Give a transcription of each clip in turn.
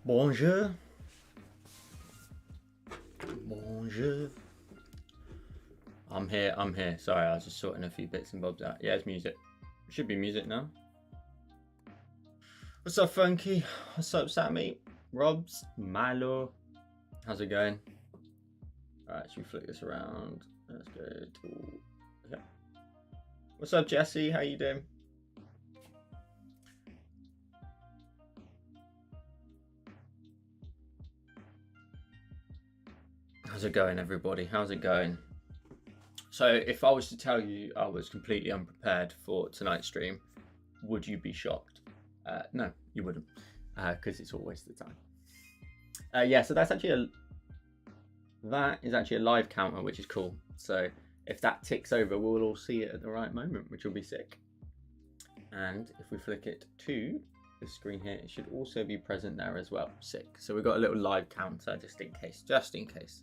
Bonjour. Bonjour. I'm here. Sorry, I was just sorting a few bits and bobs out. Yeah, it's music. Should be music now. What's up, Funky? What's up, Sammy? Robs? Milo? How's it going? Alright, should we flick this around? Let's go to... Okay. What's up, Jesse? How you doing? How's it going, everybody? How's it going? So, if I was to tell you I was completely unprepared for tonight's stream, would you be shocked? No, you wouldn't, because it's always the time. Yeah, so that is actually a live counter, which is cool. So if that ticks over, we'll all see it at the right moment, which will be sick. And if we flick it to the screen here, it should also be present there as well. Sick. So we've got a little live counter just in case.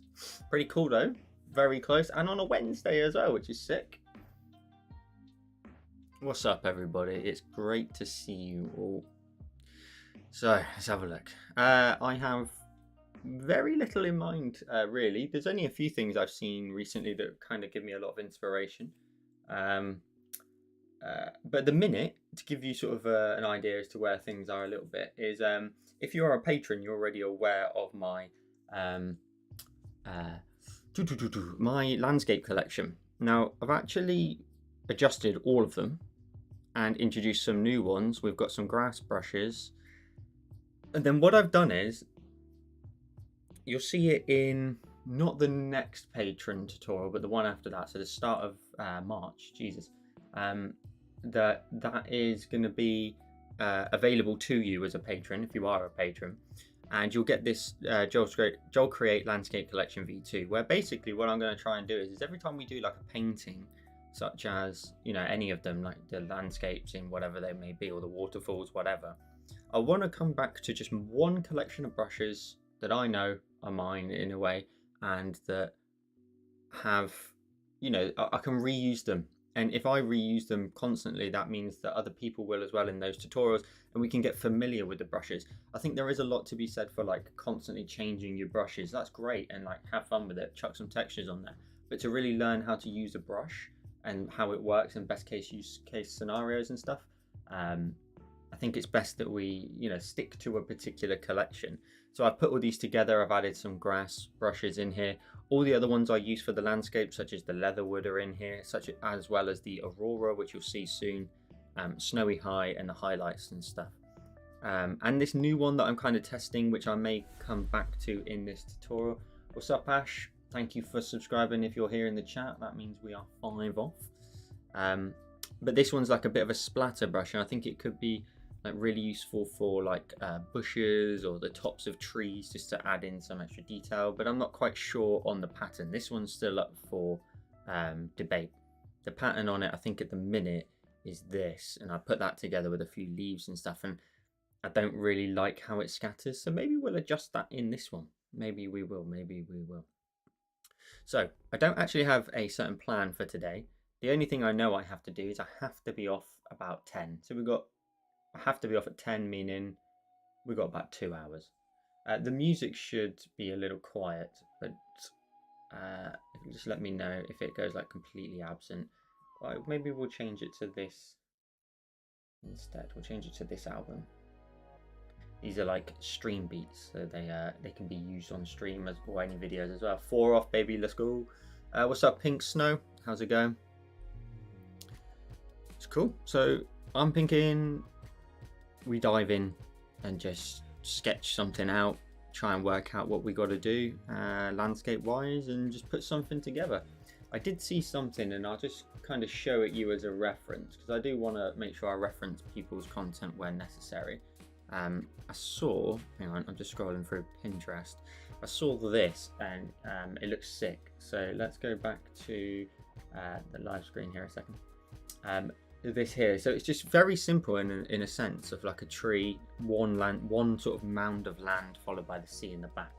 Pretty cool though. Very close, and on a Wednesday as well, which is sick. What's up, everybody? It's great to see you all. So let's have a look. I have very little in mind, really. There's only a few things I've seen recently that kind of give me a lot of inspiration. But the minute, to give you sort of an idea as to where things are a little bit, is if you are a patron, you're already aware of my my landscape collection. Now, I've actually adjusted all of them and introduced some new ones. We've got some grass brushes. And then what I've done is, you'll see it in not the next patron tutorial, but the one after that. So the start of March, Jesus. That is going to be available to you as a patron, if you are a patron. And you'll get this Joel Create Landscape Collection V2, where basically what I'm going to try and do is every time we do like a painting, such as, you know, any of them, like the landscapes in whatever they may be, or the waterfalls, whatever, I want to come back to just one collection of brushes that I know are mine in a way, and that have, you know, I can reuse them. And if I reuse them constantly, that means that other people will as well in those tutorials, and we can get familiar with the brushes. I think there is a lot to be said for like constantly changing your brushes. That's great, and like have fun with it, chuck some textures on there. But to really learn how to use a brush and how it works in best case use case scenarios and stuff, I think it's best that we, you know, stick to a particular collection. So I've put all these together. I've added some grass brushes in here. All the other ones I use for the landscape, such as the leatherwood, are in here, as well as the aurora, which you'll see soon, snowy high, and the highlights and stuff. And this new one that I'm kind of testing, which I may come back to in this tutorial. What's up, Ash? Thank you for subscribing. If you're here in the chat, that means we are 5 off. But this one's like a bit of a splatter brush, and I think it could be like really useful for like bushes or the tops of trees, just to add in some extra detail. But I'm not quite sure on the pattern. This one's still up for debate. The pattern on it, I think at the minute, is this, and I put that together with a few leaves and stuff, and I don't really like how it scatters, so maybe we'll adjust that in this one. Maybe we will. So I don't actually have a certain plan for today. The only thing I know I have to do is I have to be off about 10. So I have to be off at 10, meaning we've got about 2 hours. The music should be a little quiet, but just let me know if it goes like completely absent. Well, maybe we'll change it to this instead. We'll change it to this album. These are like stream beats, so they can be used on stream or any videos as well. 4 off, baby, let's go. What's up, Pink Snow? How's it going? It's cool. So I'm thinking we dive in and just sketch something out, try and work out what we got to do landscape wise, and just put something together. I did see something, and I'll just kind of show it you as a reference, because I do want to make sure I reference people's content where necessary. I saw, hang on, I'm just scrolling through Pinterest. I saw this, and it looks sick. So let's go back to the live screen here a second. This here, so it's just very simple in a sense of like a tree, one sort of mound of land followed by the sea in the back.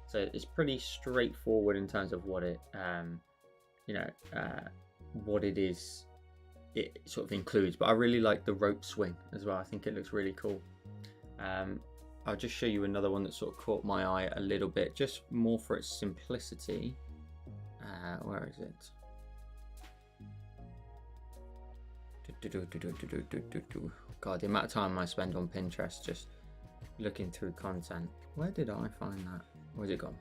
So it's pretty straightforward in terms of what it what it is it sort of includes. But I really like the rope swing as well. I think it looks really cool. I'll just show you another one that sort of caught my eye a little bit, just more for its simplicity. Where is it? God, the amount of time I spend on Pinterest just looking through content. Where did I find that? Where's it gone?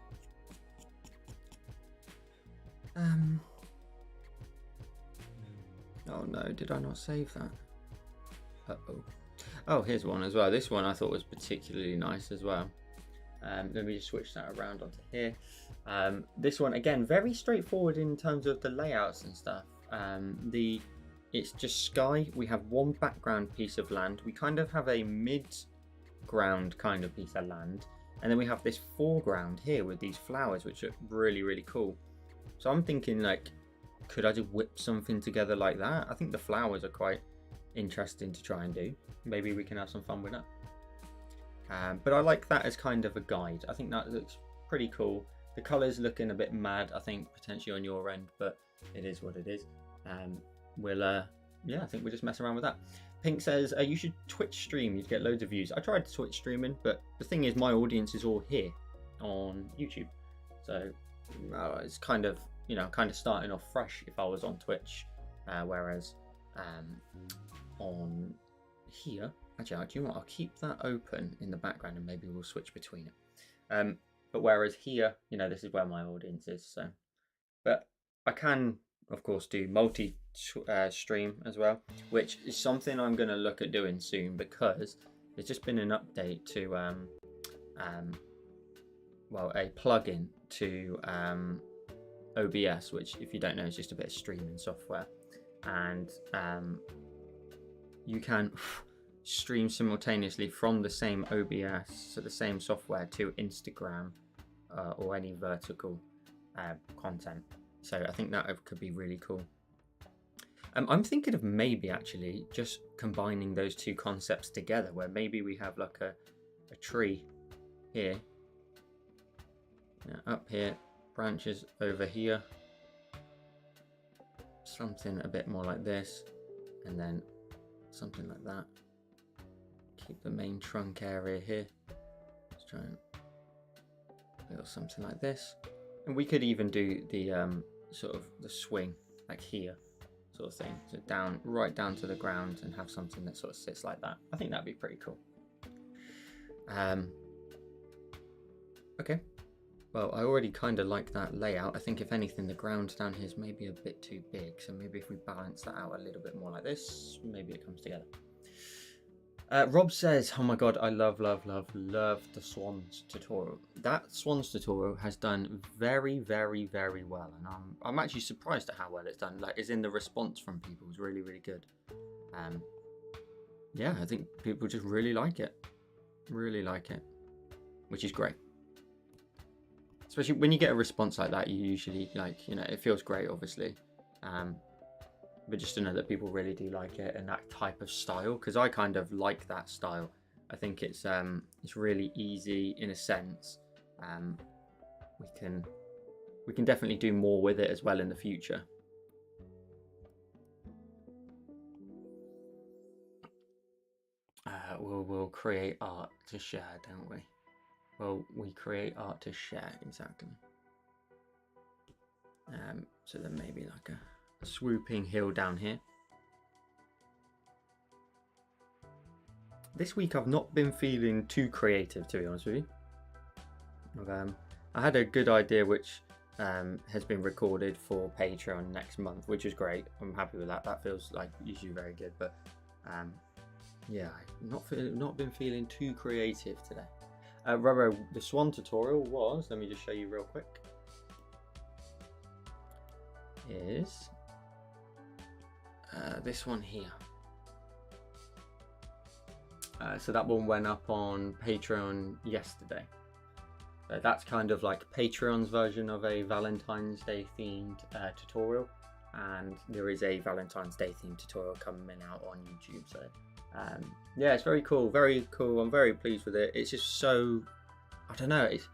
Oh no, did I not save that? Uh-oh. Oh, here's one as well. This one I thought was particularly nice as well. Let me just switch that around onto here. This one, again, very straightforward in terms of the layouts and stuff. It's just sky. We have one background piece of land. We kind of have a mid-ground kind of piece of land. And then we have this foreground here with these flowers, which are really, really cool. So I'm thinking, like, could I just whip something together like that? I think the flowers are quite interesting to try and do. Maybe we can have some fun with that. But I like that as kind of a guide. I think that looks pretty cool. The colours looking a bit mad, I think, potentially on your end, but it is what it is. Yeah, I think we'll just mess around with that. Pink says, you should Twitch stream, you'd get loads of views. I tried Twitch streaming, but the thing is my audience is all here on YouTube. So it's kind of, you know, kind of starting off fresh if I was on Twitch. Whereas on here, actually, do you know what? I'll keep that open in the background and maybe we'll switch between it. But whereas here, you know, this is where my audience is. So, but I can, of course, do multi-stream as well, which is something I'm going to look at doing soon because there's just been an update to, well, a plugin to OBS, which, if you don't know, is just a bit of streaming software, and you can stream simultaneously from the same OBS, so the same software, to Instagram or any vertical content. So I think that could be really cool. I'm thinking of maybe actually just combining those two concepts together, where maybe we have like a tree here, up here, branches over here, something a bit more like this, and then something like that. Keep the main trunk area here. Let's try and build something like this, and we could even do the sort of the swing like here, sort of thing, so down, right down to the ground, and have something that sort of sits like that. I think that'd be pretty cool. Okay, well, I already kind of like that layout. I think if anything, the ground down here is maybe a bit too big, so maybe if we balance that out a little bit more like this, maybe it comes together. Rob says, oh my god, I love the swans tutorial. That swans tutorial has done very well, and I'm actually surprised at how well it's done. Like, as in the response from people is really good. Yeah, I think people just really like it, which is great. Especially when you get a response like that, you usually, like, you know, it feels great, obviously. But just to know that people really do like it and that type of style, because I kind of like that style. I think it's really easy in a sense. We can definitely do more with it as well in the future. We'll create art to share, don't we? Well, we create art to share, exactly. So then maybe like a swooping hill down here. This week I've not been feeling too creative, to be honest with you. I had a good idea which has been recorded for Patreon next month, which is great. I'm happy with that. That feels like usually very good, but yeah, I've not been feeling too creative today. Roro, the swan tutorial was, let me just show you real quick, is this one here. So that one went up on Patreon yesterday. So that's kind of like Patreon's version of a Valentine's Day themed tutorial, and there is a Valentine's Day themed tutorial coming out on YouTube. So yeah, it's very cool, I'm very pleased with it. It's just so, I don't know, it's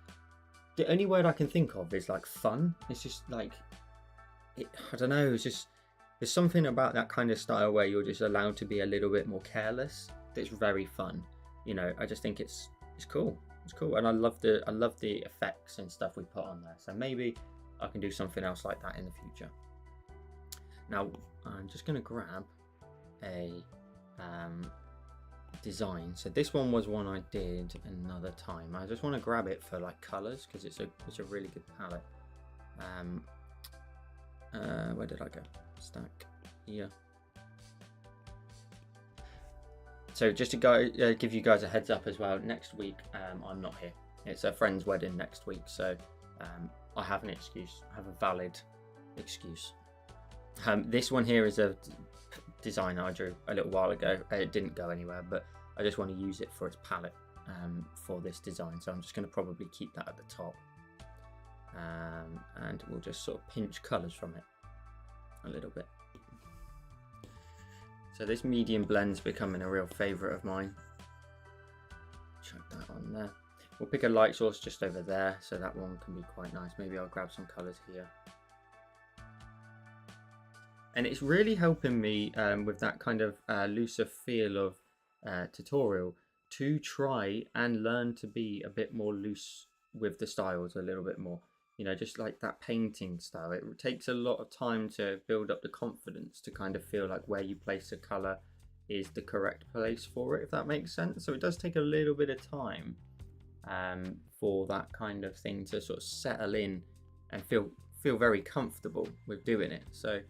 the only word I can think of is like fun. It's just like I don't know, it's just, there's something about that kind of style where you're just allowed to be a little bit more careless that's very fun. You know, I just think it's it's cool. It's cool, and I love the effects and stuff we put on there. So maybe I can do something else like that in the future. Now I'm just going to grab a design. So this one was one I did another time. I just want to grab it for like colors because it's a really good palette. Where did I go? Stack here. So just to give you guys a heads up as well, next week I'm not here. It's a friend's wedding next week, so I have an excuse. I have a valid excuse. This one here is a design I drew a little while ago. It didn't go anywhere, but I just want to use it for its palette for this design. So I'm just going to probably keep that at the top. And we'll just sort of pinch colours from it a little bit. So this medium blend's becoming a real favourite of mine. Chuck that on there. We'll pick a light source just over there, so that one can be quite nice. Maybe I'll grab some colours here. And it's really helping me with that kind of looser feel of tutorial to try and learn to be a bit more loose with the styles a little bit more. You know, just like that painting style. It takes a lot of time to build up the confidence to kind of feel like where you place a colour is the correct place for it, if that makes sense. So it does take a little bit of time for that kind of thing to sort of settle in and feel very comfortable with doing it. So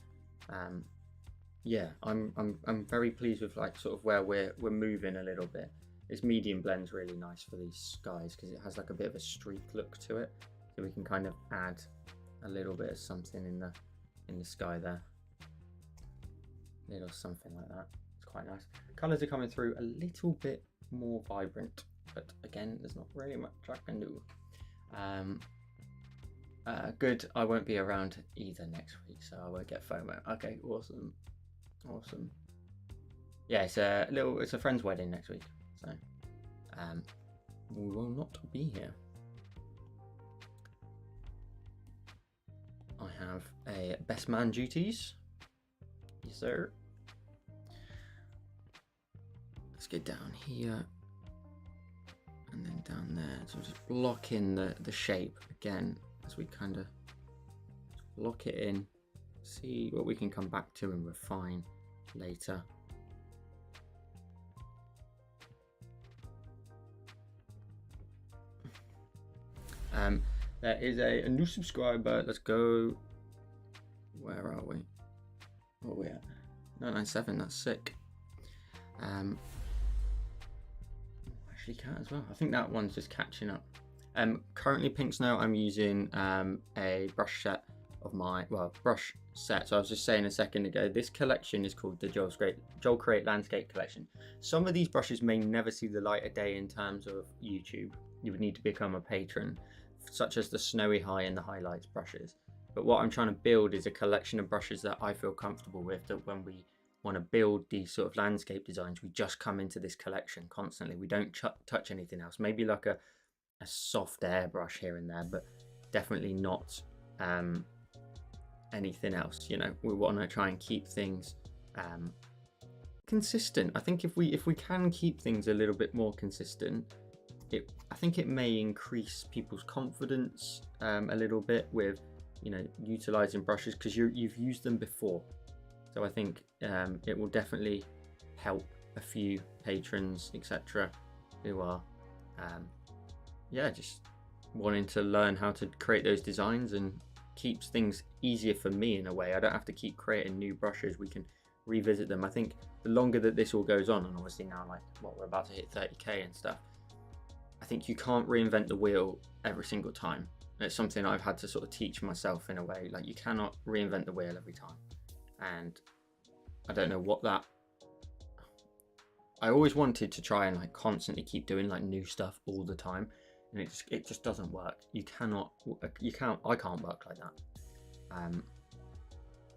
yeah, I'm very pleased with like sort of where we're moving a little bit. This medium blend's really nice for these skies because it has like a bit of a streak look to it. So we can kind of add a little bit of something in the sky there. Little something like that. It's quite nice. Colours are coming through a little bit more vibrant, but again, there's not really much I can do. Good, I won't be around either next week, so I won't get FOMO. Okay, awesome. Awesome. Yeah, it's a friend's wedding next week, so we will not be here. I have a best man duties. Yes, sir. Let's get down here and then down there. So just block in the shape again as we kind of lock it in. See what we can come back to and refine later. There is a new subscriber. Let's go. Where are we? Where are we at? 997. That's sick. Actually, cat as well. I think that one's just catching up. Currently, Pink Snow. I'm using a brush set of my brush set. So I was just saying a second ago. This collection is called the Joel Create Landscape Collection. Some of these brushes may never see the light of day in terms of YouTube. You would need to become a patron, such as the Snowy High and the Highlights brushes. But what I'm trying to build is a collection of brushes that I feel comfortable with, that when we want to build these sort of landscape designs, we just come into this collection constantly. We don't touch anything else. Maybe like a soft airbrush here and there, but definitely not anything else. You know, we want to try and keep things consistent. I think if we can keep things a little bit more consistent, I think it may increase people's confidence a little bit with, you know, utilizing brushes because you've used them before. So I think it will definitely help a few patrons, etc., who are yeah, just wanting to learn how to create those designs, and keeps things easier for me in a way. I don't have to keep creating new brushes. We can revisit them. I think the longer that this all goes on, and obviously now, like, what, we're about to hit 30k and stuff, I think you can't reinvent the wheel every single time. It's something I've had to sort of teach myself in a way. Like, you cannot reinvent the wheel every time. And I don't know what that... I always wanted to try and like constantly keep doing like new stuff all the time, and it just doesn't work. I can't work like that,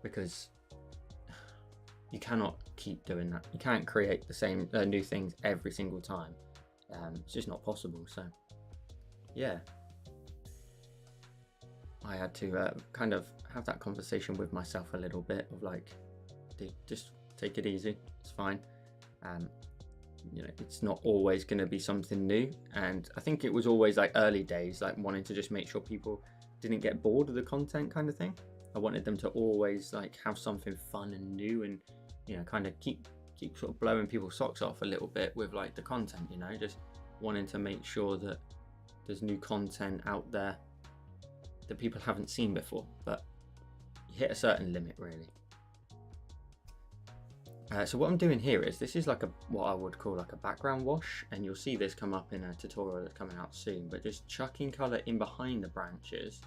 because you cannot keep doing that. You can't create the same new things every single time. It's just not possible. So yeah, I had to kind of have that conversation with myself a little bit of like, just take it easy, it's fine. you know, it's not always going to be something new. And I think it was always like early days, like wanting to just make sure people didn't get bored of the content kind of thing. I wanted them to always like have something fun and new, and you know, kind of keep sort of blowing people's socks off a little bit with like the content, you know, just wanting to make sure that there's new content out there that people haven't seen before, but you hit a certain limit really. So what I'm doing here is, this is like what I would call like a background wash, and you'll see this come up in a tutorial that's coming out soon, but just chucking color in behind the branches,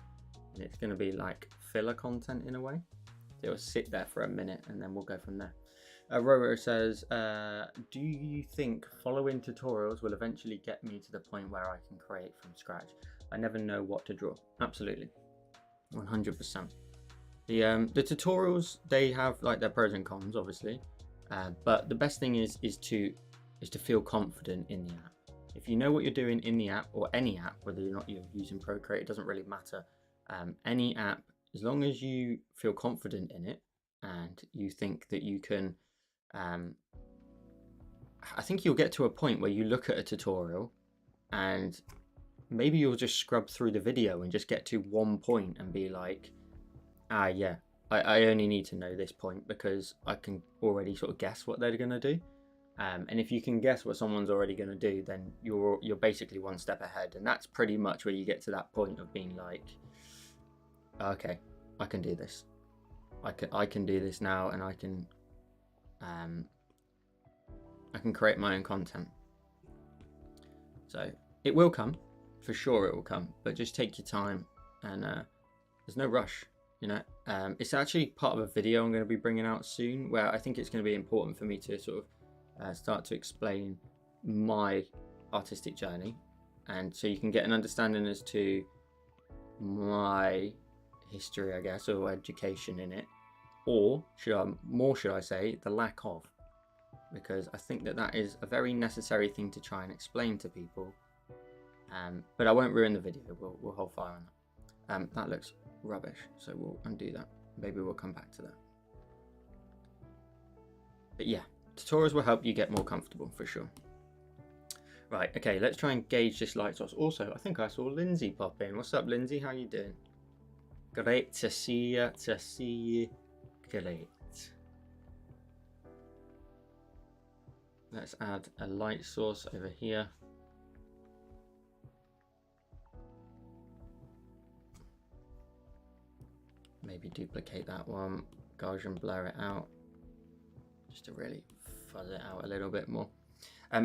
and it's going to be like filler content in a way. It'll sit there for a minute and then we'll go from there. Roro says, do you think following tutorials will eventually get me to the point where I can create from scratch? I never know what to draw. Absolutely, 100%. The tutorials, they have like their pros and cons obviously. But the best thing is to feel confident in the app. If you know what you're doing in the app, or any app, whether or not you're using Procreate, it doesn't really matter. Any app, as long as you feel confident in it and you think that you can, I think you'll get to a point where you look at a tutorial and maybe you'll just scrub through the video and just get to one point and be like, yeah, I only need to know this point because I can already sort of guess what they're going to do. And if you can guess what someone's already going to do, then you're basically one step ahead. And that's pretty much where you get to that point of being like, okay, I can do this. I can do this now, and I can create my own content. So it will come, for sure it will come, but just take your time, and there's no rush. You know, it's actually part of a video I'm going to be bringing out soon, where I think it's going to be important for me to sort of start to explain my artistic journey, and so you can get an understanding as to my history, I guess, or education in it, or should I say, the lack of, because I think that is a very necessary thing to try and explain to people. But I won't ruin the video. We'll hold fire on that. That looks rubbish, so we'll undo that. Maybe we'll come back to that. But yeah, tutorials will help you get more comfortable for sure. Right, okay, let's try and gauge this light source. Also, I think I saw Lindsay pop in. What's up, Lindsay? How you doing? Great to see you. Great. Let's add a light source over here. Maybe duplicate that one, Gaussian blur it out, just to really fuzz it out a little bit more.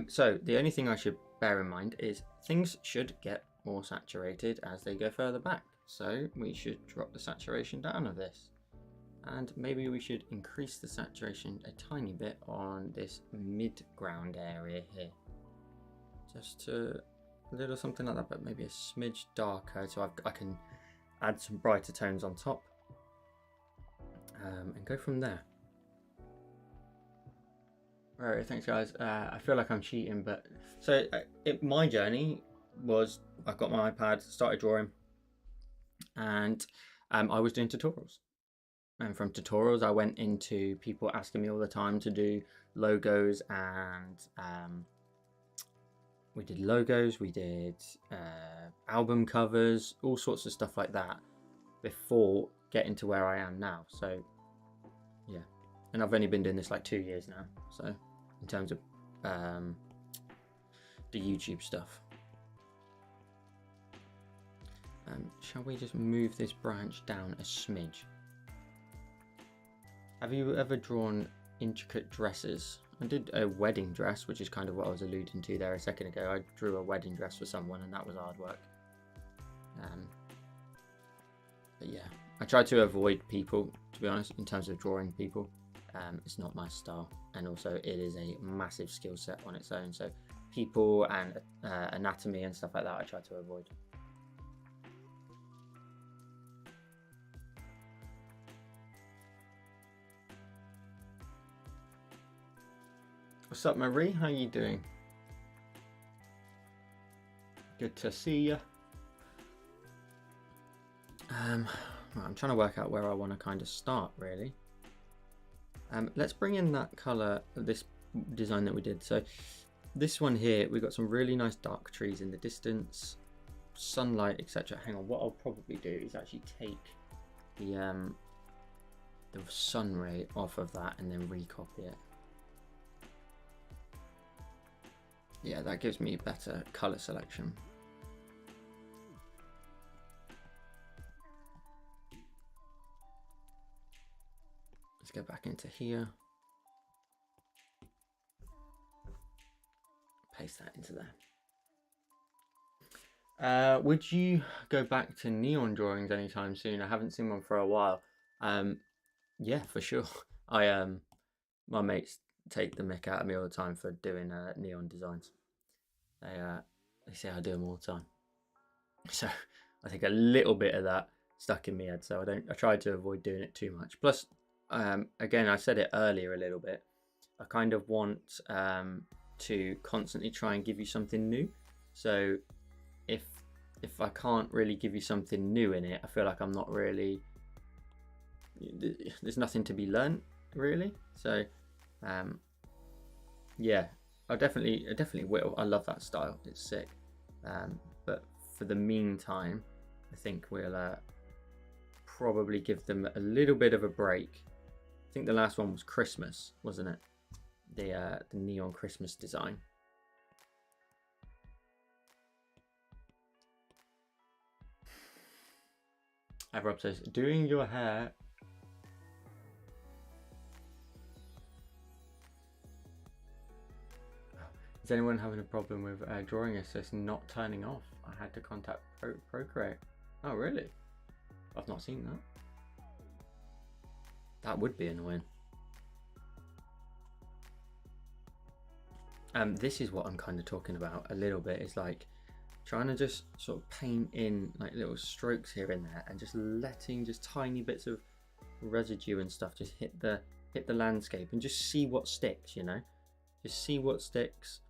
So the only thing I should bear in mind is things should get more saturated as they go further back. So we should drop the saturation down of this, and maybe we should increase the saturation a tiny bit on this mid-ground area here, just to a little something like that, but maybe a smidge darker, so I can add some brighter tones on top. And go from there. Right, thanks guys. I feel like I'm cheating, but so my journey was, I got my iPad, started drawing, and I was doing tutorials. And from tutorials, I went into people asking me all the time to do logos, and we did logos, we did album covers, all sorts of stuff like that before getting to where I am now. So yeah, and I've only been doing this like 2 years now, so in terms of the YouTube stuff. Shall we just move this branch down a smidge? Have you ever drawn intricate dresses? I did a wedding dress, which is kind of what I was alluding to there a second ago. I drew a wedding dress for someone, and that was hard work. But yeah, I try to avoid people, to be honest, in terms of drawing people. It's not my style, and also it is a massive skill set on its own. So people and anatomy and stuff like that, I try to avoid. What's up, Marie? How you doing? Good to see you. I'm trying to work out where I want to kind of start, really. Let's bring in that color, this design that we did. So this one here, we've got some really nice dark trees in the distance, sunlight, etc. Hang on, what I'll probably do is actually take the sun ray off of that and then recopy it. Yeah, that gives me better color selection. Let's go back into here. Paste that into there. Would you go back to neon drawings anytime soon? I haven't seen one for a while. Yeah, for sure. My mates take the mick out of me all the time for doing neon designs. They say I do them all the time. So I think a little bit of that stuck in my head. So I try to avoid doing it too much. Plus, again, I said it earlier a little bit. I kind of want to constantly try and give you something new. So if I can't really give you something new in it, I feel like I'm not really, there's nothing to be learned really. So yeah, I definitely will. I love that style, it's sick. But for the meantime, I think we'll probably give them a little bit of a break. I think the last one was Christmas, wasn't it? The neon Christmas design. Rob says, doing your hair. Is anyone having a problem with drawing assist not turning off? I had to contact Procreate. Oh, really? I've not seen that. That would be annoying. This is what I'm kind of talking about a little bit. It's like trying to just sort of paint in like little strokes here and there, and just letting just tiny bits of residue and stuff just hit the landscape, and just see what sticks, you know, just see what sticks,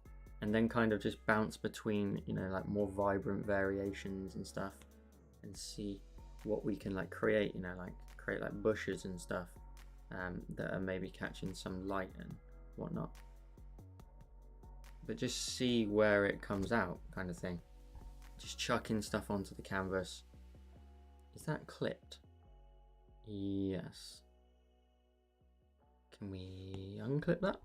and then kind of just bounce between, you know, like more vibrant variations and stuff, and see what we can like create, you know, like create like bushes and stuff that are maybe catching some light and whatnot. But just see where it comes out, kind of thing. Just chucking stuff onto the canvas. Is that clipped? Yes. Can we unclip that?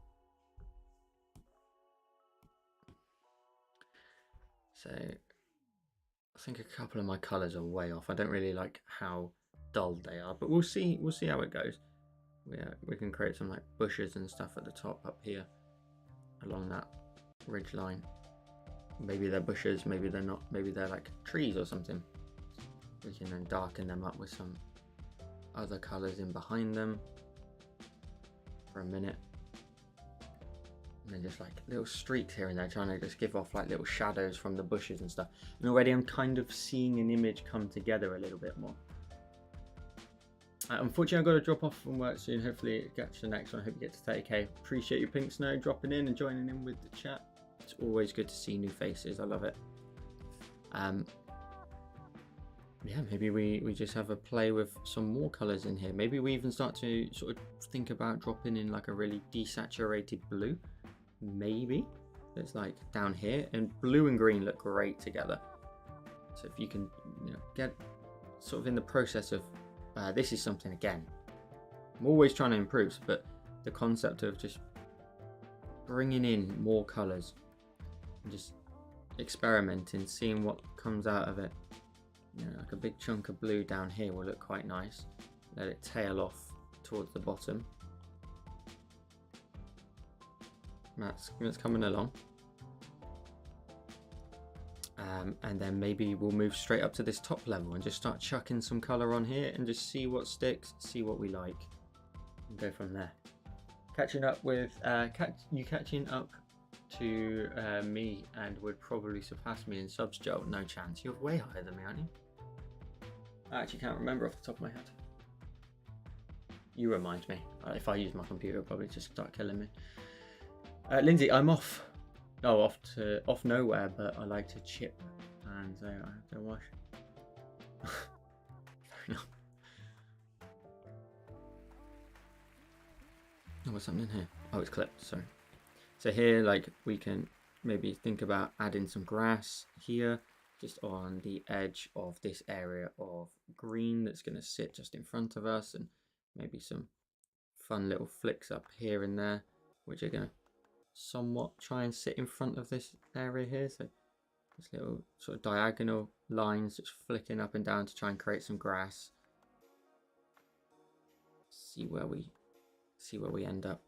So I think a couple of my colours are way off. I don't really like how dull they are, but we'll see how it goes. We can create some like bushes and stuff at the top up here along that ridge line. Maybe they're bushes, maybe they're not, maybe they're like trees or something. We can then darken them up with some other colours in behind them for a minute, and then just like little streaks here and there, trying to just give off like little shadows from the bushes and stuff. And already I'm kind of seeing an image come together a little bit more. Unfortunately, I've got to drop off from work soon. Hopefully catch the next one. I hope you get to 30k. Appreciate you, Pink Snow, dropping in and joining in with the chat. It's always good to see new faces. I love it. Yeah, maybe we just have a play with some more colors in here. Maybe we even start to sort of think about dropping in like a really desaturated blue. Maybe it's like down here, and blue and green look great together. So if you can, you know, get sort of in the process of this is something, again, I'm always trying to improve, but the concept of just bringing in more colors and just experimenting, seeing what comes out of it. You know, like a big chunk of blue down here will look quite nice. Let it tail off towards the bottom. That's coming along. And then maybe we'll move straight up to this top level and just start chucking some color on here and just see what sticks, see what we like, and go from there. Catching up with catching up to me and would probably surpass me in subs, Joe. No chance. You're way higher than me, aren't you? I actually can't remember off the top of my head. You remind me. If I use my computer, it'll probably just start killing me. Lindsay, I'm off. Oh, off nowhere, but I like to chip, and I have to wash. Fair enough. Oh, what's happening here? Oh, it's clipped. Sorry. So here, like, we can maybe think about adding some grass here, just on the edge of this area of green that's going to sit just in front of us, and maybe some fun little flicks up here and there, which are going to somewhat try and sit in front of this area here. So this little sort of diagonal lines just flicking up and down to try and create some grass. See where we end up.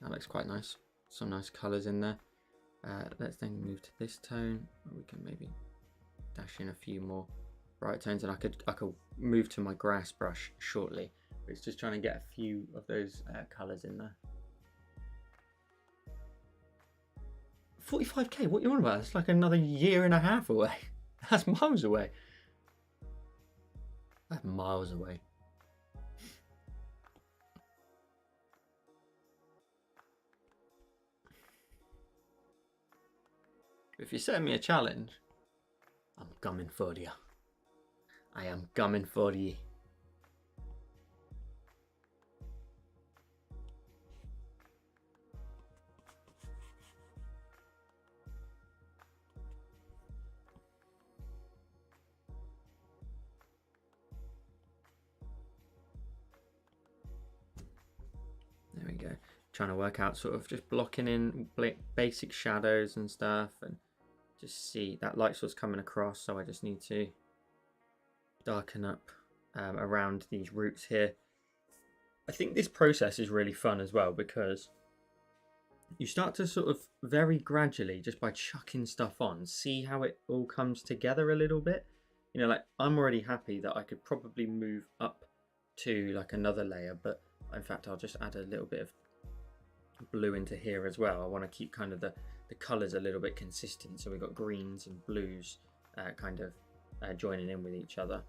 That looks quite nice. Some nice colours in there. Let's then move to this tone. We can maybe dash in a few more bright tones, and I could move to my grass brush shortly. But it's just trying to get a few of those colours in there. 45k? What are you on about? It's like another year and a half away. That's miles away. That's miles away. If you set me a challenge, I'm coming for you. I am coming for you. There we go. Trying to work out sort of just blocking in basic shadows and stuff, and just see that light source coming across. So I just need to darken up around these roots here. I think this process is really fun as well, because you start to sort of very gradually, just by chucking stuff on, see how it all comes together a little bit. You know, like I'm already happy that I could probably move up to like another layer, but in fact I'll just add a little bit of blue into here as well. I want to keep kind of the colors a little bit consistent, so we've got greens and blues kind of joining in with each other.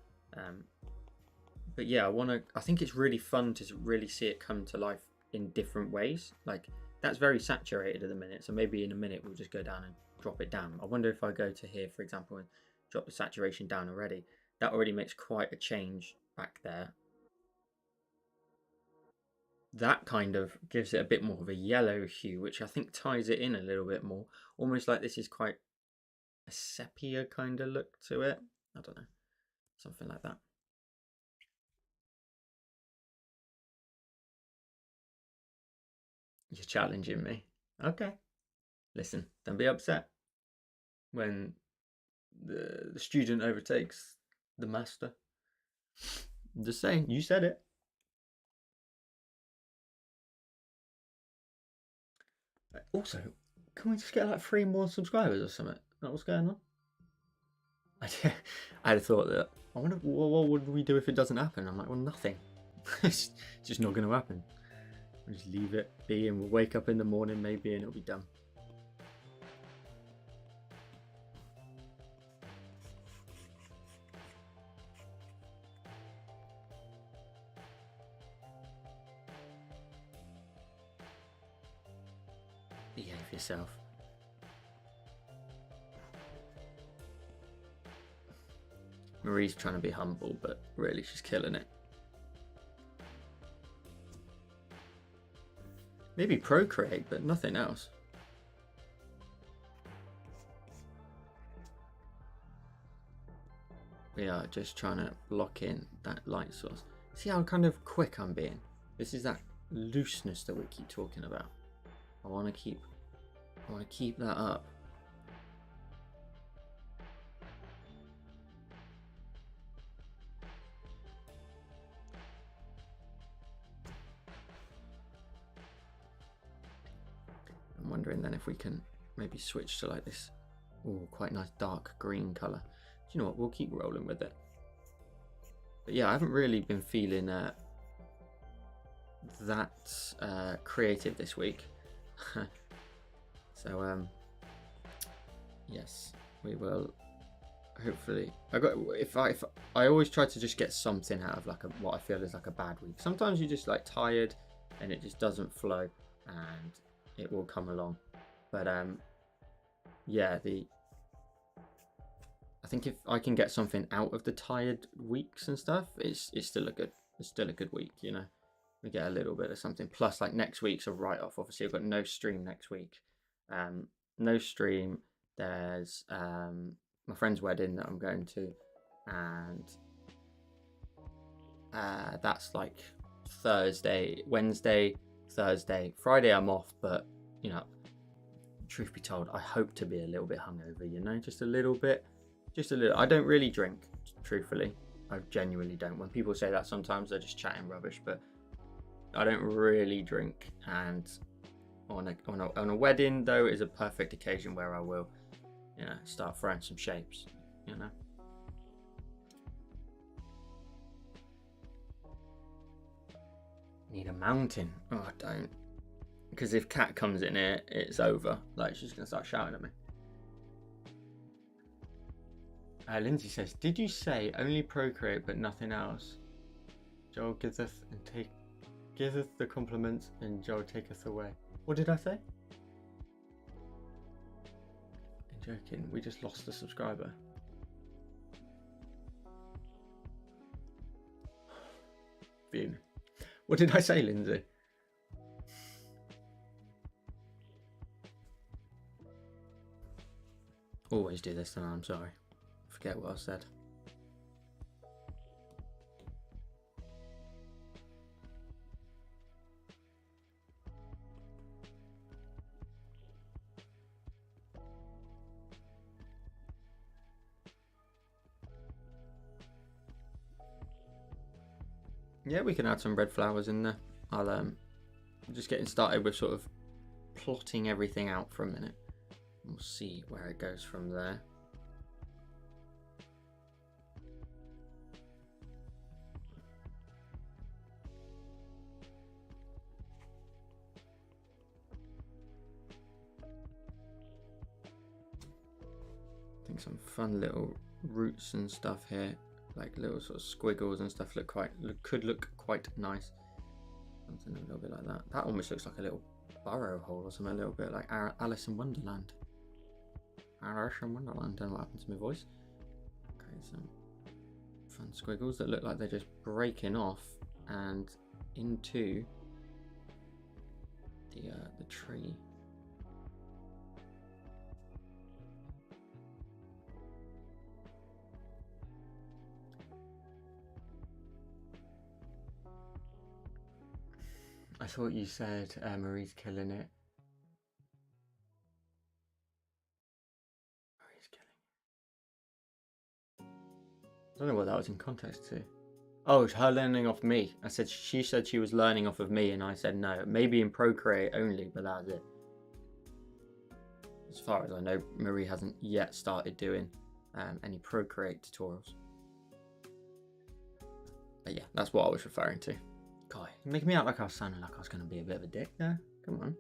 But yeah, I think it's really fun to really see it come to life in different ways. Like that's very saturated at the minute, so maybe in a minute we'll just go down and drop it down. I wonder if I go to here, for example, and drop the saturation down already, that already makes quite a change back there. That kind of gives it a bit more of a yellow hue, which I think ties it in a little bit more. Almost like this is quite a sepia kind of look to it. I don't know, something like that. You're challenging me. Okay. Listen, don't be upset when the student overtakes the master. I'm just saying, you said it. Also, can we just get like 3 more subscribers or something? Like, what's going on? I had a thought that, I wonder what would we do if it doesn't happen? I'm like, well, nothing. It's just not going to happen. We'll just leave it be, and we'll wake up in the morning maybe and it'll be done. Behave yourself. Marie's trying to be humble, but really she's killing it. Maybe procreate, but nothing else. We are just trying to block in that light source. See how kind of quick I'm being? This is that looseness that we keep talking about. I want to keep that up. I'm wondering then if we can maybe switch to like this, oh, quite nice dark green color. Do you know what? We'll keep rolling with it. But yeah, I haven't really been feeling that creative this week. So yes, we will hopefully. If I always try to just get something out of like what I feel is like a bad week. Sometimes you're just like tired and it just doesn't flow, and it will come along. But yeah, I think if I can get something out of the tired weeks and stuff, it's still a good week, you know. we get a little bit of something. Plus, like, next week's a write-off. Obviously, I've got no stream next week. No stream. There's my friend's wedding that I'm going to, and that's like Thursday, Wednesday, Thursday, Friday I'm off, but you know, truth be told, I hope to be a little bit hungover, you know, just a little bit. I don't really drink, truthfully. I genuinely don't. When people say that, sometimes they're just chatting rubbish, but I don't really drink. And on a wedding, though, is a perfect occasion where I will, you know, start throwing some shapes, you know. Need a mountain. Oh, I don't. Because if Kat comes in here, it's over. Like, she's going to start shouting at me. Lindsay says, did you say only procreate but nothing else? Joel giveth the compliments and Joel taketh away. What did I say? I'm joking. We just lost a subscriber. Fuming. What did I say, Lindsay? Always do this, and I'm sorry. Forget what I said. Yeah, we can add some red flowers in there. I'll just getting started with sort of plotting everything out for a minute. We'll see where it goes from there. I think some fun little roots and stuff here, like little sort of squiggles and stuff could look quite nice. Something a little bit like that. That almost looks like a little burrow hole or something, a little bit like Alice in Wonderland. Alice in Wonderland. Don't know what happened to my voice. Okay, some fun squiggles that look like they're just breaking off and into the tree. I thought you said Marie's killing it. Marie's killing it. I don't know what that was in context to. Oh, it's her learning off me. She said she was learning off of me, and I said no. Maybe in Procreate only, but that's it. As far as I know, Marie hasn't yet started doing any Procreate tutorials. But yeah, that's what I was referring to. God, you're making me out like I was sounding like I was going to be a bit of a dick there. Come on.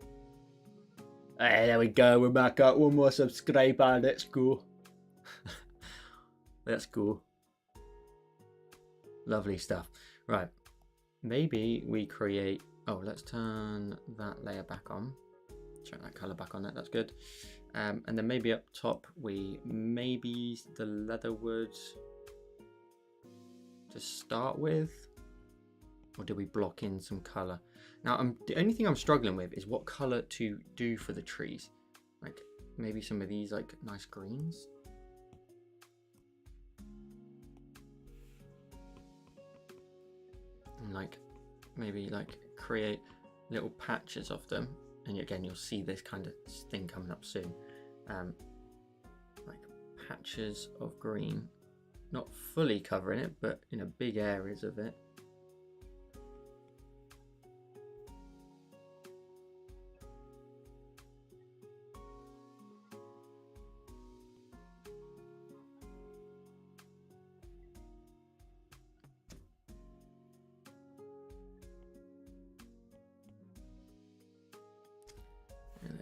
Hey, there we go. We're back up. One more subscriber. Let's go. Let's go. Lovely stuff. Right. Maybe we create... Oh, let's turn that layer back on. Check that colour back on there. That's good. And then maybe up top, we maybe use the leatherwood to start with. Or do we block in some colour? Now, the only thing I'm struggling with is what colour to do for the trees. Like, maybe some of these, like, nice greens. And, like, maybe, like, create little patches of them. And again, you'll see this kind of thing coming up soon. Like, patches of green. Not fully covering it, but, you know, big areas of it.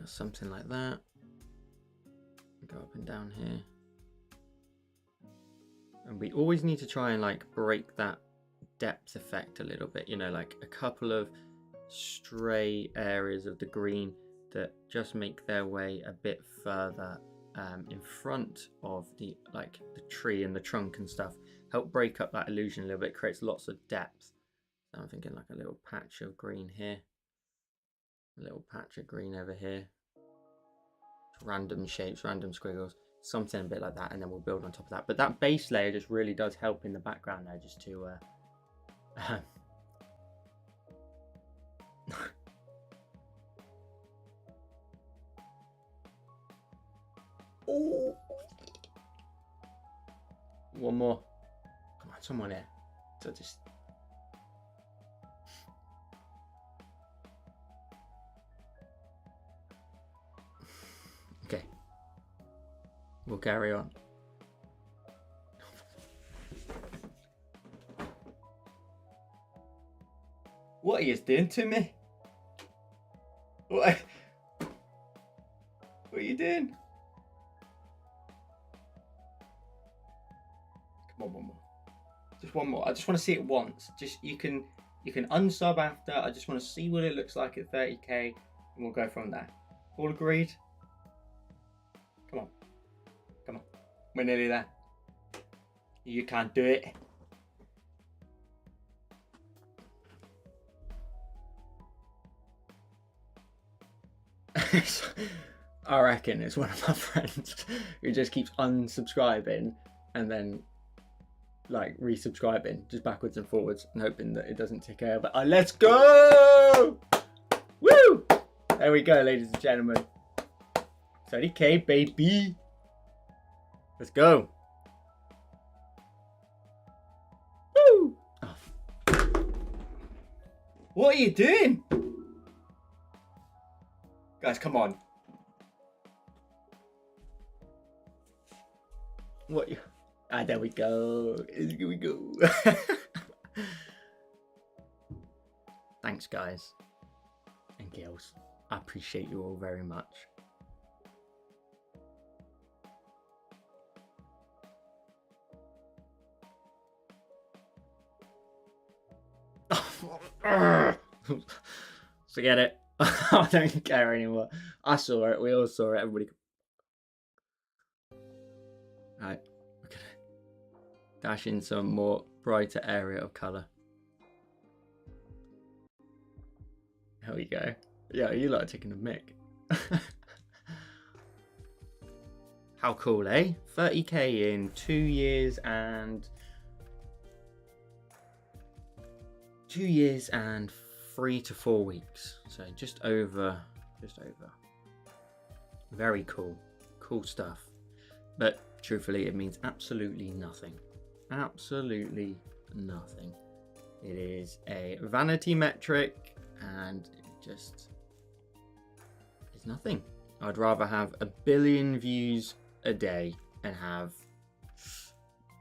Something like that. Go up and down here. And we always need to try and like break that depth effect a little bit, you know, like a couple of stray areas of the green that just make their way a bit further in front of the tree and the trunk and stuff. Help break up that illusion a little bit, creates lots of depth. I'm thinking like a little patch of green here, a little patch of green over here, random shapes, random squiggles, something a bit like that, and then we'll build on top of that. But that base layer just really does help in the background there, just to oh, one more. Come on, someone here. So just okay. We'll carry on. What are you doing to me? What are you doing? Come on, one more. Just one more. I just want to see it once. Just you can unsub after. I just want to see what it looks like at 30k, and we'll go from there. All agreed? Come on. Come on. We're nearly there. You can't do it. I reckon it's one of my friends who just keeps unsubscribing and then like resubscribing just backwards and forwards and hoping that it doesn't tick over. Let's go! Woo! There we go, ladies and gentlemen. 30k, baby. Let's go. Woo! Oh. What are you doing? Guys, come on. What? There we go. Here we go. Thanks, guys and girls. I appreciate you all very much. Forget it. I don't care anymore. I saw it. We all saw it. Everybody. Right. We're gonna dash in some more brighter area of colour. There we go. Yeah, you lot are taking a mic. How cool, eh? 30k in 2 years and 3 to 4 weeks. So just over. Very cool. Cool stuff. But truthfully, it means absolutely nothing. Absolutely nothing. It is a vanity metric and it just is nothing. I'd rather have 1 billion views a day and have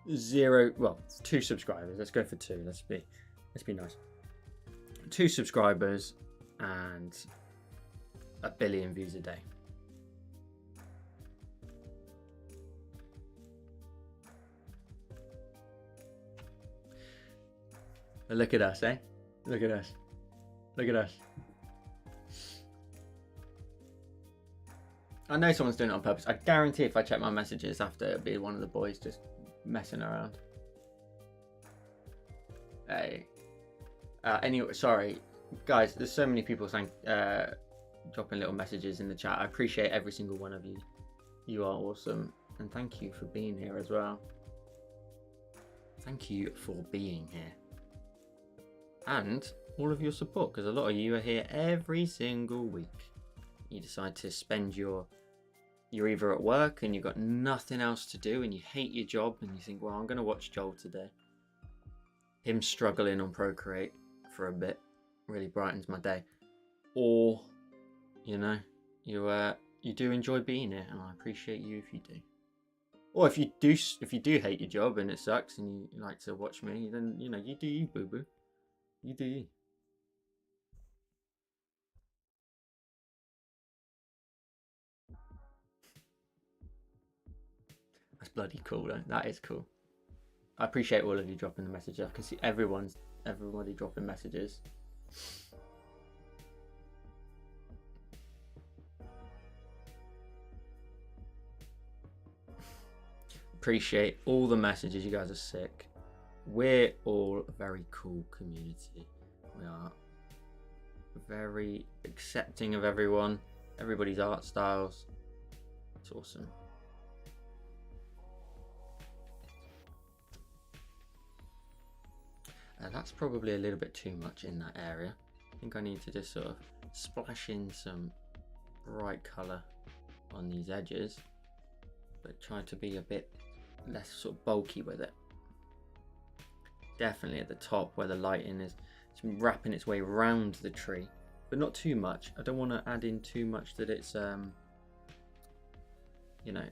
2 subscribers. Let's go for 2. Let's be nice. 2 subscribers and 1 billion views a day. But look at us, eh? Look at us. Look at us. I know someone's doing it on purpose. I guarantee if I check my messages after, it'll be one of the boys just messing around. Hey. Anyway, sorry. Guys, there's so many people saying, dropping little messages in the chat. I appreciate every single one of you. You are awesome. And thank you for being here as well. Thank you for being here. And all of your support, because a lot of you are here every single week. You decide to spend you're either at work and you've got nothing else to do and you hate your job and you think, well, I'm going to watch Joel today. Him struggling on Procreate for a bit really brightens my day. Or, you know, you do enjoy being here, and I appreciate you if you do. Or if you do hate your job and it sucks and you like to watch me, then you know, you do you, boo boo. You do you. That's bloody cool though. That is cool. I appreciate all of you dropping the messages. I can see everybody dropping messages. Appreciate all the messages. You guys are sick. We're all a very cool community. We are very accepting of everybody's art styles. It's awesome. That's probably a little bit too much in that area. I think I need to just sort of splash in some bright colour on these edges, but try to be a bit less sort of bulky with it. Definitely at the top where the lighting is wrapping its way around the tree, but not too much. I don't want to add in too much that it's you know,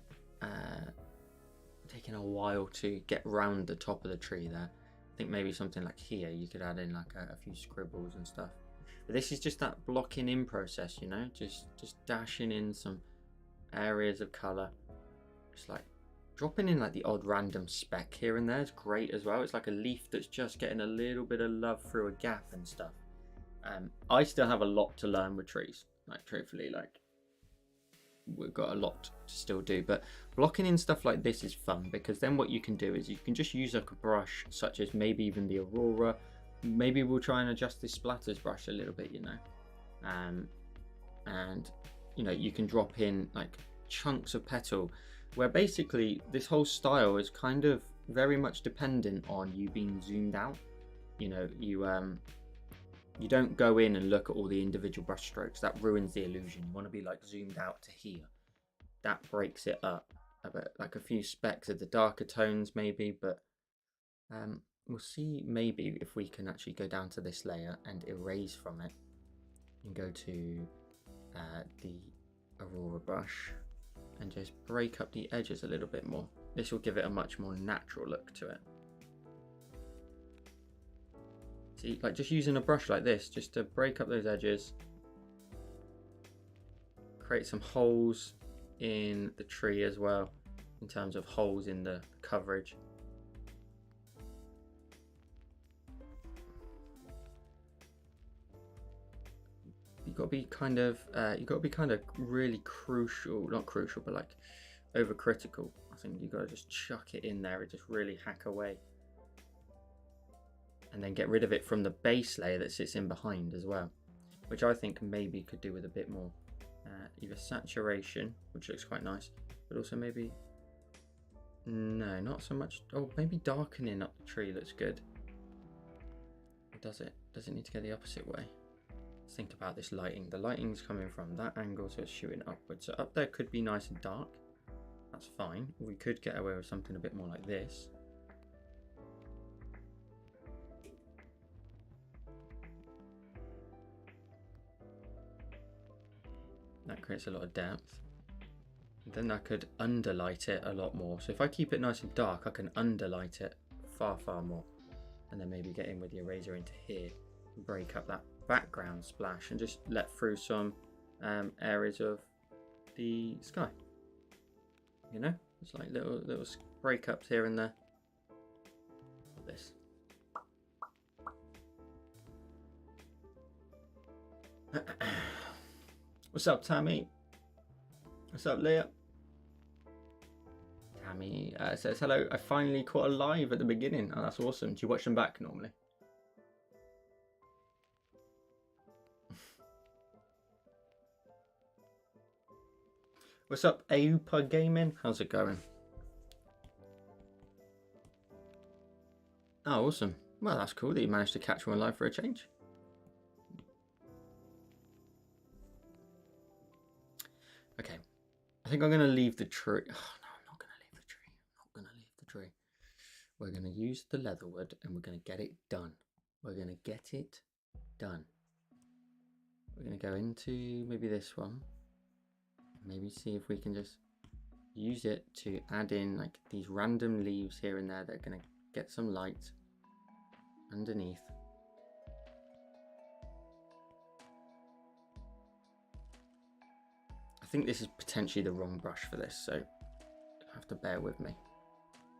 taking a while to get round the top of the tree there. I think maybe something like here you could add in like a few scribbles and stuff. But this is just that blocking in process, you know, just dashing in some areas of colour, just like dropping in like the odd random speck here and there is great as well. It's like a leaf that's just getting a little bit of love through a gap and stuff. I still have a lot to learn with trees, like truthfully, like we've got a lot to still do, but blocking in stuff like this is fun, because then what you can do is you can just use like a brush, such as maybe even the Aurora. Maybe we'll try and adjust this splatters brush a little bit, you know, and you know, you can drop in like chunks of petal, where basically this whole style is kind of very much dependent on you being zoomed out. You know, you don't go in and look at all the individual brush strokes. That ruins the illusion. You want to be like zoomed out to here. That breaks it up a bit, like a few specks of the darker tones maybe, but we'll see maybe if we can actually go down to this layer and erase from it and go to the Aurora brush and just break up the edges a little bit more. This will give it a much more natural look to it. See, like just using a brush like this, just to break up those edges, create some holes in the tree as well, in terms of holes in the coverage. You've got to be kind of, really crucial, not crucial, but like overcritical. I think you've got to just chuck it in there and just really hack away. And then get rid of it from the base layer that sits in behind as well, which I think maybe could do with a bit more either saturation, which looks quite nice, but also maybe, no, not so much. Oh, maybe darkening up the tree looks good. Or does it? Does it need to go the opposite way? Let's think about this lighting. The lighting's coming from that angle, so it's shooting upwards. So up there could be nice and dark. That's fine. We could get away with something a bit more like this. That creates a lot of depth. And then I could underlight it a lot more. So if I keep it nice and dark, I can underlight it far, far more. And then maybe get in with the eraser into here, and break up that background splash, and just let through some areas of the sky. You know, it's like little breakups here and there. Like this. What's up, Tammy? What's up, Leah? Tammy says, hello, I finally caught a live at the beginning. Oh, that's awesome. Do you watch them back normally? What's up, Aupa Gaming? How's it going? Oh, awesome. Well, that's cool that you managed to catch one live for a change. Okay, I think I'm going to leave the tree. Oh, no, I'm not going to leave the tree. I'm not going to leave the tree. We're going to use the leatherwood and we're going to get it done. We're going to get it done. We're going to go into maybe this one. Maybe see if we can just use it to add in like these random leaves here and there that are going to get some light underneath. I think this is potentially the wrong brush for this, so you'll have to bear with me.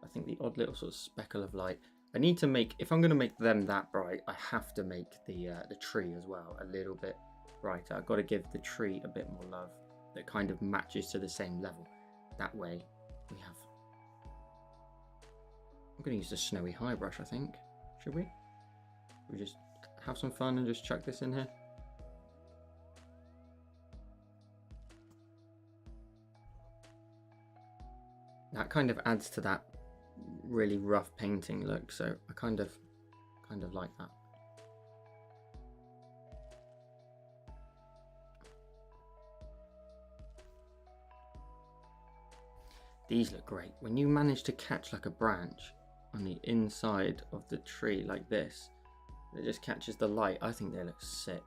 I think the odd little sort of speckle of light. I need to make, if I'm going to make them that bright, I have to make the tree as well a little bit brighter. I've got to give the tree a bit more love that kind of matches to the same level. That way we have, I'm going to use the snowy high brush, I think. Should we? We just have some fun and just chuck this in here. That kind of adds to that really rough painting look, so I kind of like that. These look great. When you manage to catch like a branch on the inside of the tree like this, it just catches the light. I think they look sick.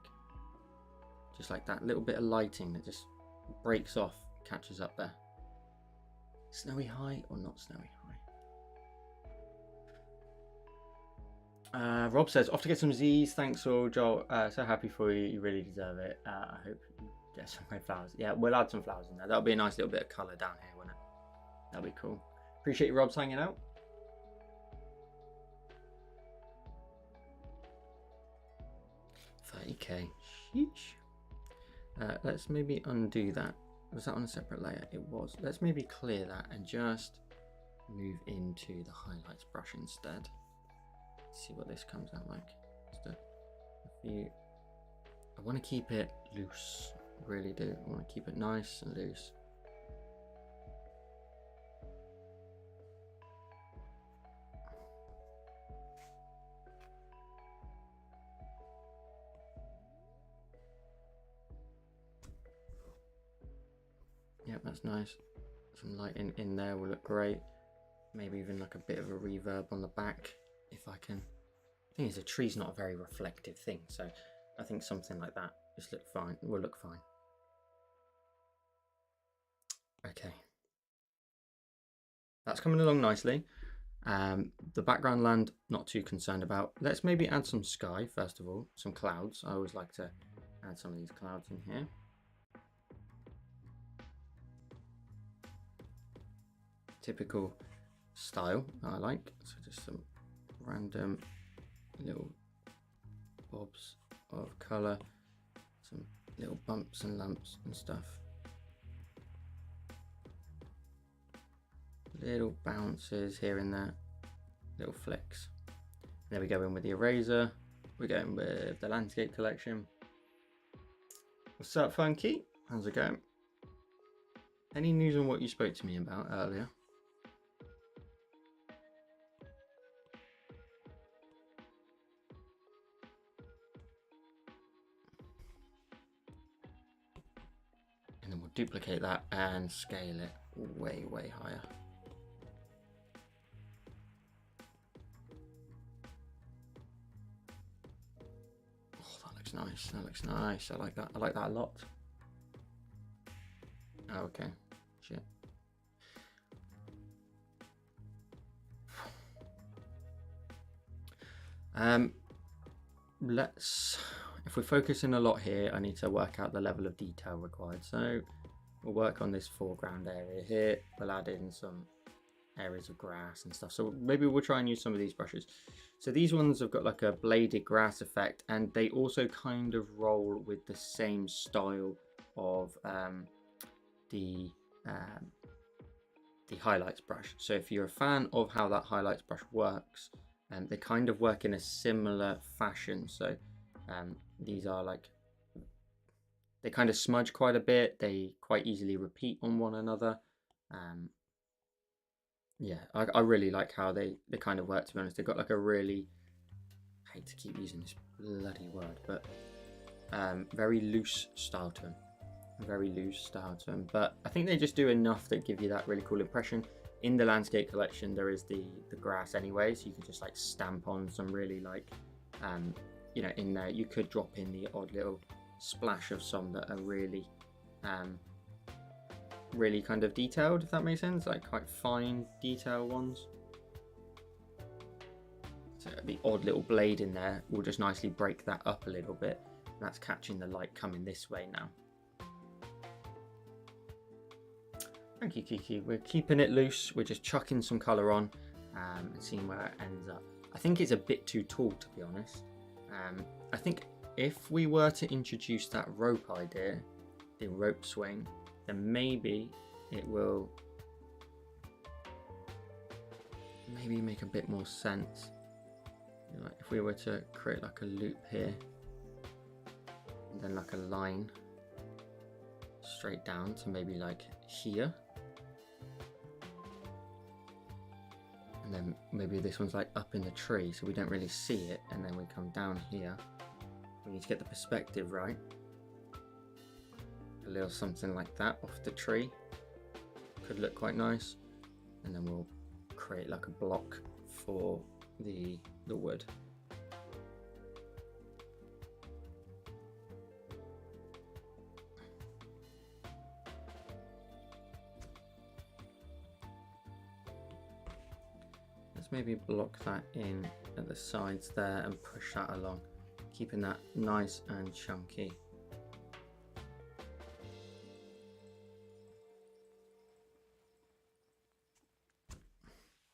Just like that little bit of lighting that just breaks off, catches up there. Snowy high or not snowy high? Rob says, off to get some Z's. Thanks all, Joel. So happy for you. You really deserve it. I hope you get some red flowers. Yeah, we'll add some flowers in there. That'll be a nice little bit of colour down here, won't it? That'll be cool. Appreciate you, Rob's hanging out. $30K. Sheesh. Let's maybe undo that. Was that on a separate layer? It was. Let's maybe clear that and just move into the highlights brush instead. See what this comes out like. Just a few. I want to keep it loose. I really do. I want to keep it nice and loose. Yep, that's nice. Some lighting in there will look great. Maybe even like a bit of a reverb on the back if I can. The thing is, a tree's not a very reflective thing, so I think something like that just look fine. Will look fine. Okay, that's coming along nicely. The background land, not too concerned about. Let's maybe add some sky first of all, some clouds. I always like to add some of these clouds in here. Typical style I like, so just some random little bobs of colour, some little bumps and lumps and stuff, little bounces here and there, little flicks. Then we go in with the eraser, we're going with the landscape collection. What's up, Funky? How's it going? Any news on what you spoke to me about earlier? And then we'll duplicate that and scale it way, way higher. Oh, that looks nice. That looks nice. I like that. I like that a lot. Oh, okay. Shit. If we're focusing a lot here, I need to work out the level of detail required. So we'll work on this foreground area here. We'll add in some areas of grass and stuff. So maybe we'll try and use some of these brushes. So these ones have got like a bladed grass effect, and they also kind of roll with the same style of the highlights brush. So if you're a fan of how that highlights brush works, they kind of work in a similar fashion. So these are like, they kind of smudge quite a bit, they quite easily repeat on one another. Yeah, I really like how they kind of work, to be honest. They've got like a really, I hate to keep using this bloody word, but very loose style to them. Very loose style to them, but I think they just do enough that give you that really cool impression. In the landscape collection there is the grass anyway, so you can just like stamp on some really like you know, in there you could drop in the odd little splash of some that are really really kind of detailed, if that makes sense, like quite fine detail ones. So the odd little blade in there will just nicely break that up a little bit. That's catching the light coming this way now. Thank you, Kiki. We're keeping it loose. We're just chucking some colour on and seeing where it ends up. I think it's a bit too tall, to be honest. I think if we were to introduce that rope idea, the rope swing, then maybe it will maybe make a bit more sense. Like if we were to create like a loop here, and then like a line straight down to maybe like here. And then maybe this one's like up in the tree, so we don't really see it, and then we come down here. We need to get the perspective right. A little something like that off the tree could look quite nice. And then we'll create like a block for the wood. Let's maybe block that in at the sides there and push that along, keeping that nice and chunky.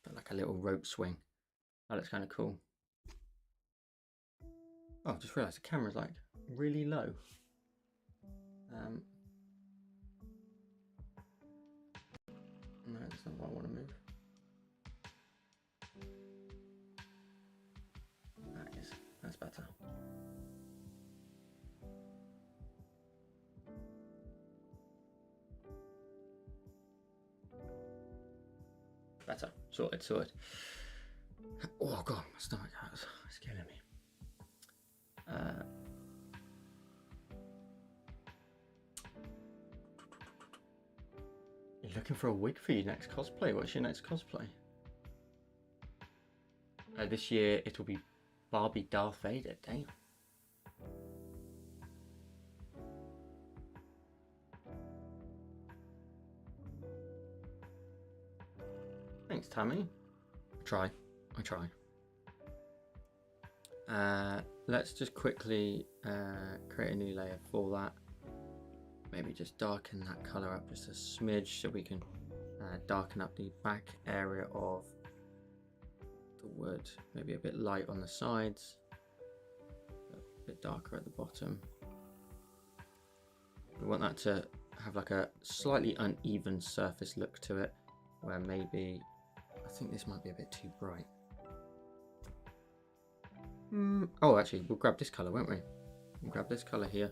But like a little rope swing. That looks kind of cool. Oh, I just realised the camera's like really low. No, that's not what I want to move. That's better. Better. Sorted, sorted. Oh god, my stomach hurts. It's killing me. You're looking for a wig for your next cosplay. What's your next cosplay? This year it'll be Barbie Darth Vader. Damn. Thanks, Tammy. I try. Let's just quickly create a new layer for that. Maybe just darken that color up just a smidge so we can darken up the back area of the wood. Maybe a bit light on the sides, a bit darker at the bottom. We want that to have like a slightly uneven surface look to it, where maybe, I think this might be a bit too bright. Oh, actually, we'll grab this color, won't we? We'll grab this color here.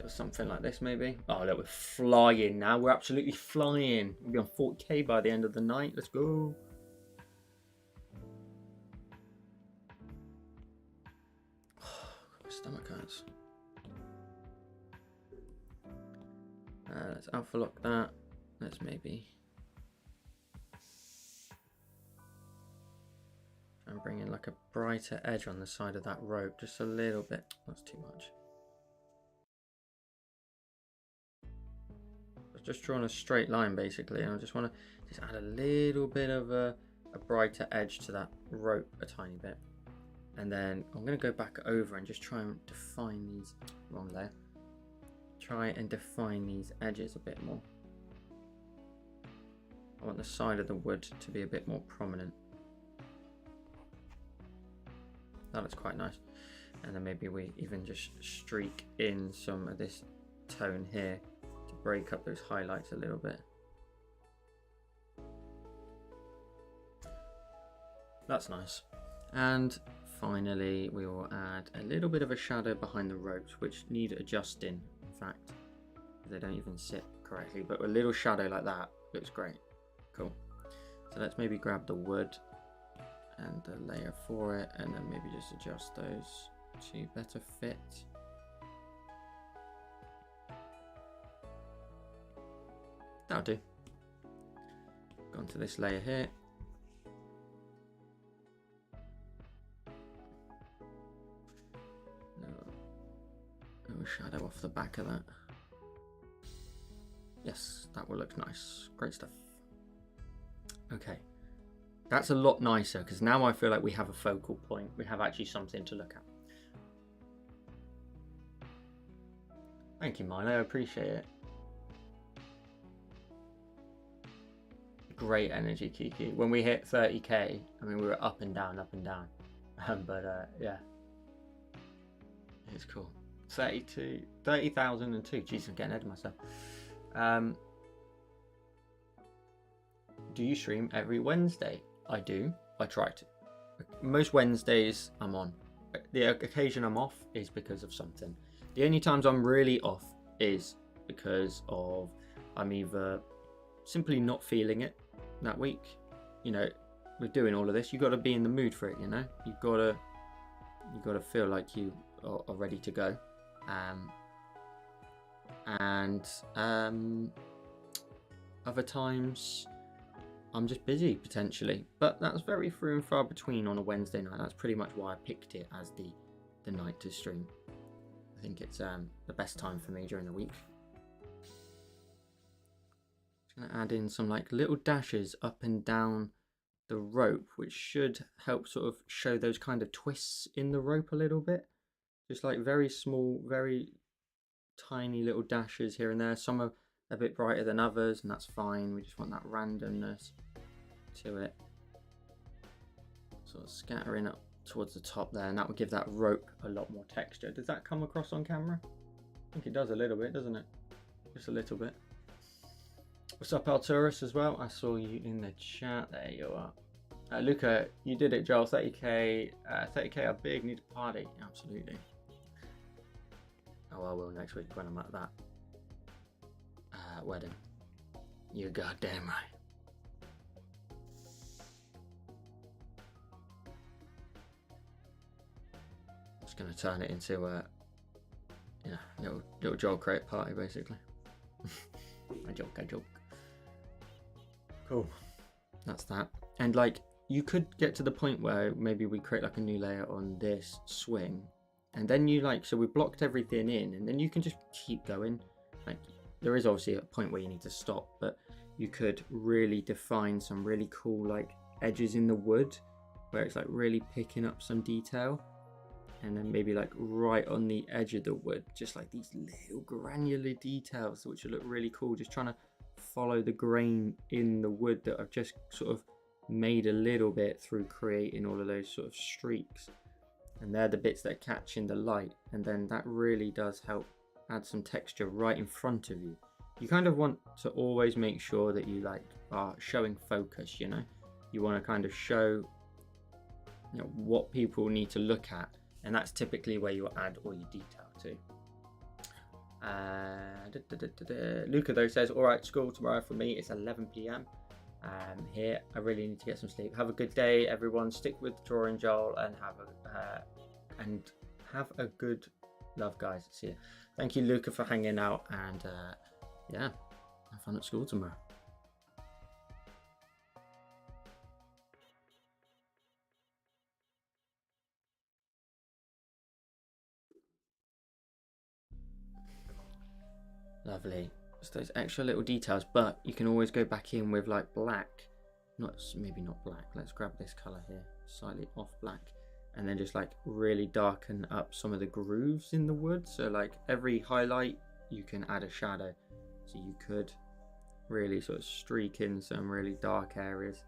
Something like this maybe. Oh look, we're flying now. We're absolutely flying. We'll be on 40k by the end of the night. Let's go. Oh, my stomach hurts. Let's alpha lock that. Let's maybe try and bring in like a brighter edge on the side of that rope, just a little bit. That's too much. Just drawing a straight line basically, and I just want to just add a little bit of a brighter edge to that rope a tiny bit, and then I'm going to go back over and just try and define these, wrong layer, try and define these edges a bit more. I want the side of the wood to be a bit more prominent. That looks quite nice. And then maybe we even just streak in some of this tone here to break up those highlights a little bit. That's nice. And finally we will add a little bit of a shadow behind the ropes, which need adjusting, in fact. They don't even sit correctly, but a little shadow like that looks great. Cool. So let's maybe grab the wood and the layer for it, and then maybe just adjust those to better fit. That'll do. Go onto this layer here. Little shadow off the back of that. Yes, that will look nice. Great stuff. Okay, that's a lot nicer because now I feel like we have a focal point. We have actually something to look at. Thank you, Milo. I appreciate it. Great energy, Kiki. When we hit 30k, I mean, we were up and down, but yeah, it's cool. 30,002. Jeez, I'm getting ahead of myself. Do you stream every Wednesday? I do. I try to. Most Wednesdays I'm on. The occasion I'm off is because of something. The only times I'm really off is because of I'm either simply not feeling it that week. You know, with doing all of this, you got to be in the mood for it. You know, you got to feel like you are ready to go. Other times I'm just busy potentially, but that's very few and far between on a Wednesday night. That's pretty much why I picked it as the night to stream. I think it's the best time for me during the week. Just gonna add in some like little dashes up and down the rope, which should help sort of show those kind of twists in the rope a little bit. Just like very small, very tiny little dashes here and there. Some are a bit brighter than others, and that's fine. We just want that randomness to it. Sort of scattering up towards the top there, and that will give that rope a lot more texture. Does that come across on camera? I think it does a little bit, doesn't it? Just a little bit. What's up, Alturus, as well? I saw you in the chat. There you are. Luca, you did it, Joel. 30k. 30k are big. Need to party. Absolutely. Oh, I will next week when I'm at that wedding. You're goddamn right. I'm just gonna turn it into a little Joel crate party, basically. I joke. Cool. That's that. And like, you could get to the point where maybe we create like a new layer on this swing, and then you like, so we blocked everything in, and then you can just keep going. Like, there is obviously a point where you need to stop, but you could really define some really cool like edges in the wood where it's like really picking up some detail, and then maybe like right on the edge of the wood, just like these little granular details which will look really cool, just trying to follow the grain in the wood that I've just sort of made a little bit through creating all of those sort of streaks. And they're the bits that are catching the light, and then that really does help add some texture right in front of you. You kind of want to always make sure that you like are showing focus, you know. You want to kind of show, you know, what people need to look at, and that's typically where you add all your detail to. Luca though says, all right, school tomorrow for me. It's 11 p.m. Here. I really need to get some sleep. Have a good day, everyone. Stick with drawing, Joel, and have a good love, guys. See you. Thank you, Luca, for hanging out, and yeah, have fun at school tomorrow. Lovely. Just those extra little details, but you can always go back in with like black. Maybe not black. Let's grab this color here, slightly off black, and then just like really darken up some of the grooves in the wood. So like every highlight, you can add a shadow. So you could really sort of streak in some really dark areas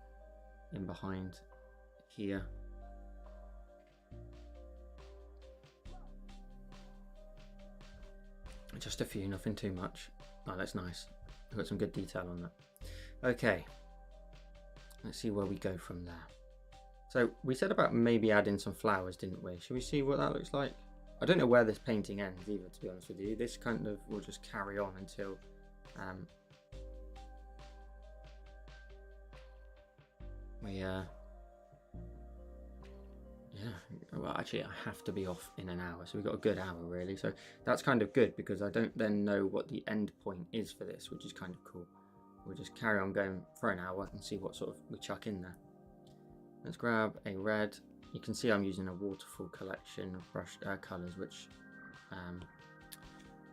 in behind here. Just a few, nothing too much. Oh, that's nice. I've got some good detail on that. Okay, let's see where we go from there. So we said about maybe adding some flowers, didn't we? Should we see what that looks like? I don't know where this painting ends either, to be honest with you. This kind of will just carry on until well, actually I have to be off in an hour, so we've got a good hour really, so that's kind of good because I don't then know what the end point is for this, which is kind of cool. We'll just carry on going for an hour and see what sort of we chuck in there. Let's grab a red. You can see I'm using a waterfall collection of brush colors, which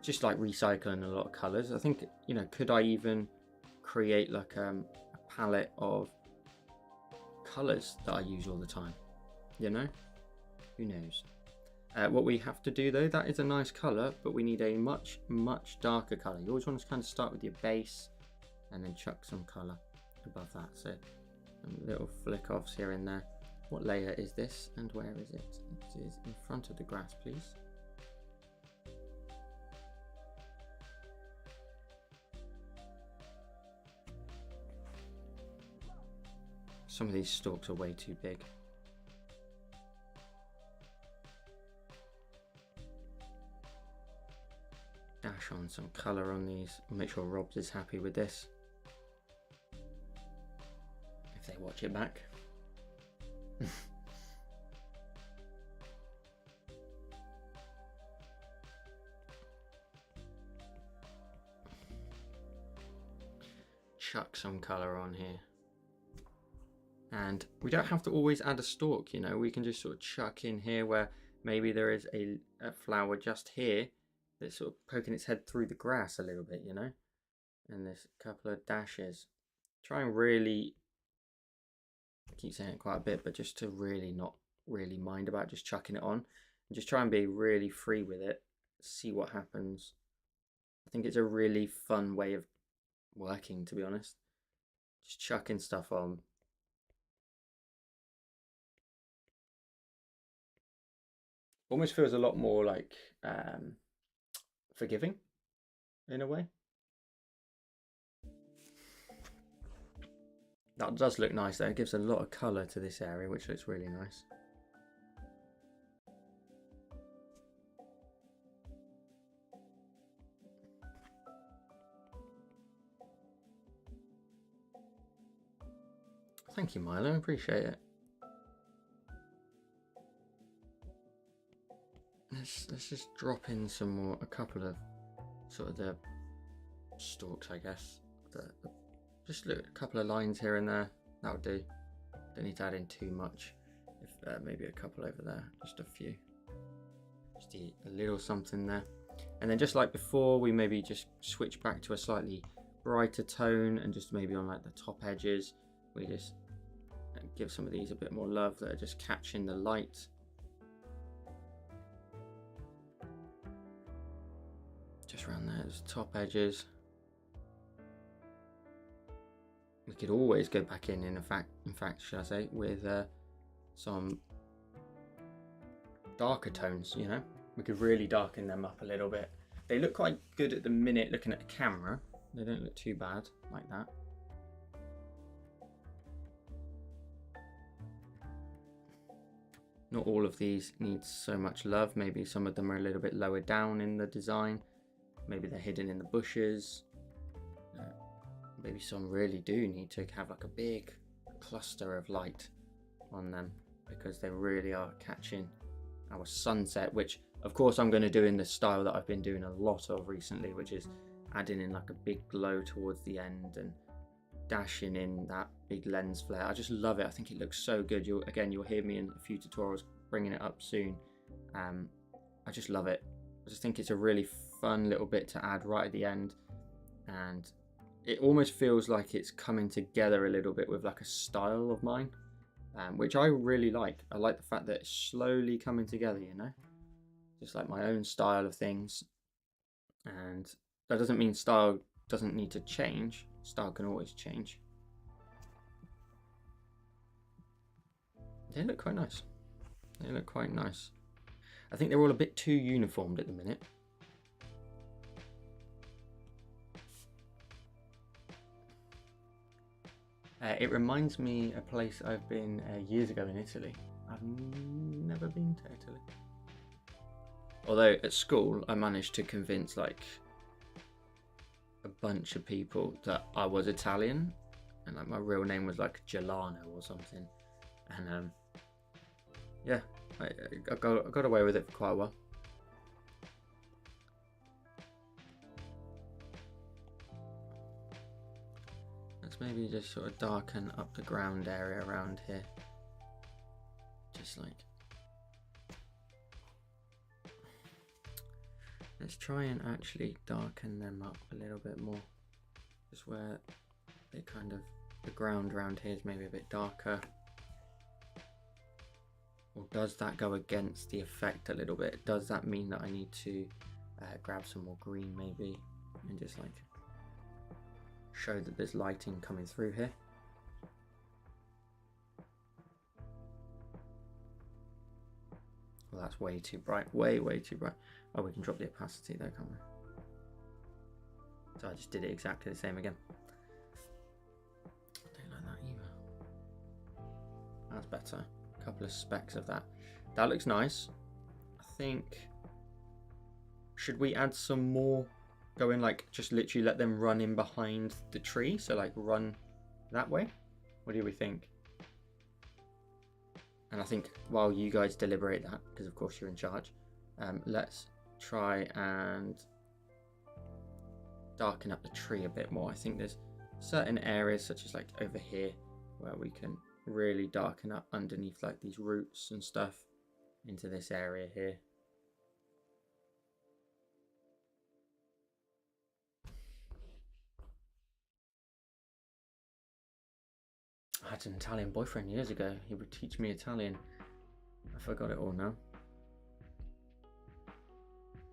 just like recycling a lot of colors. I think, you know, could I even create like a palette of colors that I use all the time? You know, who knows? What we have to do though, that is a nice color, but we need a much darker color. You always want to kind of start with your base and then chuck some color above that. So some little flick offs here and there. What layer is this and where is it? It is in front of the grass, please. Some of these stalks are way too big. Dash on some colour on these. Make sure Robs is happy with this. If they watch it back. Chuck some colour on here. And we don't have to always add a stalk, you know, we can just sort of chuck in here where maybe there is a flower just here that's sort of poking its head through the grass a little bit, you know. And there's a couple of dashes. Try and really, I keep saying it quite a bit, but just to really not really mind about just chucking it on. And just try and be really free with it. See what happens. I think it's a really fun way of working, to be honest. Just chucking stuff on. Almost feels a lot more like forgiving in a way. That does look nice though. It gives a lot of colour to this area, which looks really nice. Thank you, Milo. I appreciate it. Let's just drop in some more, a couple of sort of the stalks, I guess. Just look, a couple of lines here and there. That'll do. Don't need to add in too much. If maybe a couple over there, just a few. Just a little something there. And then just like before, we maybe just switch back to a slightly brighter tone, and just maybe on like the top edges, we just give some of these a bit more love that are just catching the light. Just around those top edges. We could always go back in fact, should I say, with some darker tones, you know? We could really darken them up a little bit. They look quite good at the minute looking at the camera. They don't look too bad like that. Not all of these need so much love. Maybe some of them are a little bit lower down in the design. Maybe they're hidden in the bushes. Maybe some really do need to have like a big cluster of light on them, because they really are catching our sunset, which of course I'm going to do in the style that I've been doing a lot of recently, which is adding in like a big glow towards the end and dashing in that big lens flare. I just love it. I think it looks so good. You'll hear me in a few tutorials bringing it up soon. I just love it. I just think it's a really fun little bit to add right at the end, and it almost feels like it's coming together a little bit with like a style of mine, which I really like. I like the fact that it's slowly coming together, you know, just like my own style of things. And that doesn't mean style doesn't need to change. Style can always change. They look quite nice. They look quite nice. I think they're all a bit too uniformed at the minute. It reminds me a place I've been years ago in Italy. I've never been to Italy. Although at school I managed to convince like a bunch of people that I was Italian, and like my real name was like Gelano or something. And yeah, I got away with it for quite a while. Let's maybe just sort of darken up the ground area around here. Just like, let's try and actually darken them up a little bit more. Just where they kind of, the ground around here is maybe a bit darker. Or does that go against the effect a little bit? Does that mean that I need to grab some more green maybe and just like show that there's lighting coming through here? Well, that's way too bright, way too bright. Oh, we can drop the opacity there, can't we? So I just did it exactly the same again. I don't like that either. That's better. A couple of specks of that. That looks nice. I think, should we add some more? Go in, like, just literally let them run in behind the tree. So like run that way. What do we think? And I think while you guys deliberate that, because of course you're in charge, let's try and darken up the tree a bit more. I think there's certain areas, such as like over here, where we can really darken up underneath like these roots and stuff into this area here. I had an Italian boyfriend years ago. He would teach me Italian. I forgot it all now.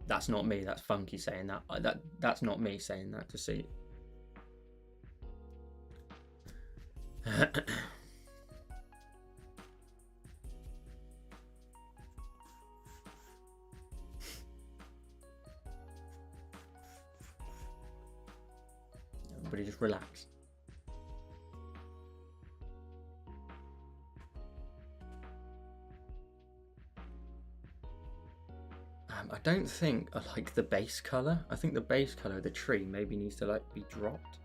That's not me. That's Funky saying that. That's not me saying that to see. Everybody just relax. I don't think I like the base color. I think the base color of the tree maybe needs to like be dropped.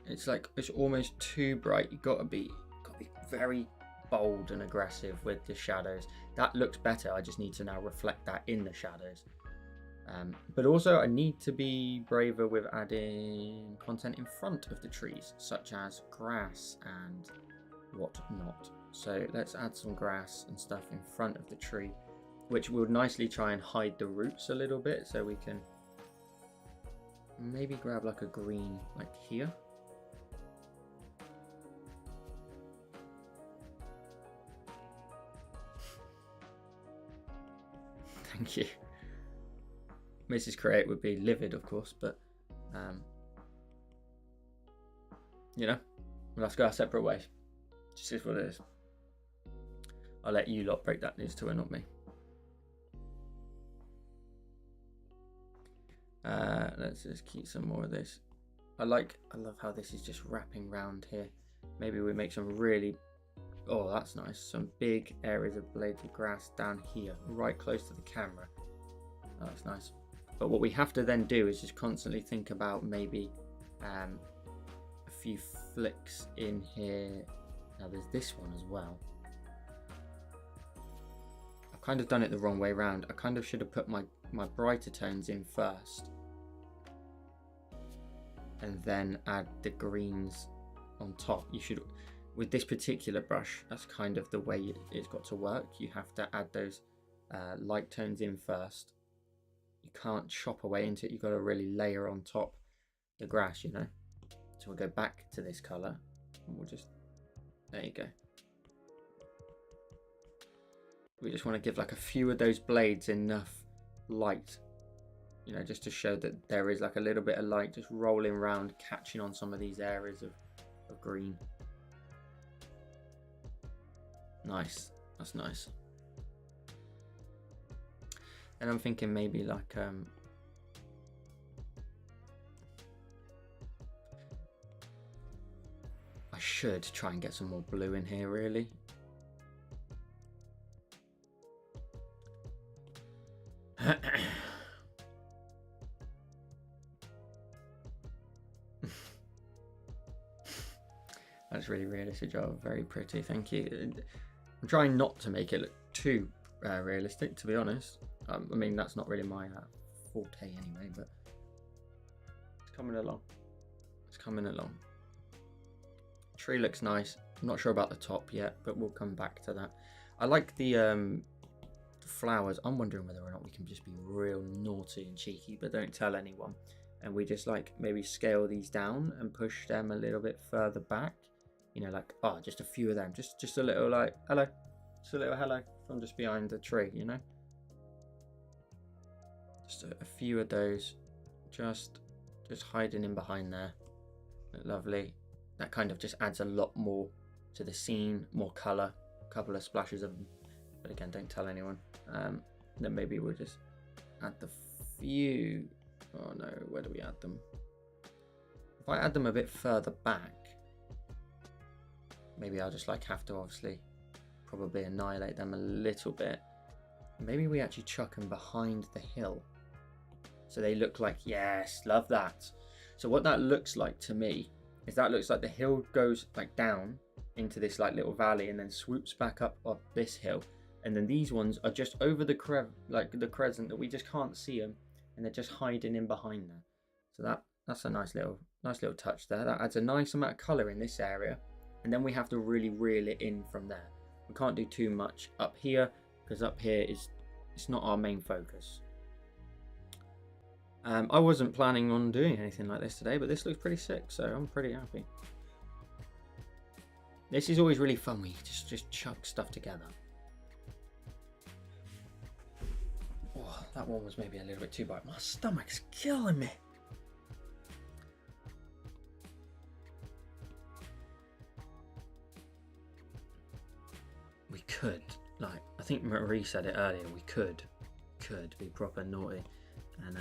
It's like, it's almost too bright. You've got to be very bold and aggressive with the shadows. That looks better. I just need to now reflect that in the shadows. But also I need to be braver with adding content in front of the trees, such as grass and whatnot. So let's add some grass and stuff in front of the tree, which will nicely try and hide the roots a little bit. So we can maybe grab like a green like here. Thank you. Mrs. Create would be livid, of course, but you know, we'll have to go our separate ways. Just is what it is. I'll let you lot break that news to her, not me. Let's just keep some more of this. I love how this is just wrapping round here. Maybe we make some really, oh, that's nice. Some big areas of blades of grass down here, right close to the camera. Oh, that's nice. But what we have to then do is just constantly think about maybe a few flicks in here. Now there's this one as well. I've kind of done it the wrong way around. I kind of should have put my brighter tones in first and then add the greens on top. You should, with this particular brush, that's kind of the way it's got to work. You have to add those light tones in first. You can't chop away into it. You've got to really layer on top the grass, you know. So we'll go back to this color and we'll just, there you go. We just want to give like a few of those blades enough light, you know, just to show that there is like a little bit of light just rolling around, catching on some of these areas of green. Nice, that's nice. And I'm thinking maybe like I should try and get some more blue in here, really. That's really realistic job, very pretty, thank you. I'm trying not to make it look too realistic, to be honest. I mean, that's not really my forte anyway, but it's coming along. It's coming along. Tree looks nice. I'm not sure about the top yet, but we'll come back to that. I like the flowers. I'm wondering whether or not we can just be real naughty and cheeky, but don't tell anyone. And we just like maybe scale these down and push them a little bit further back. You know, like, oh, just a few of them. Just a little like, hello. Just a little hello from just behind the tree, you know. Just a few of those, just hiding in behind there. Lovely. That kind of just adds a lot more to the scene, more color, a couple of splashes of them. But again, don't tell anyone. Then maybe we'll just add the few. Oh no, where do we add them? If I add them a bit further back, maybe I'll just like have to obviously probably annihilate them a little bit. Maybe we actually chuck them behind the hill so they look like, yes, love that. So what that looks like to me is that looks like the hill goes like down into this like little valley and then swoops back up this hill, and then these ones are just over the the crescent that we just can't see them, and they're just hiding in behind there. So that's a nice little touch there. That adds a nice amount of color in this area, and then we have to really reel it in from there. We can't do too much up here because up here it's not our main focus. I wasn't planning on doing anything like this today, but this looks pretty sick, so I'm pretty happy. This is always really fun when you just chuck stuff together. Oh, that one was maybe a little bit too bright. My stomach's killing me. We could, like, I think Marie said it earlier, we could be proper naughty and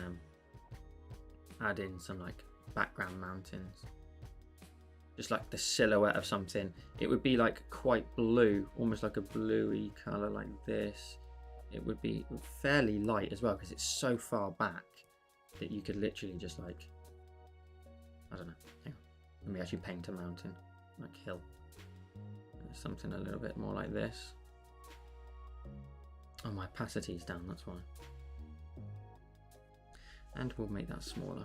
add in some like background mountains, just like the silhouette of something. It would be like quite blue, almost like a bluey color like this. It would be fairly light as well because it's so far back that you could literally just like, I don't know, hang on, let me actually paint a mountain, like hill, something a little bit more like this. Oh, my opacity's down, that's why. And we'll make that smaller.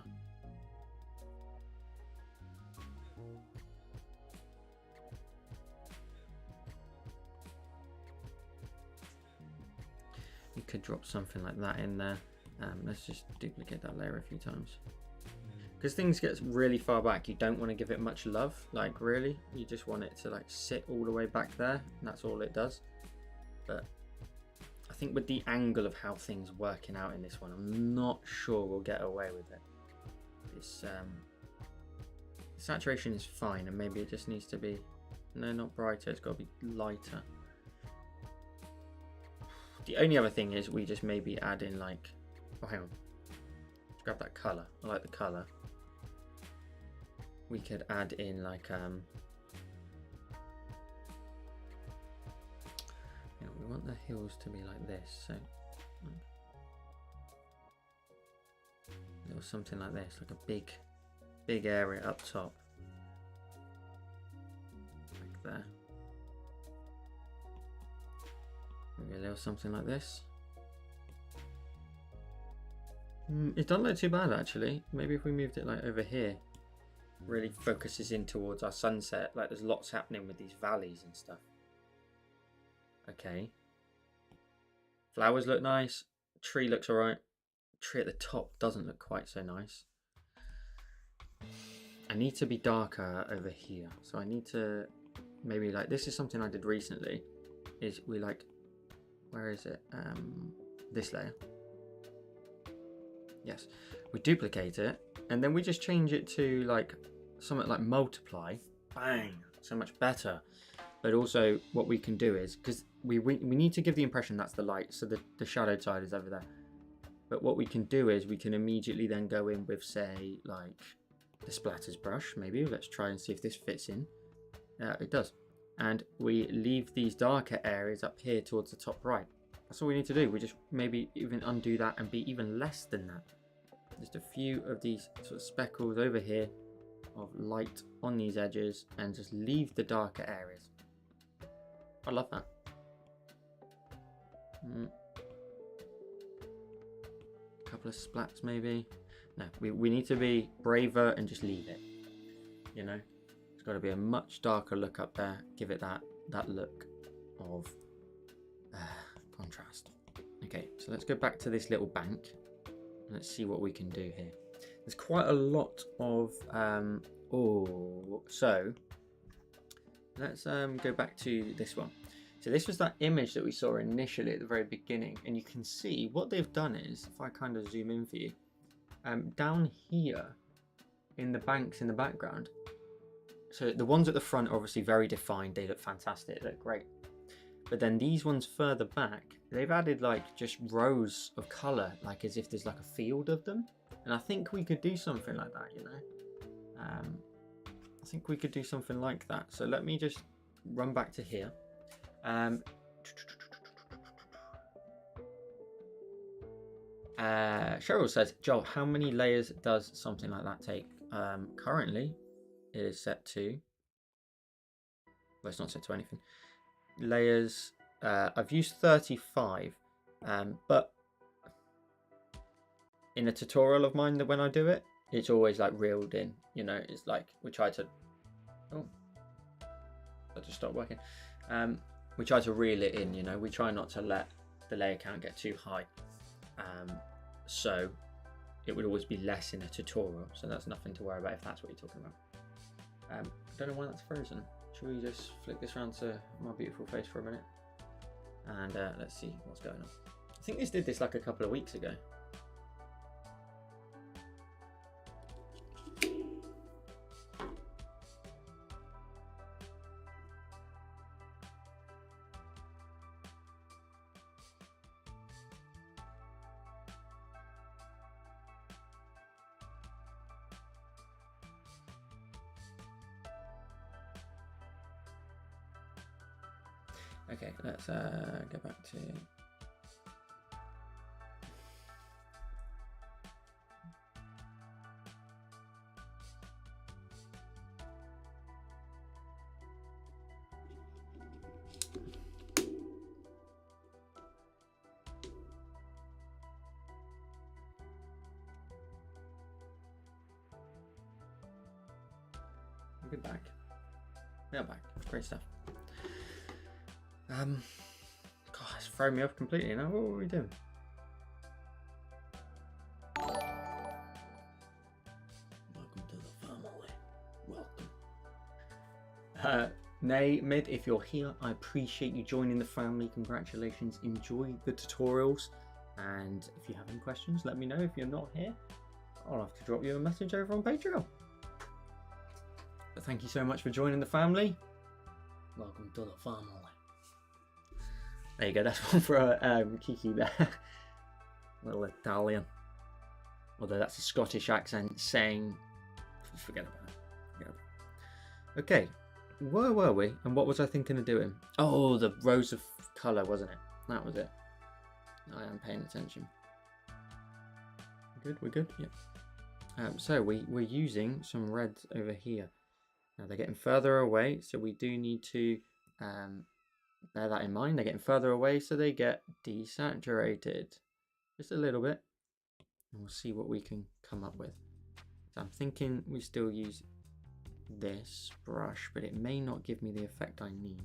You could drop something like that in there. Let's just duplicate that layer a few times. Because things get really far back, you don't want to give it much love, like really. You just want it to like sit all the way back there, and that's all it does. But I think with the angle of how things working out in this one, I'm not sure we'll get away with it. It's saturation is fine, and maybe it just needs to be, no, not brighter, it's got to be lighter. The only other thing is we just maybe add in like, oh hang on, let's grab that colour, I like the colour. We could add in like, we want the hills to be like this, so there was something like this, like a big area up top, like there. Maybe a little something like this. It doesn't look too bad actually. Maybe if we moved it like over here, really focuses in towards our sunset, like there's lots happening with these valleys and stuff. Okay. Flowers look nice. Tree looks alright. Tree at the top doesn't look quite so nice. I need to be darker over here. So I need to maybe like, this is something I did recently, is we like, where is it? This layer. Yes. We duplicate it and then we just change it to like something like multiply. Bang. So much better. But also what we can do is, because we need to give the impression that's the light, so the shadowed side is over there. But what we can do is we can immediately then go in with, say, like the splatters brush, maybe. Let's try and see if this fits in. It does. And we leave these darker areas up here towards the top right. That's all we need to do. We just maybe even undo that and be even less than that. Just a few of these sort of speckles over here of light on these edges and just leave the darker areas. I love that. A couple of splats maybe. No, we need to be braver and just leave it. You know, it's got to be a much darker look up there. Give it that look of contrast. Okay, so let's go back to this little bank. Let's see what we can do here. There's quite a lot of so let's go back to this one. So this was that image that we saw initially at the very beginning, and you can see what they've done is, if I kind of zoom in for you, down here in the banks in the background, so the ones at the front are obviously very defined, they look fantastic, they look great. But then these ones further back, they've added like just rows of colour, like as if there's like a field of them. And I think we could do something like that, you know. I think we could do something like that. So let me just run back to here. Cheryl says, Joel, how many layers does something like that take? Currently, it is set to... Well, it's not set to anything. Layers, I've used 35, but in a tutorial of mine, that when I do it, it's always like reeled in, you know, it's like we try to... Oh, that just stopped working. We try to reel it in, you know, we try not to let the layer count get too high. So it would always be less in a tutorial, so that's nothing to worry about if that's what you're talking about. I don't know why that's frozen. Should we just flick this around to my beautiful face for a minute? And let's see what's going on. I think this did this like a couple of weeks ago. Okay, let's go back to... We're back. We are back. Great stuff. God, it's thrown me off completely, you know? What were we doing? Welcome to the family. Welcome. Nay, Mid, if you're here, I appreciate you joining the family. Congratulations. Enjoy the tutorials. And if you have any questions, let me know. If you're not here, I'll have to drop you a message over on Patreon. But thank you so much for joining the family. Welcome to the family. There you go, that's one for Kiki there. Little Italian. Although that's a Scottish accent saying... Forget about it. Forget about it. Okay, where were we? And what was I thinking of doing? Oh, the rose of colour, wasn't it? That was it. I am paying attention. Good, we're good? Yep. So we're using some reds over here. Now they're getting further away, so we do need to... bear that in mind. They're getting further away, so they get desaturated just a little bit, and we'll see what we can come up with. So I'm thinking we still use this brush, but it may not give me the effect I need.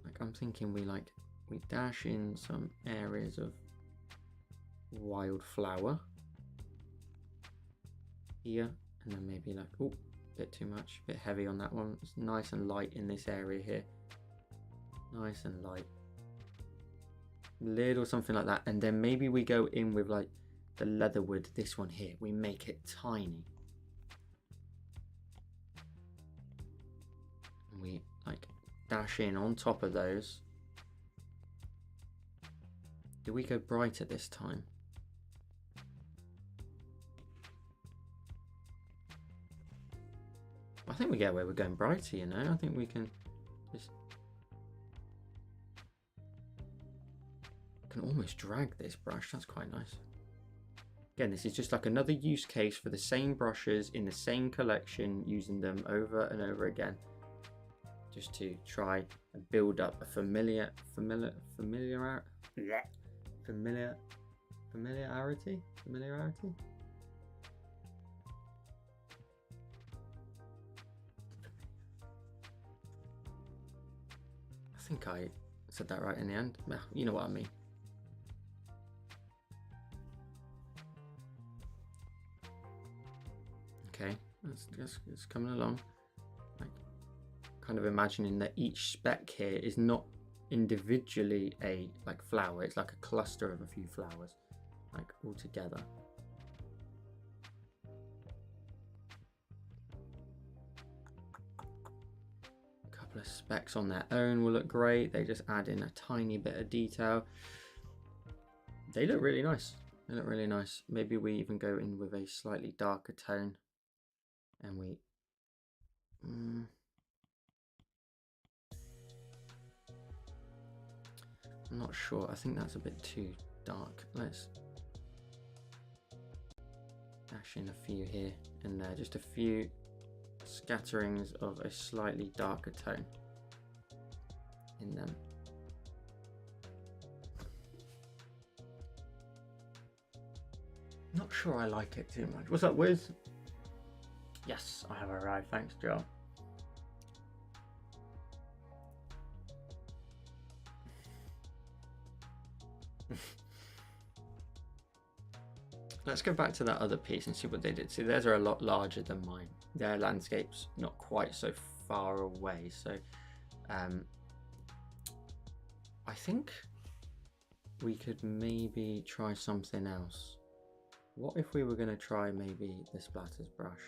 Like I'm thinking we dash in some areas of wildflower here, and then maybe like, oh, bit too much, a bit heavy on that one. It's nice and light in this area here, nice and light, little something like that. And then maybe we go in with like the leatherwood, this one here, we make it tiny, and we like dash in on top of those. Do we go brighter this time? I think we get away with going brighter, you know. I think we can just... can almost drag this brush. That's quite nice. Again, this is just like another use case for the same brushes in the same collection, using them over and over again, just to try and build up a familiarity. I think I said that right in the end. You know what I mean. Okay, it's coming along. Like, kind of imagining that each speck here is not individually a like flower. It's like a cluster of a few flowers, like all together. Specks on their own will look great. They just add in a tiny bit of detail. They look really nice. They look really nice. Maybe we even go in with a slightly darker tone, and we I'm not sure. I think that's a bit too dark. Let's dash in a few here and there, just a few scatterings of a slightly darker tone in them. Not sure I like it too much. What's up, Wiz? Yes, I have arrived. Thanks, Joe. Let's go back to that other piece and see what they did. See, theirs are a lot larger than mine. Their landscape's not quite so far away. So I think we could maybe try something else. What if we were going to try maybe the splatters brush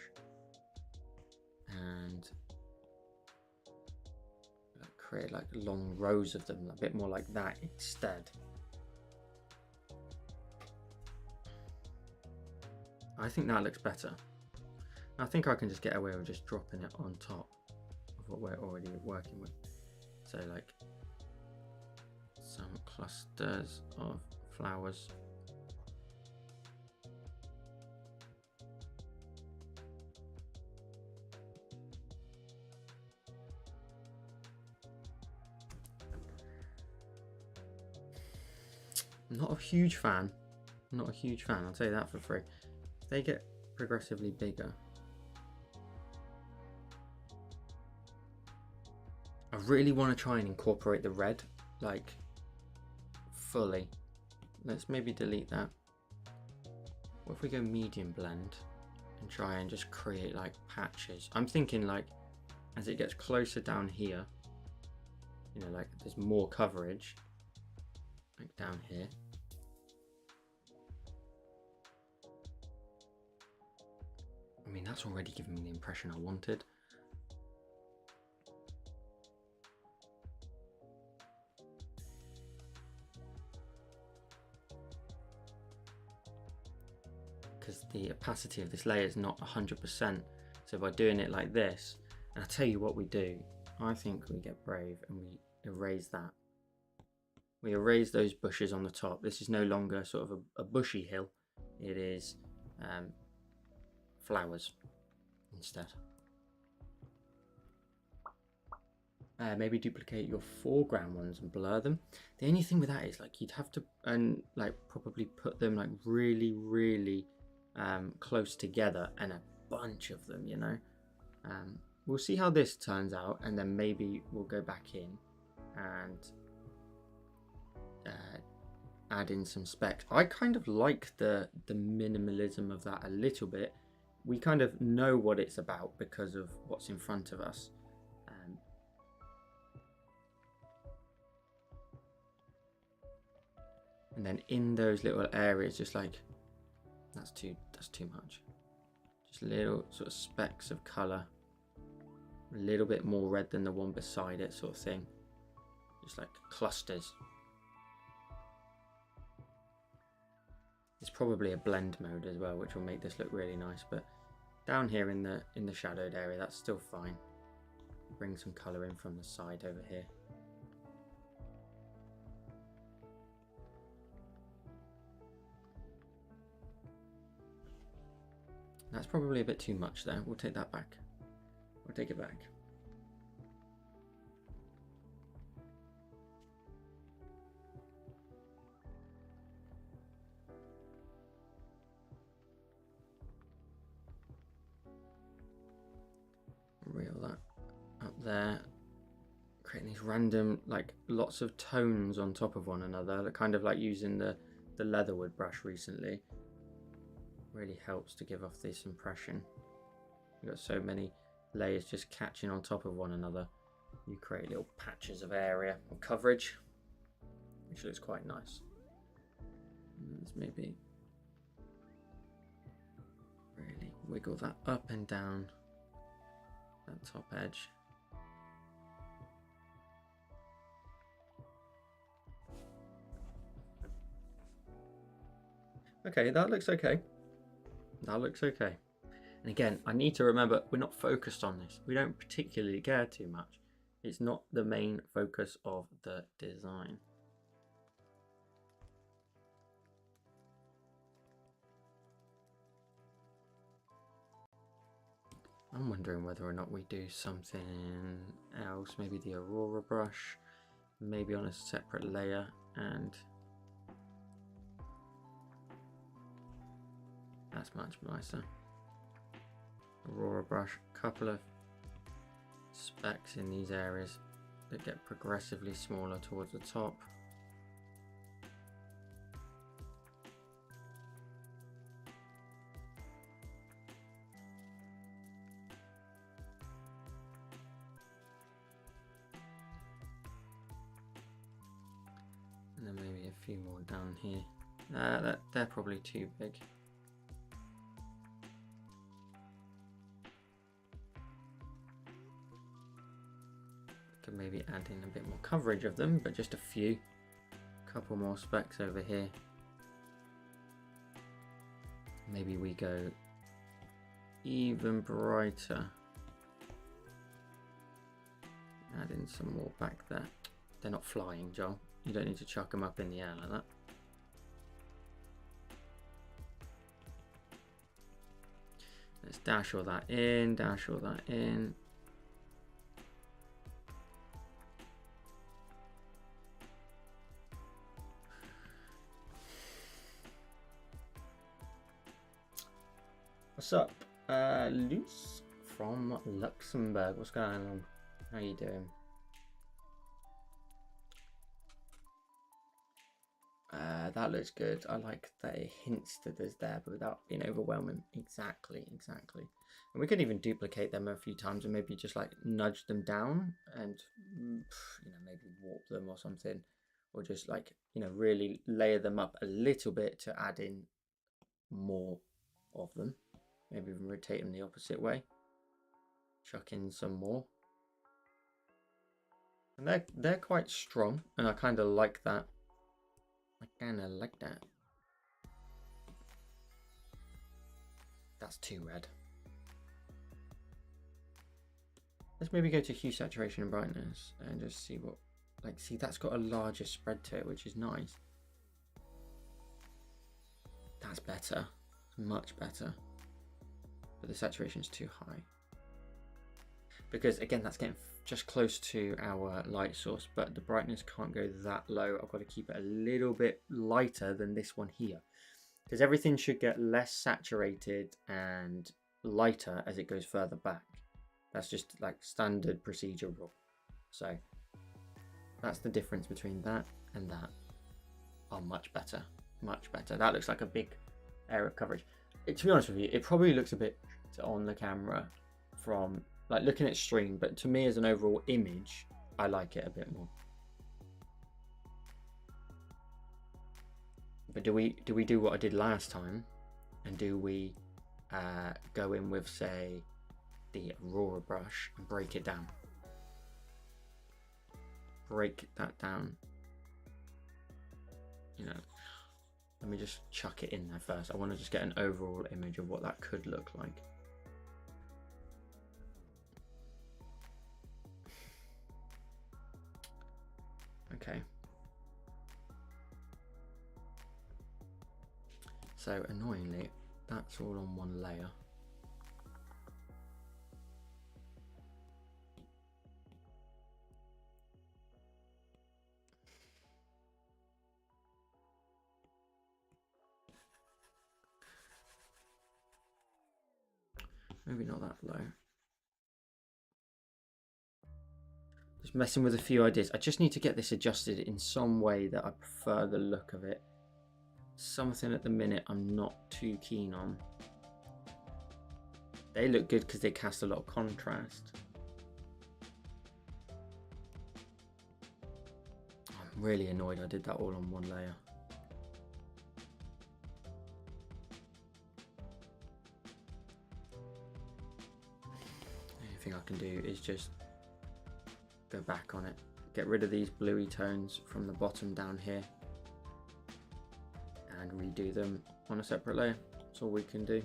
and create like long rows of them, a bit more like that instead? I think that looks better. I think I can just get away with just dropping it on top of what we're already working with. So like some clusters of flowers. Not a huge fan. Not a huge fan, I'll tell you that for free. They get progressively bigger. I really want to try and incorporate the red, like fully. Let's maybe delete that. What if we go medium blend and try and just create like patches? I'm thinking like as it gets closer down here, you know, like there's more coverage, like down here. I mean, that's already giving me the impression I wanted. Because the opacity of this layer is not 100%. So by doing it like this, and I'll tell you what we do, I think we get brave and we erase that. We erase those bushes on the top. This is no longer sort of a bushy hill. It is flowers instead. Maybe duplicate your foreground ones and blur them. The only thing with that is like you'd have to like probably put them like really close together and a bunch of them, you know. We'll see how this turns out, and then maybe we'll go back in and add in some specks. I kind of like the minimalism of that a little bit. We kind of know what it's about because of what's in front of us. And then in those little areas, just like that's too much. Just little sort of specks of colour, a little bit more red than the one beside it, sort of thing. Just like clusters. It's probably a blend mode as well, which will make this look really nice. But down here in the shadowed area, that's still fine. Bring some colour in from the side over here. That's probably a bit too much there. We'll take that back. We'll take it back. Reel that up there. Creating these random, like lots of tones on top of one another. Kind of like using the leatherwood brush recently. Really helps to give off this impression. You've got so many layers just catching on top of one another. You create little patches of area or coverage, which looks quite nice. Let's maybe really wiggle that up and down that top edge. Okay, that looks okay. That looks okay. And again, I need to remember we're not focused on this. We don't particularly care too much. It's not the main focus of the design. I'm wondering whether or not we do something else, maybe the Aurora brush, maybe on a separate layer, and that's much nicer. Aurora brush, couple of specks in these areas that get progressively smaller towards the top. And then maybe a few more down here. They're probably too big. Could maybe add in a bit more coverage of them, but just a few. Couple more specks over here. Maybe we go even brighter. Add in some more back there. They're not flying, Joel. You don't need to chuck them up in the air like that. Let's dash all that in, dash all that in. What's up? Luce from Luxembourg. What's going on? How you doing? That looks good. I like that it hints that there's there, but without being overwhelming. Exactly. And we could even duplicate them a few times and maybe just like nudge them down and, maybe warp them or something. Or just like, really layer them up a little bit to add in more of them. Maybe even rotate them the opposite way. Chuck in some more. And they're quite strong, and I kind of like that. That's too red. Let's maybe go to hue, saturation, and brightness and just see what, see, that's got a larger spread to it, which is nice. That's better, much better. But the saturation is too high. Because again, that's getting just close to our light source, but the brightness can't go that low. I've got to keep it a little bit lighter than this one here, because everything should get less saturated and lighter as it goes further back. That's just like standard procedure rule. So that's the difference between that and that. Oh, much better, much better. That looks like a big area of coverage. To be honest with you, it probably looks a bit on the camera from like looking at stream, but to me as an overall image, I like it a bit more. But do we do what I did last time, and do we go in with, say, the Aurora brush and break it down? Break that down. Let me just chuck it in there first. I want to just get an overall image of what that could look like. Okay. So annoyingly, that's all on one layer. Maybe not that low. Just messing with a few ideas. I just need to get this adjusted in some way that I prefer the look of it. Something at the minute I'm not too keen on. They look good because they cast a lot of contrast. I'm really annoyed I did that all on one layer. Anything I can do is just go back on it. Get rid of these bluey tones from the bottom down here and redo them on a separate layer. That's all we can do.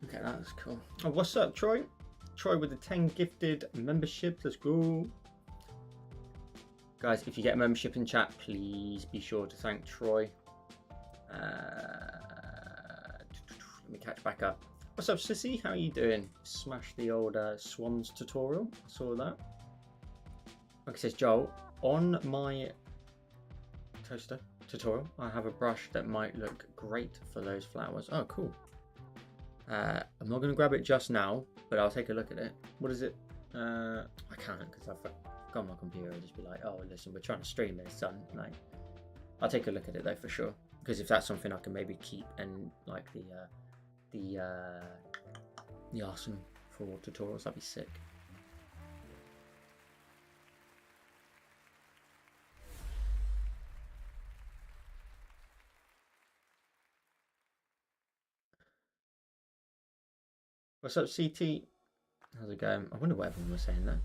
Okay, that's cool. Oh, what's up, Troy? Troy with the 10 gifted memberships. Let's go. Guys, if you get a membership in chat, please be sure to thank Troy. Let me catch back up. What's up, Sissy? How are you doing? Smash the old swans tutorial. I saw that. Like it says, Joel, on my toaster tutorial, I have a brush that might look great for those flowers. Oh, cool. I'm not going to grab it just now, but I'll take a look at it. What is it? I can't because I've got on my computer and just be like, oh, listen, we're trying to stream this, son. Like, I'll take a look at it though for sure, because if that's something I can maybe keep and like the arsenal for tutorials, that'd be sick. What's up, CT? How's it going? I wonder what everyone was saying there.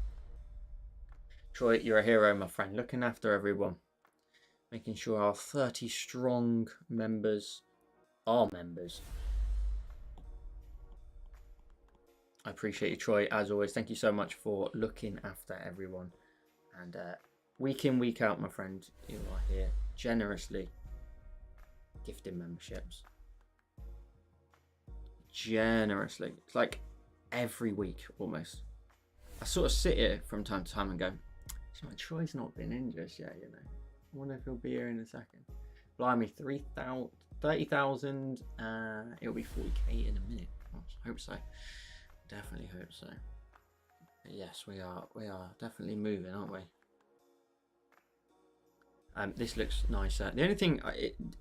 Troy, you're a hero, my friend. Looking after everyone. Making sure our 30 strong members are members. I appreciate you, Troy, as always. Thank you so much for looking after everyone. And week in, week out, my friend, you are here generously gifting memberships. Generously. It's like every week almost. I sort of sit here from time to time and go, Troy's not been in just yet, you know. I wonder if he'll be here in a second. Blimey, 30,000. It'll be 40k in a minute. I hope so. Definitely hope so. But yes, we are definitely moving, aren't we? This looks nicer. The only thing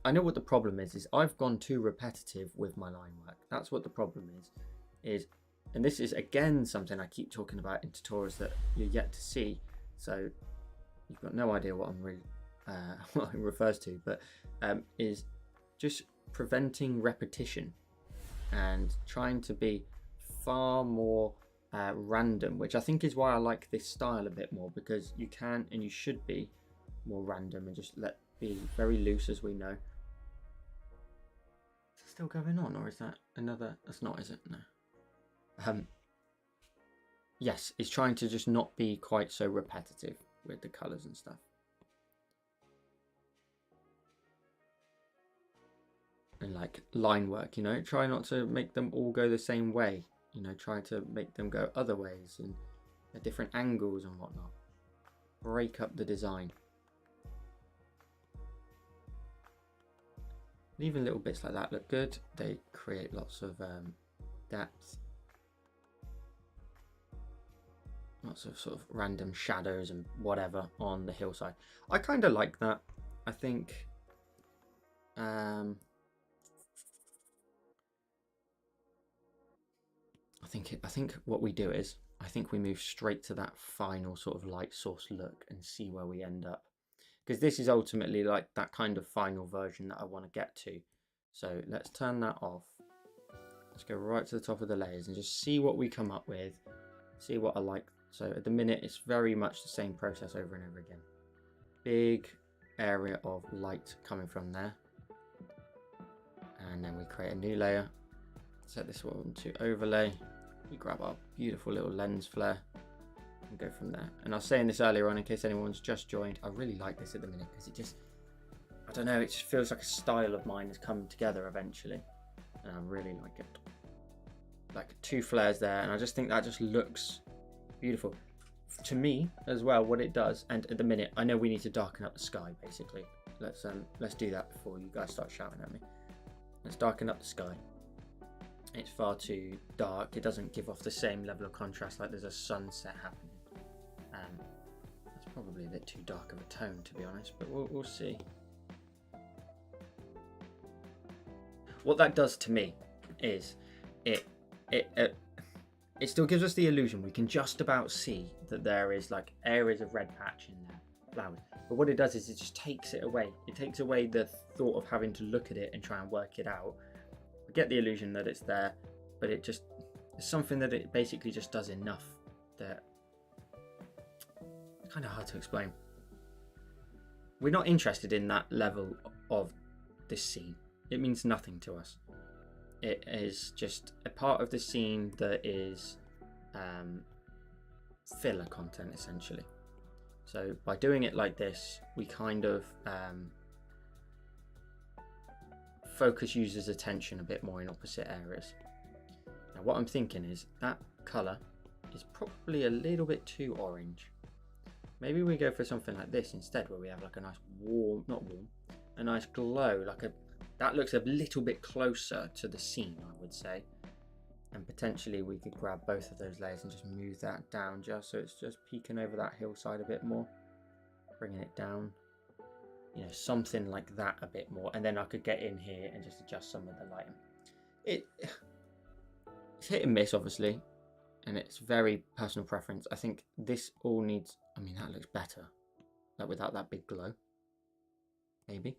I know what the problem is I've gone too repetitive with my line work. That's what the problem is, and this is again something I keep talking about in tutorials that you're yet to see. So you've got no idea what I'm really what it refers to, but is just preventing repetition and trying to be far more random, which I think is why I like this style a bit more, because you can and you should be more random and just be very loose, as we know. Is it still going on, or is that another? That's not, is it? No. Yes, it's trying to just not be quite so repetitive with the colours and stuff. And like line work, you know, try not to make them all go the same way. You know, try to make them go other ways and at different angles and whatnot. Break up the design. Even little bits like that look good. They create lots of depth. Lots of sort of random shadows and whatever on the hillside. I kind of like that. I think I think what we do is I think we move straight to that final sort of light source look and see where we end up, because this is ultimately like that kind of final version that I want to get to. So let's turn that off. Let's go right to the top of the layers and just see what we come up with, see what I like. So at the minute it's very much the same process over and over again. Big area of light coming from there, and then we create a new layer, set this one to overlay. We grab our beautiful little lens flare and go from there. And I was saying this earlier on in case anyone's just joined, I really like this at the minute because it just, I don't know, it just feels like a style of mine has come together eventually, and I really like it. Like 2 flares there, and I just think that just looks beautiful to me as well. What it does, and at the minute I know we need to darken up the sky basically. Let's do that before you guys start shouting at me. Let's darken up the sky. It's far too dark. It doesn't give off the same level of contrast, like there's a sunset happening. That's probably a bit too dark of a tone, to be honest, but we'll see. What that does to me is it still gives us the illusion we can just about see that there is like areas of red patch in there, flowers. But what it does is it just takes it away. It takes away the thought of having to look at it and try and work it out. We get the illusion that it's there, but it's something that it basically just does enough that it's kind of hard to explain. We're not interested in that level of this scene. It means nothing to us. it is just a part of the scene that is filler content essentially. So by doing it like this, we kind of focus users' attention a bit more in opposite areas. Now what I'm thinking is that colour is probably a little bit too orange. Maybe we go for something like this instead, where we have like a nice warm, not warm, a nice glow, like that looks a little bit closer to the scene, I would say. And potentially we could grab both of those layers and just move that down just so it's just peeking over that hillside a bit more, bringing it down, you know, something like that a bit more. And then I could get in here and just adjust some of the lighting. It's hit and miss, obviously, and it's very personal preference. I think this all needs, I mean, that looks better, like without that big glow, maybe.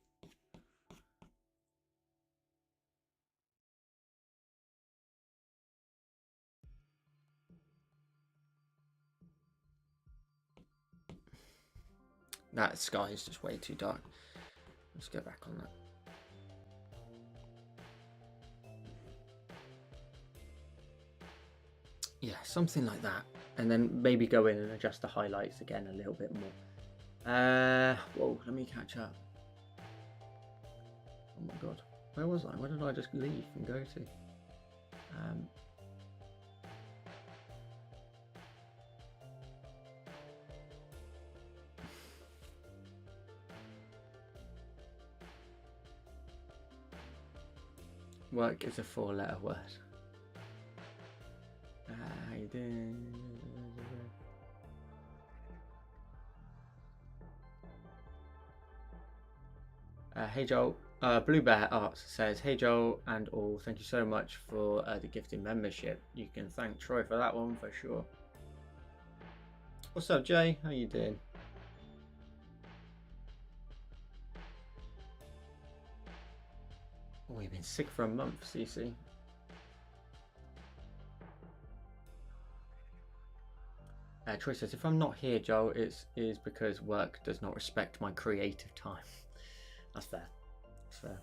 That sky is just way too dark. Let's go back on that. Yeah, something like that. And then maybe go in and adjust the highlights again a little bit more. Whoa, let me catch up. Oh my god. Where was I? Where did I just leave and go to? Work is a 4-letter word. How you doing? Hey Joel, Blue Bear Arts says, hey Joel and all, thank you so much for the gifted membership. You can thank Troy for that one for sure. What's up Jay, how you doing? Oh, you've been sick for a month, CC. Troy says, if I'm not here, Joel, it is because work does not respect my creative time. That's fair. That's fair.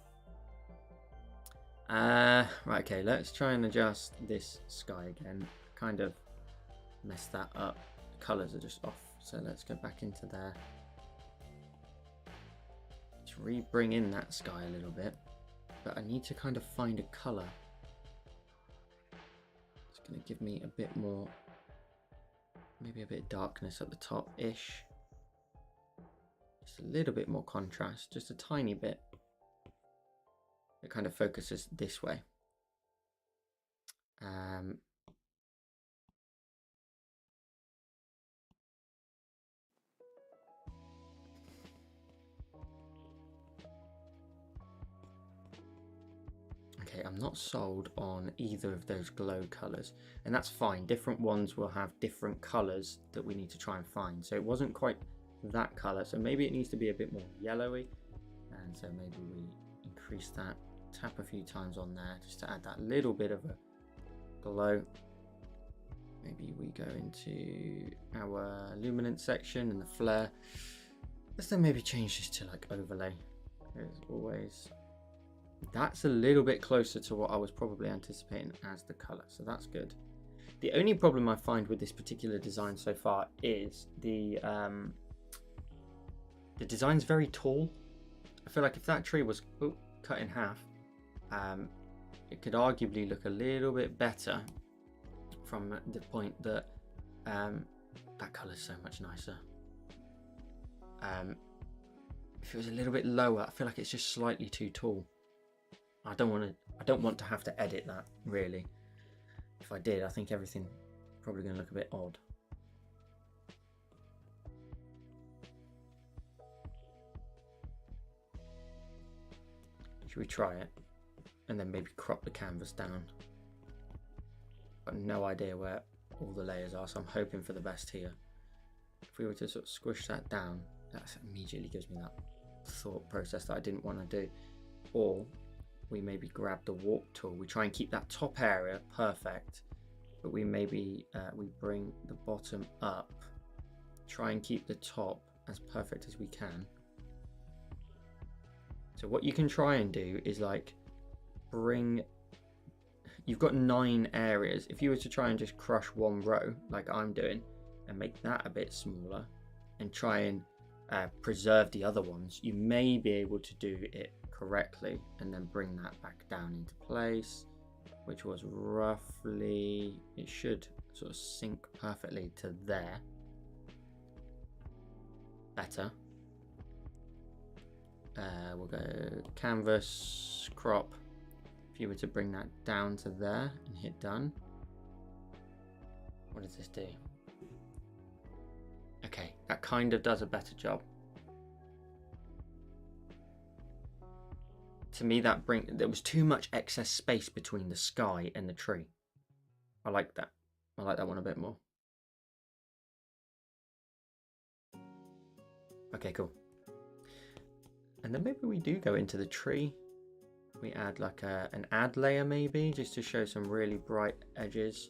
Right, okay, let's try and adjust this sky again. Kind of messed that up. The colours are just off, so let's go back into there. Let's re-bring in that sky a little bit, but I need to kind of find a colour. It's going to give me a bit more, maybe a bit of darkness at the top-ish. Just a little bit more contrast, just a tiny bit. It kind of focuses this way. Okay, I'm not sold on either of those glow colours, and that's fine. Different ones will have different colours that we need to try and find. So it wasn't quite that colour, so maybe it needs to be a bit more yellowy, and so maybe we increase that, tap a few times on there just to add that little bit of a glow. Maybe we go into our luminance section and the flare. Let's then maybe change this to like overlay, as always. That's a little bit closer to what I was probably anticipating as the color, so that's good. The only problem I find with this particular design so far is the design's very tall. I feel like if that tree was cut in half, it could arguably look a little bit better from the point that that color is so much nicer. If it was a little bit lower, I feel like it's just slightly too tall. I don't want to have to edit that, really. If I did, I think everything probably going to look a bit odd. Should we try it? And then maybe crop the canvas down. Got no idea where all the layers are, so I'm hoping for the best here. If we were to sort of squish that down, that immediately gives me that thought process that I didn't want to do. Or we maybe grab the warp tool, we try and keep that top area perfect, but we maybe we bring the bottom up, try and keep the top as perfect as we can. So what you can try and do is like bring you've got 9 areas. If you were to try and just crush one row like I'm doing and make that a bit smaller and try and preserve the other ones, you may be able to do it correctly and then bring that back down into place, which was roughly, it should sort of sync perfectly to there. Better. We'll go canvas, crop. If you were to bring that down to there and hit done, what does this do? Okay, that kind of does a better job. To me, there was too much excess space between the sky and the tree. I like that. I like that one a bit more. Okay, cool. And then maybe we do go into the tree. We add like an add layer maybe, just to show some really bright edges.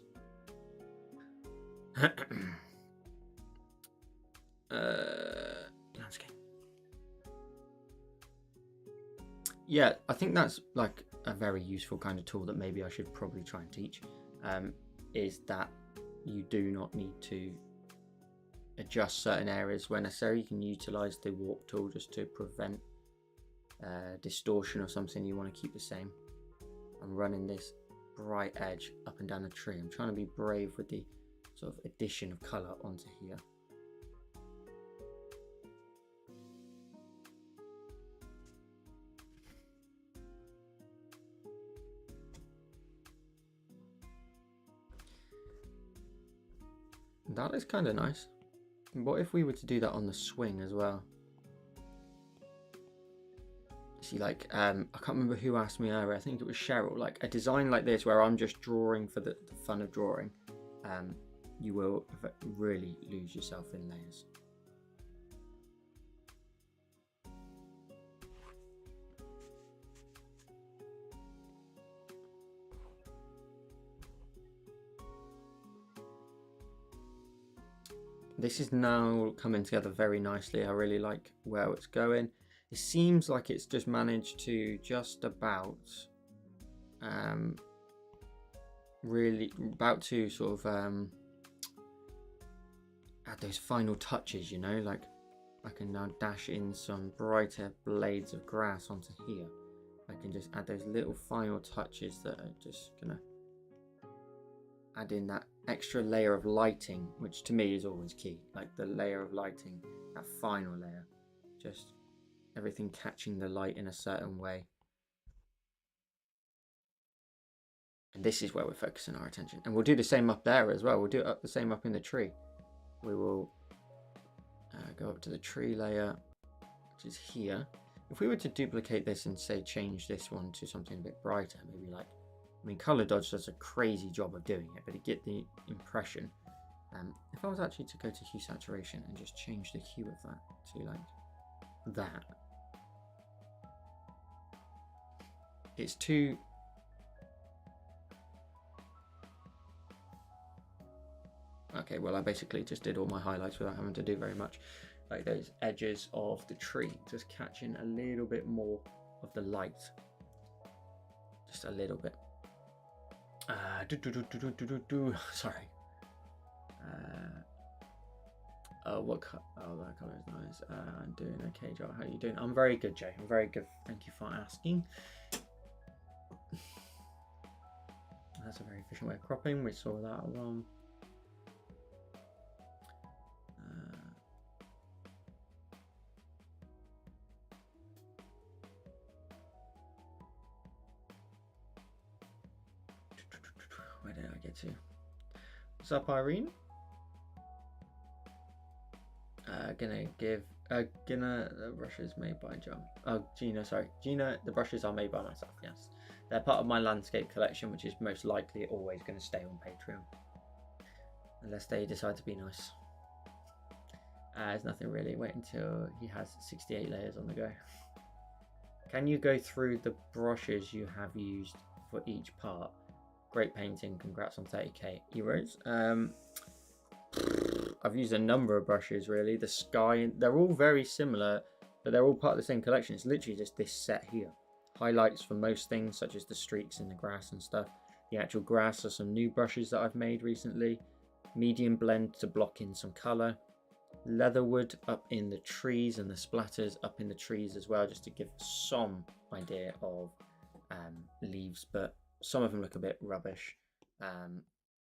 Landscape. Yeah, I think that's like a very useful kind of tool that maybe I should probably try and teach. Is that you do not need to adjust certain areas where necessary. You can utilize the warp tool just to prevent distortion or something you want to keep the same. I'm running this bright edge up and down the tree. I'm trying to be brave with the sort of addition of color onto here. That is kind of nice. What if we were to do that on the swing as well? See, like, I can't remember who asked me earlier, I think it was Cheryl, like a design like this where I'm just drawing for the fun of drawing, you will really lose yourself in layers. This is now coming together very nicely. I really like where it's going. It seems like it's just managed to just about really about to sort of add those final touches, you know, like I can now dash in some brighter blades of grass onto here. I can just add those little final touches that are just gonna add in that extra layer of lighting, which to me is always key, like the layer of lighting, that final layer, just everything catching the light in a certain way. And this is where we're focusing our attention. And we'll do the same up there as well. We'll do the same up in the tree. We will go up to the tree layer, which is here. If we were to duplicate this and say change this one to something a bit brighter, maybe like, I mean, Color Dodge does a crazy job of doing it, but you get the impression. If I was actually to go to hue saturation and just change the hue of that to like that, it's too... Okay, well, I basically just did all my highlights without having to do very much. Like those edges of the tree, just catching a little bit more of the light. Just a little bit. Sorry. What color? Oh, that color is nice. I'm doing okay, Joe. How are you doing? I'm very good, Jay. I'm very good. Thank you for asking. That's a very efficient way of cropping. We saw that one. Where did I get to? What's up, Irene? The brushes made by John. Oh, Gina, sorry. Gina, the brushes are made by myself, yes. They're part of my landscape collection, which is most likely always going to stay on Patreon. Unless they decide to be nice. There's nothing really. Wait until he has 68 layers on the go. Can you go through the brushes you have used for each part? Great painting. Congrats on 30k euros. I've used a number of brushes, really. The sky, they're all very similar, but they're all part of the same collection. It's literally just this set here. Highlights for most things, such as the streaks in the grass and stuff. The actual grass are some new brushes that I've made recently. Medium blend to block in some colour. Leatherwood up in the trees and the splatters up in the trees as well, just to give some idea of leaves, but some of them look a bit rubbish.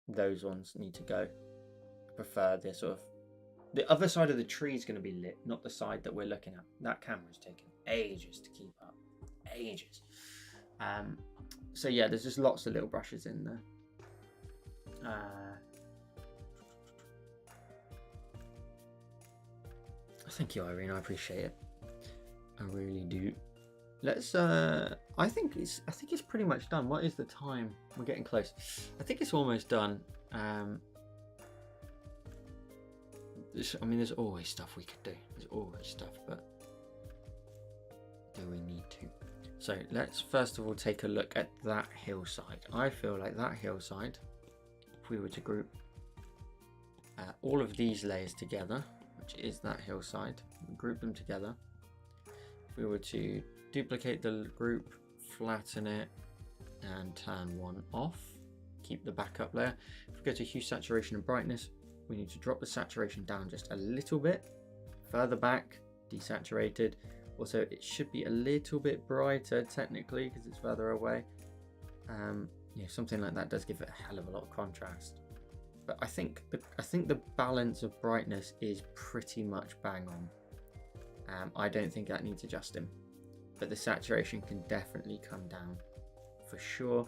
Those ones need to go. I prefer the sort of the other side of the tree is going to be lit, not the side that we're looking at. That camera's taken ages to keep up, ages. So yeah, there's just lots of little brushes in there. Thank you, Irene. I appreciate it. I really do. Let's. I think it's pretty much done. What is the time? We're getting close. I think it's almost done. I mean, there's always stuff we could do. There's always stuff, but do we need to? So let's first of all take a look at that hillside. I feel like that hillside, if we were to group all of these layers together, which is that hillside, group them together. If we were to duplicate the group, flatten it, and turn one off, keep the backup layer. If we go to hue, saturation, and brightness, we need to drop the saturation down just a little bit, further back, desaturated. Also, it should be a little bit brighter technically because it's further away. Yeah, something like that does give it a hell of a lot of contrast. But I think the balance of brightness is pretty much bang on. I don't think that needs adjusting, but the saturation can definitely come down for sure.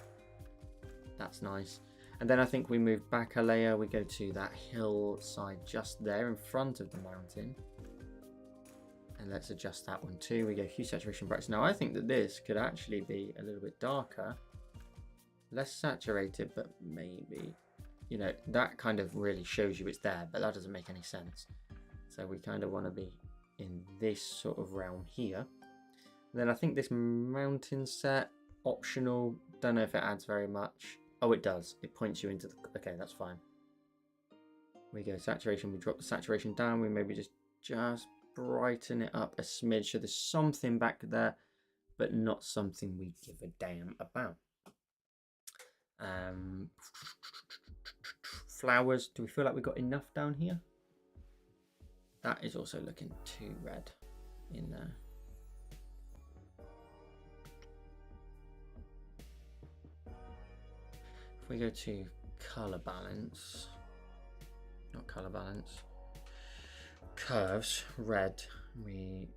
That's nice. And then I think we move back a layer. We go to that hillside just there in front of the mountain. And let's adjust that one too. We go hue, saturation, brightness. Now I think that this could actually be a little bit darker, less saturated, but maybe, you know, that kind of really shows you it's there, but that doesn't make any sense. So we kind of want to be in this sort of realm here. And then I think this mountain set, optional, don't know if it adds very much. Oh, it does. It points you into the, okay, that's fine. We go saturation, we drop the saturation down, we maybe just brighten it up a smidge so there's something back there, but not something we give a damn about. Flowers, do we feel like we've got enough down here? That is also looking too red in there. If we go to color balance, not color balance, curves, red, we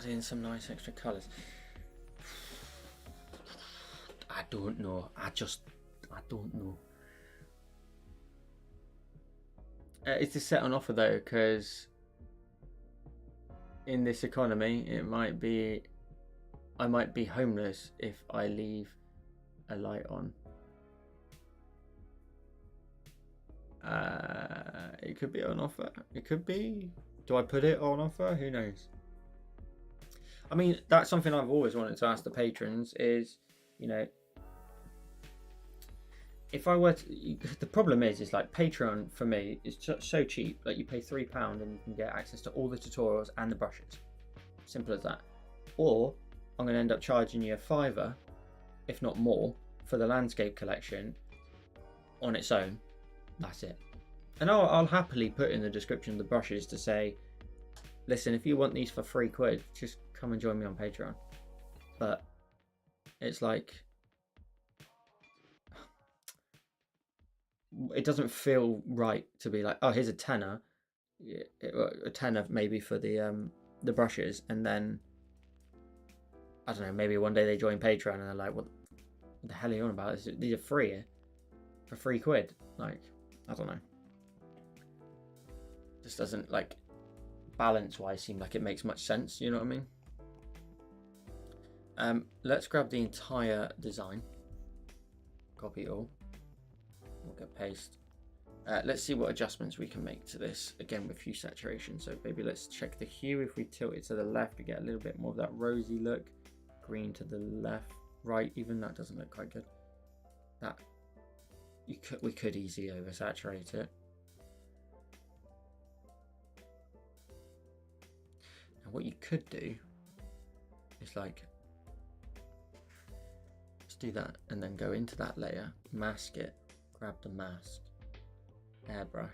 add in some nice extra colors. I don't know. I don't know. Is this set on offer though? Because in this economy, it might be, I might be homeless if I leave a light on. It could be on offer. It could be. Do I put it on offer? Who knows? I mean, that's something I've always wanted to ask the patrons is, you know, if I were to, the problem is like Patreon for me is so cheap. Like you pay £3 and you can get access to all the tutorials and the brushes. Simple as that. Or I'm going to end up charging you a £5, if not more, for the landscape collection on its own. That's it. And I'll happily put in the description the brushes to say, listen, if you want these for £3, just come and join me on Patreon. But it's like, it doesn't feel right to be like, oh, here's a tenner maybe for the brushes, and then I don't know, maybe one day they join Patreon and they're like, what the hell are you on about? These are free for £3. Like, I don't know. Just doesn't, like, balance wise seem like it makes much sense, you know what I mean? Let's grab the entire design, copy it all, we'll get paste. Let's see what adjustments we can make to this, again with hue saturation. So maybe let's check the hue. If we tilt it to the left, we get a little bit more of that rosy look. Green to the left, right, even that doesn't look quite good. That we could easily oversaturate it. And what you could do is like, let's do that and then go into that layer, mask it, grab the mask, airbrush,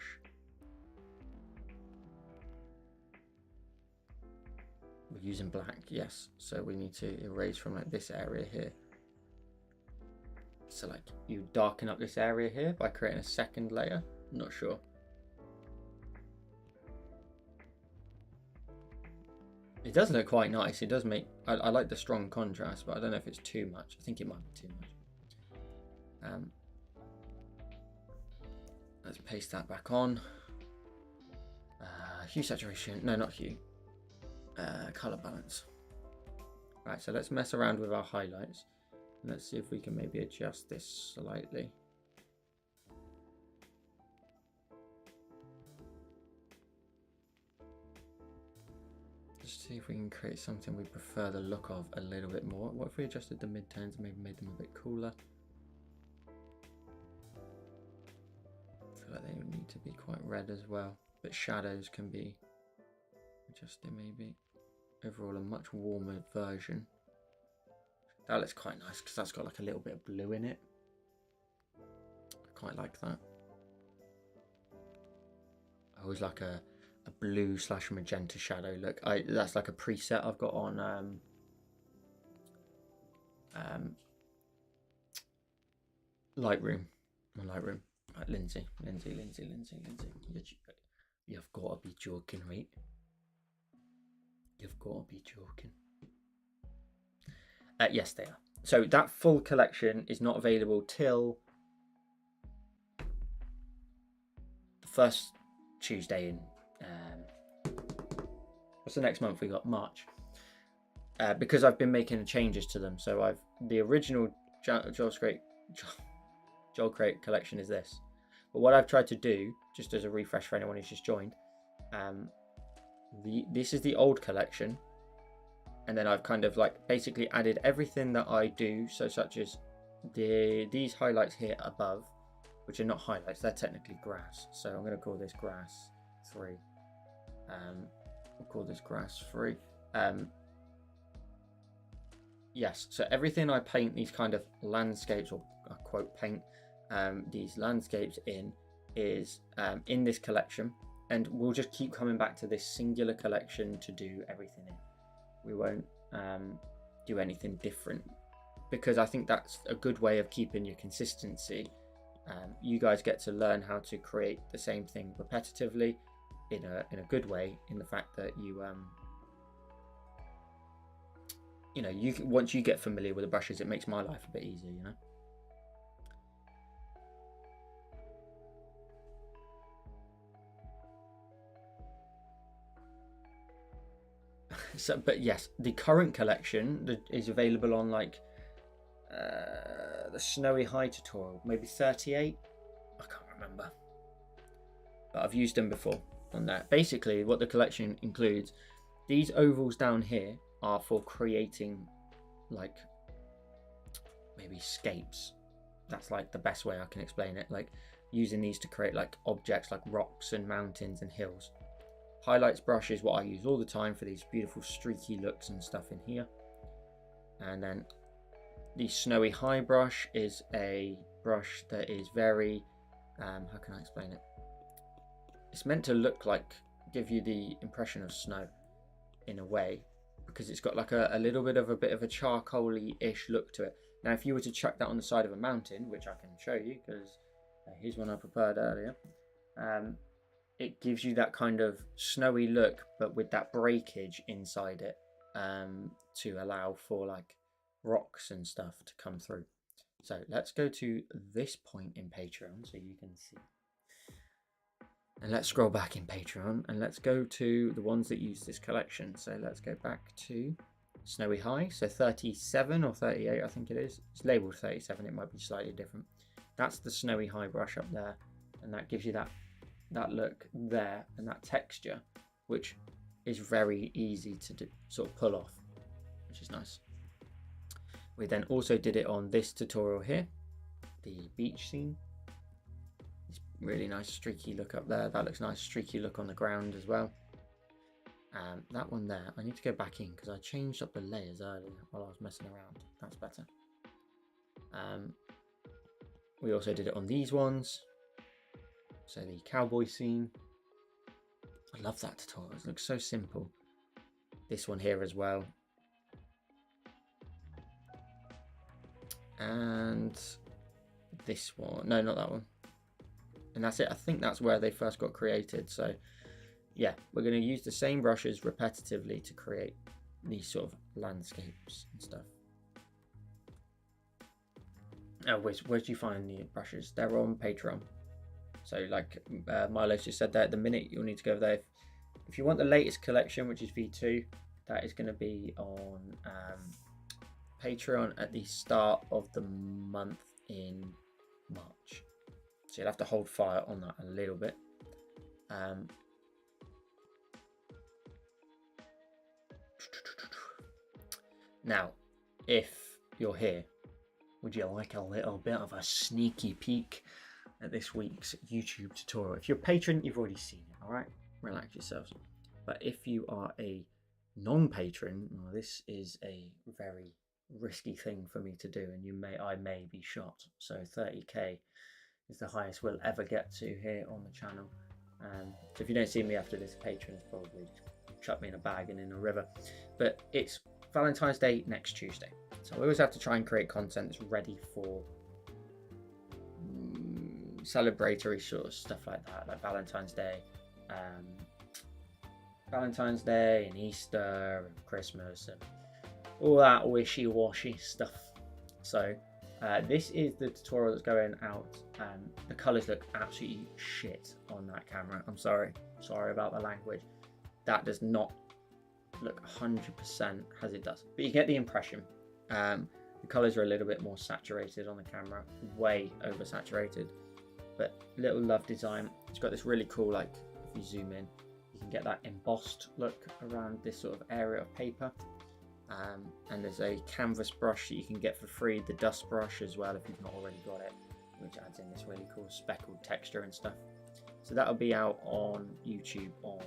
we're using black, yes, so we need to erase from like this area here. So like you darken up this area here by creating a second layer. I'm not sure. It does look quite nice. It does make, I like the strong contrast, but I don't know if it's too much. I think it might be too much. Let's paste that back on. Hue saturation, no, not hue. Color balance. Right, so let's mess around with our highlights. Let's see if we can maybe adjust this slightly. Just see if we can create something we prefer the look of a little bit more. What if we adjusted the midtones and maybe made them a bit cooler? I feel like they need to be quite red as well, but shadows can be adjusted maybe. Overall a much warmer version. That looks quite nice because that's got like a little bit of blue in it. I quite like that. I always like a blue / magenta shadow look. That's like a preset I've got on Lightroom. My Lightroom. Right, Lindsay. You've got to be joking, right? You've got to be joking. Yes, they are. So that full collection is not available till the first Tuesday in what's the next month we got? March. Because I've been making changes to them. So the original Joel Crate collection is this. But what I've tried to do, just as a refresh for anyone who's just joined, this is the old collection. And then I've kind of like basically added everything that I do, so such as these highlights here above, which are not highlights, they're technically grass. So I'm going to call this grass 3. We'll call this grass 3. Yes, so everything I paint these kind of landscapes, or I quote paint these landscapes in, is in this collection. And we'll just keep coming back to this singular collection to do everything in. We won't do anything different, because I think that's a good way of keeping your consistency. You guys get to learn how to create the same thing repetitively in a good way, in the fact that you once you get familiar with the brushes, it makes my life a bit easier, you know. So, but yes, the current collection is available on like the Snowy High tutorial, maybe 38. I can't remember, but I've used them before on that. Basically, what the collection includes, these ovals down here are for creating like maybe scapes. That's like the best way I can explain it. Like using these to create like objects like rocks and mountains and hills. Highlights brush is what I use all the time for these beautiful streaky looks and stuff in here. And then the Snowy High brush is a brush that is very, how can I explain it? It's meant to look like, give you the impression of snow in a way, because it's got like a little bit of a charcoaly-ish look to it. Now, if you were to chuck that on the side of a mountain, which I can show you, because here's one I prepared earlier, it gives you that kind of snowy look, but with that breakage inside it, to allow for like rocks and stuff to come through. So let's go to this point in Patreon so you can see. And let's scroll back in Patreon and let's go to the ones that use this collection. So let's go back to Snowy High, so 37 or 38 I think it is. It's labelled 37, it might be slightly different. That's the Snowy High brush up there, and that gives you that look there and that texture, which is very easy to sort of pull off, which is nice. We then also did it on this tutorial here, the beach scene. It's really nice streaky look up there. That looks nice, streaky look on the ground as well. That one there, I need to go back in because I changed up the layers earlier while I was messing around. That's better. We also did it on these ones. So the cowboy scene. I love that tutorial. It looks so simple. This one here as well. And this one. No, not that one. And that's it. I think that's where they first got created. So yeah, we're going to use the same brushes repetitively to create these sort of landscapes and stuff. Oh, where do you find the brushes? They're on Patreon. So like Milo just said there, at the minute you'll need to go over there. If you want the latest collection, which is V2, that is going to be on Patreon at the start of the month in March. So you'll have to hold fire on that a little bit. Now, if you're here, would you like a little bit of a sneaky peek at this week's YouTube tutorial? If you're a patron, you've already seen it, all right? Relax yourselves. But if you are a non-patron, well, this is a very risky thing for me to do, and I may be shot. So 30k is the highest we'll ever get to here on the channel. So if you don't see me after this, patrons probably chuck me in a bag and in a river. But it's Valentine's Day next Tuesday, so I always have to try and create content that's ready for celebratory sort of stuff like that, like Valentine's Day and Easter and Christmas and all that wishy-washy stuff. So this is the tutorial that's going out. The colours look absolutely shit on that camera. I'm sorry about the language. That does not look 100% as it does, but you get the impression. The colours are a little bit more saturated on the camera, way oversaturated, but little love design. It's got this really cool, like if you zoom in, you can get that embossed look around this sort of area of paper. And there's a canvas brush that you can get for free, the dust brush as well if you've not already got it, which adds in this really cool speckled texture and stuff. So that'll be out on YouTube on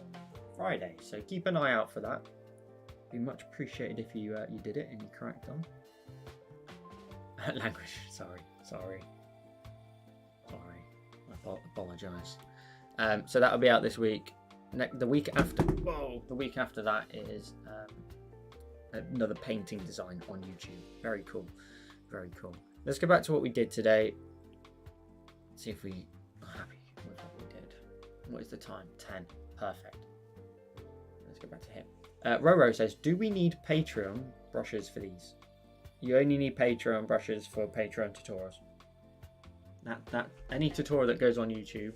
Friday, so keep an eye out for that. Be much appreciated if you did it and you correct on language. Sorry. I apologise. So that'll be out this week. The week after that is another painting design on YouTube. Very cool. Let's go back to what we did today. See if we are happy with what we did. What is the time? 10. Perfect. Let's go back to him. Roro says, do we need Patreon brushes for these? You only need Patreon brushes for Patreon tutorials. That any tutorial that goes on YouTube,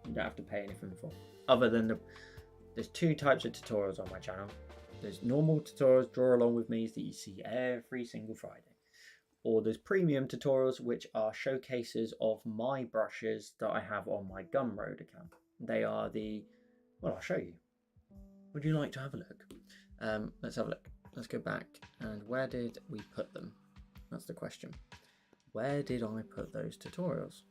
you don't have to pay anything for. Other than there's two types of tutorials on my channel. There's normal tutorials, draw along with me, that you see every single Friday. Or there's premium tutorials, which are showcases of my brushes that I have on my Gumroad account. They are I'll show you. Would you like to have a look? Let's have a look. Let's go back. And where did we put them? That's the question. Where did I put those tutorials?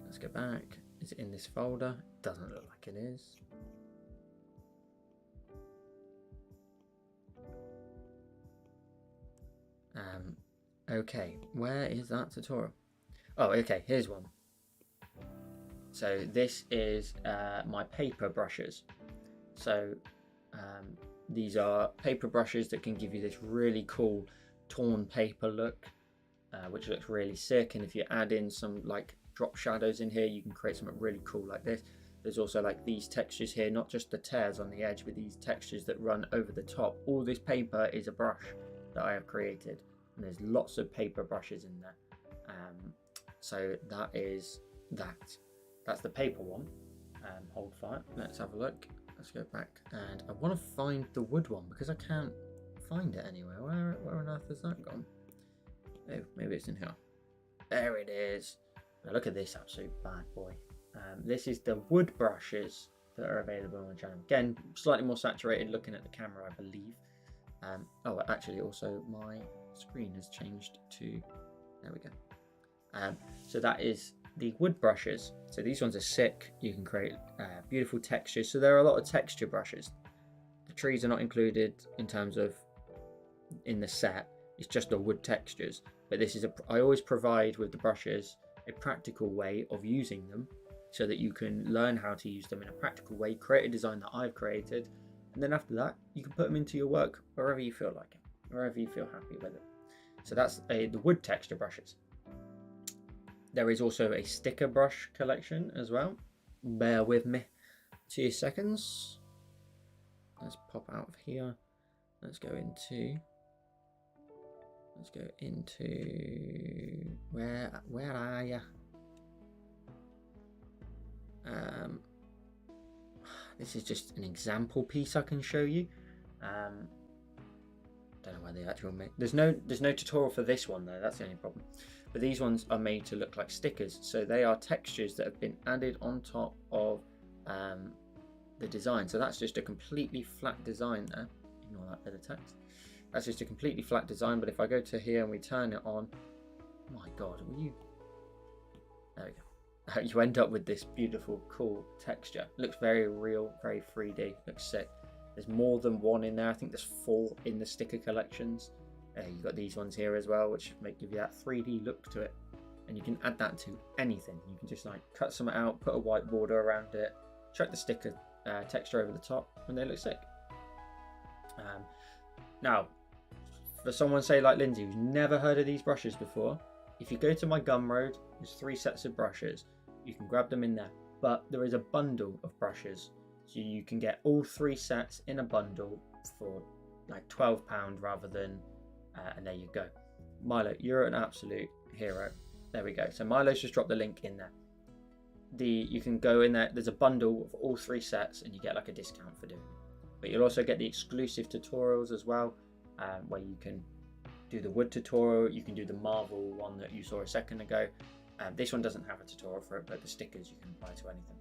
Let's go back. Is it in this folder? It doesn't look like it is. Okay, where is that tutorial? Oh, okay, here's one. So this is my paper brushes. So these are paper brushes that can give you this really cool torn paper look, which looks really sick. And if you add in some like drop shadows in here, you can create something really cool like this. There's also like these textures here, not just the tears on the edge, but these textures that run over the top. All this paper is a brush that I have created, and there's lots of paper brushes in there. So that is that. That's the paper one. hold fire. Let's have a look. Let's go back, and I want to find the wood one because I can't find it anywhere. Where on earth has that gone? Oh, maybe it's in here. There it is. Now look at this absolute bad boy. This is the wood brushes that are available on the channel. Again, slightly more saturated looking at the camera, I believe. Oh, actually, also my screen has changed to. There we go. So that is the wood brushes. So these ones are sick. You can create beautiful textures. So there are a lot of texture brushes. The trees are not included in terms of in the set. It's just the wood textures. But this is I always provide with the brushes a practical way of using them, so that you can learn how to use them in a practical way, create a design that I've created, and then after that you can put them into your work wherever you feel like it, wherever you feel happy with it. So that's the wood texture brushes. There is also a sticker brush collection as well. Bear with me 2 seconds. Let's pop out of here. Let's go into where are you? This is just an example piece I can show you. Don't know where the actual there's no tutorial for this one though. That's the only problem. But these ones are made to look like stickers, so they are textures that have been added on top of the design. So that's just a completely flat design there. Ignore that bit of text. That's just a completely flat design. But if I go to here and we turn it on, my God, will you? There we go. You end up with this beautiful, cool texture. Looks very real, very 3D. Looks sick. There's more than one in there. I think there's 4 in the sticker collections. You've got these ones here as well, which give you that 3D look to it. And you can add that to anything. You can just like cut some out, put a white border around it, chuck the sticker texture over the top, and they look sick. Now, for someone say like Lindsay, who's never heard of these brushes before, if you go to my Gumroad, there's 3 sets of brushes. You can grab them in there, but there is a bundle of brushes, so you can get all 3 sets in a bundle for like £12 rather than and there you go. Milo, you're an absolute hero. There we go. So Milo's just dropped the link in there. You can go in there. There's a bundle of all 3 sets, and you get like a discount for doing it. But you'll also get the exclusive tutorials as well, where you can do the wood tutorial. You can do the Marvel one that you saw a second ago. This one doesn't have a tutorial for it, but the stickers you can apply to anything.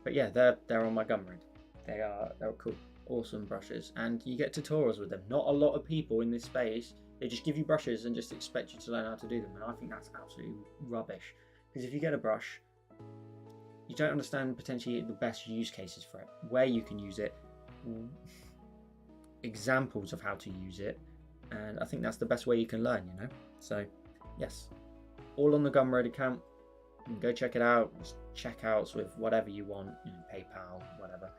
But yeah, they're on my Gumroad. They're cool. Awesome brushes, and you get tutorials with them. Not a lot of people in this space, they just give you brushes and just expect you to learn how to do them, and I think that's absolutely rubbish, because if you get a brush, you don't understand potentially the best use cases for it, where you can use it, examples of how to use it, and I think that's the best way you can learn, you know. So yes, all on the Gumroad account. You can go check it out. Just checkouts with whatever you want, you know, PayPal, whatever,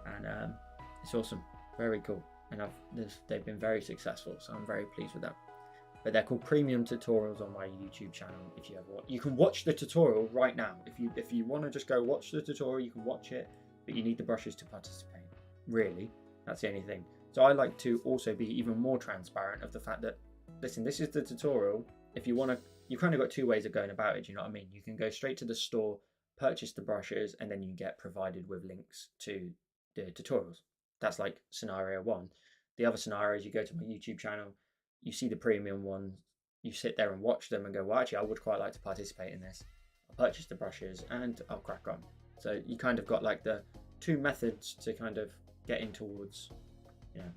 and it's awesome, very cool, and they've been very successful, so I'm very pleased with that. But they're called premium tutorials on my YouTube channel. If you ever want, you can watch the tutorial right now. If you want to just go watch the tutorial, you can watch it, but you need the brushes to participate. Really, that's the only thing. So I like to also be even more transparent of the fact that, listen, this is the tutorial. If you want to, you kind of got 2 ways of going about it. You know what I mean? You can go straight to the store, purchase the brushes, and then you get provided with links to the tutorials. That's like scenario 1. The other scenario is you go to my YouTube channel, you see the premium ones, you sit there and watch them and go, well, actually, I would quite like to participate in this. I'll purchase the brushes and I'll crack on. So you kind of got like the 2 methods to kind of get in towards, you know,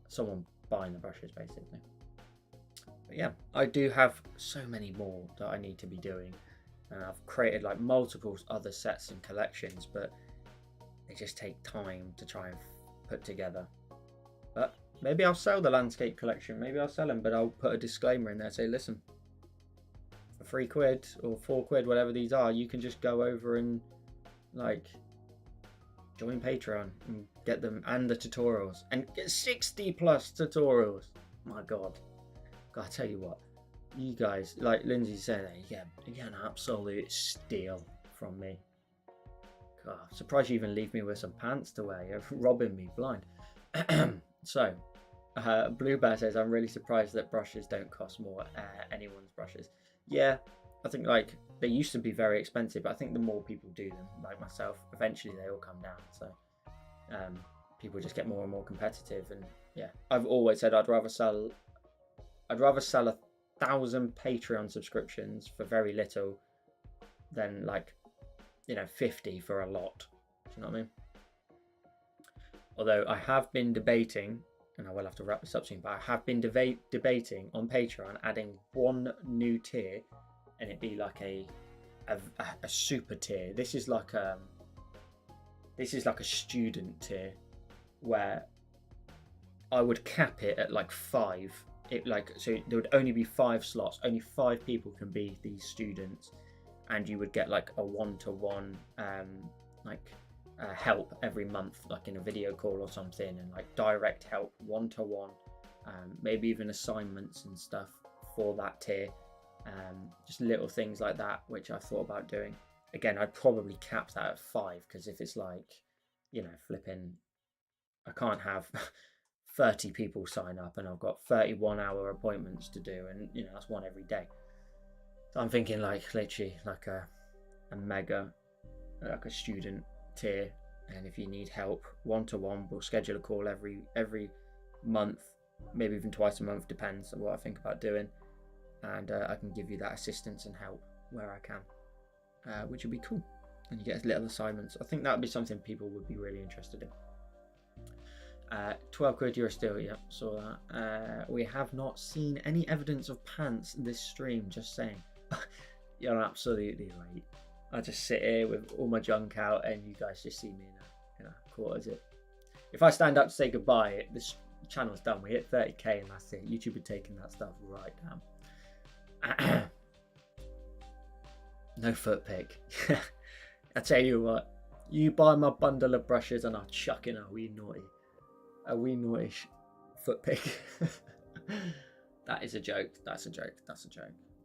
someone buying the brushes basically. But yeah, I do have so many more that I need to be doing. I've created like multiple other sets and collections, but they just take time to try and put together. But maybe I'll sell the landscape collection, maybe I'll sell them, but I'll put a disclaimer in there, say, listen, for £3 or £4, whatever these are, you can just go over and like join Patreon and get them and the tutorials and get 60 plus tutorials. My God, I tell you what, you guys, like Lindsay said, you get an absolute steal from me. God, I'm surprised you even leave me with some pants to wear. You're robbing me blind. So, Blue Bear says, I'm really surprised that brushes don't cost more. Anyone's brushes. Yeah, I think like they used to be very expensive, but I think the more people do them, like myself, eventually they all come down. So people just get more and more competitive. And yeah, I've always said I'd rather sell 1,000 Patreon subscriptions for very little than, like, 50 for a lot. Do you know what I mean? Although I have been debating, and I will have to wrap this up soon, but I have been debating on Patreon adding one new tier, and it'd be like a super tier. This is like a student tier where I would cap it at like 5. So there would only be 5 slots. Only 5 people can be these students, and you would get like a one-to-one help every month, like in a video call or something, and like direct help one-to-one, maybe even assignments and stuff for that tier. Just little things like that, which I thought about doing. Again, I'd probably cap that at 5, because if it's like, flipping, I can't have 30 people sign up and I've got 31-hour appointments to do, and that's one every day. So I'm thinking like literally like a mega, like a student tier, and if you need help one-to-one, we'll schedule a call every month, maybe even twice a month, depends on what I think about doing, and I can give you that assistance and help where I can, which would be cool. And you get little assignments. I think that would be something people would be really interested in. 12 quid, you're still, yep, saw that. We have not seen any evidence of pants this stream, just saying. You're absolutely right. I just sit here with all my junk out, and you guys just see me in a quarter zip. If I stand up to say goodbye, this channel's done. We hit 30k and that's it. YouTube are taking that stuff right down. No foot pick. I tell you what, you buy my bundle of brushes and I'll chuck in a wee naughty foot pick. That is a joke. That's a joke.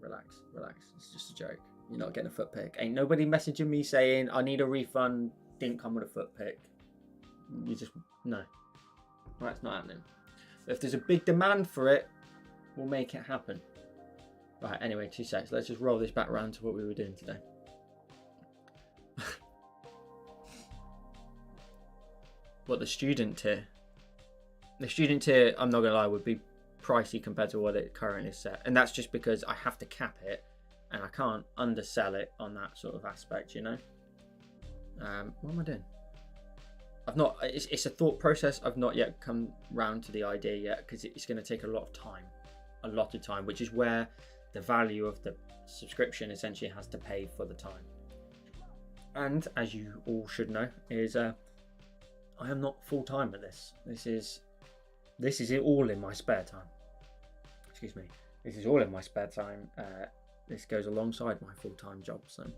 Relax. It's just a joke. You're not getting a foot pick. Ain't nobody messaging me saying I need a refund, didn't come with a foot pick. You just, no. That's not happening. If there's a big demand for it, we'll make it happen. Right, anyway, 2 seconds. Let's just roll this back around to what we were doing today. What, the student tier? The student tier, I'm not gonna lie, would be pricey compared to what it currently is set, and that's just because I have to cap it, and I can't undersell it on that sort of aspect, What am I doing? I've not. It's a thought process. I've not yet come round to the idea yet, because it's going to take a lot of time, which is where the value of the subscription essentially has to pay for the time. And as you all should know, is I am not full time at this. This is it all in my spare time. Excuse me. This is all in my spare time. This goes alongside my full-time job, so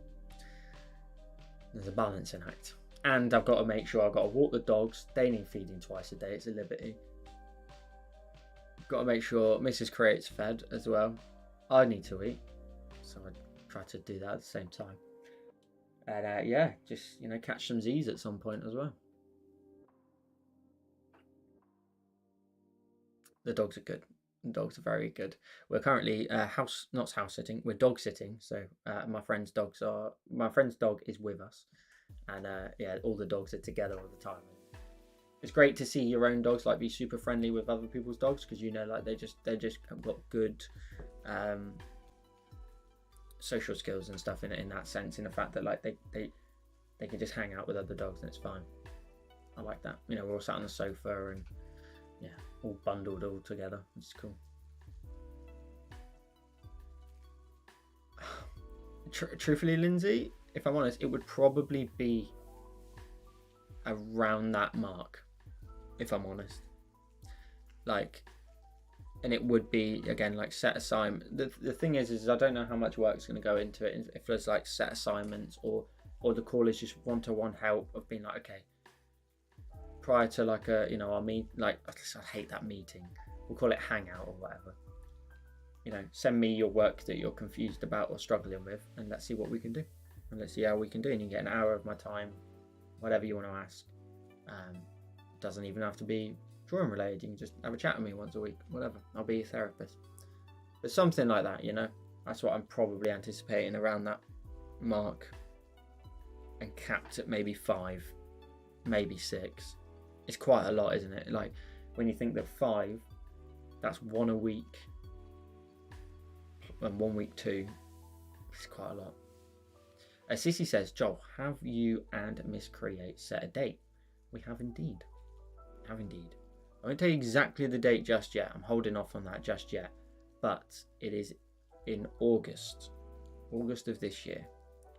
there's a balancing act. And I've got to make sure I've got to walk the dogs. They need feeding twice a day. It's a liberty. Got to make sure Mrs. Create's fed as well. I need to eat, so I try to do that at the same time. And yeah, just catch some Z's at some point as well. The dogs are good. The dogs are very good. We're currently not house sitting. We're dog sitting. So my friend's dog is with us, and yeah, all the dogs are together all the time. It's great to see your own dogs be super friendly with other people's dogs, because they just got good social skills and stuff in that sense. In the fact that they can just hang out with other dogs and it's fine. I like that. We're all sat on the sofa and yeah, all bundled all together. It's cool. Truthfully, Lindsay, if I'm honest, it would probably be around that mark, if I'm honest. And it would be, again, set assignment. The thing is I don't know how much work's going to go into it. If there's set assignments or the call is just one-to-one help of being okay, prior to our meet, I hate that meeting. We'll call it hangout or whatever. Send me your work that you're confused about or struggling with, and let's see what we can do. And let's see how we can do. And you get an hour of my time, whatever you want to ask. Doesn't even have to be drawing related. You can just have a chat with me once a week, whatever. I'll be your therapist. But something like that, That's what I'm probably anticipating around that mark and capped at maybe 5, maybe 6. It's quite a lot, isn't it? Like when you think that 5, that's 1 a week, and 1 week 2, it's quite a lot. Sissy says, Joel, have you and Miss Create set a date? We have indeed. I won't tell you exactly the date just yet. I'm holding off on that just yet. But it is in August of this year.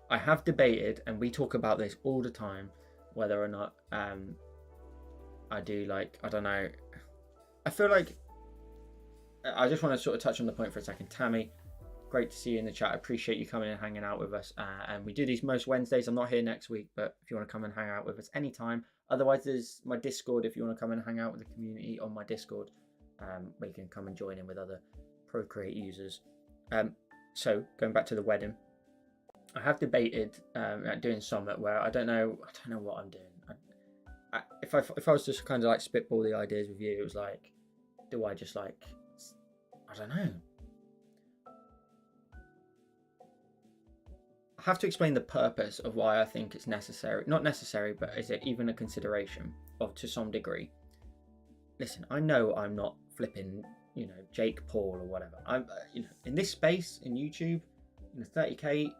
I have debated, and we talk about this all the time, whether or not I do, like, I don't know. I feel like I just want to sort of touch on the point for a second. Tammy, great to see you in the chat. I appreciate you coming and hanging out with us. And we do these most Wednesdays. I'm not here next week, but if you want to come and hang out with us anytime. Otherwise, there's my Discord if you want to come and hang out with the community on my Discord. Where you can come and join in with other Procreate users. So going back to the wedding, I have debated doing Summit, where I don't know what I'm doing. If I was just kind of like spitball the ideas with you, it was like, do I just like, I don't know. I have to explain the purpose of why I think it's necessary. Not necessary, but is it even a consideration of to some degree? Listen, I know I'm not flipping, Jake Paul or whatever. I'm, in this space in YouTube, 30k,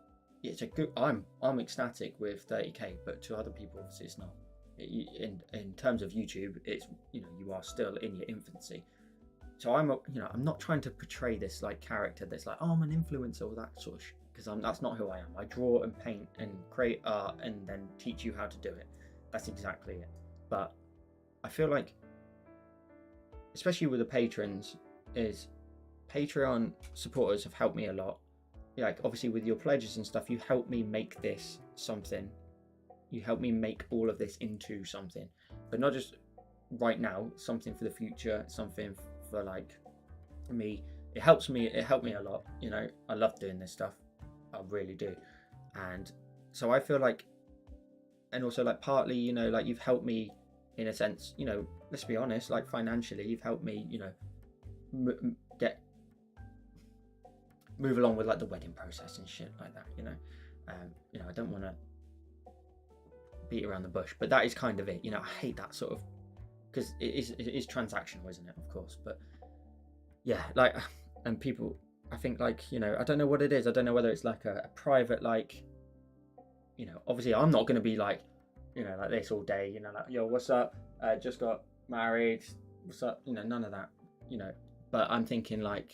it's a good. I'm ecstatic with 30k, but to other people, obviously, it's not. In terms of YouTube, it's you are still in your infancy. So I'm not trying to portray this like character that's like, oh, I'm an influencer or that sort of shit, because that's not who I am. I draw and paint and create art and then teach you how to do it. That's exactly it. But I feel like, especially with the patrons, is Patreon supporters have helped me a lot. Like obviously with your pledges and stuff, you help me make this something. You help me make all of this into something, but not just right now, something for the future, something for like me. It helped me a lot. I love doing this stuff. I really do. And so I feel like, and also like partly, like you've helped me in a sense, let's be honest, like financially, you've helped me, move along with like the wedding process and shit like that, I don't want to beat around the bush, but that is kind of it. I hate that sort of, because it is transactional, isn't it? Of course, but yeah, like, and people, I think like, I don't know what it is. I don't know whether it's like a private, like, obviously I'm not going to be like, like this all day, like, yo, what's up? Just got married. What's up? None of that, but I'm thinking like,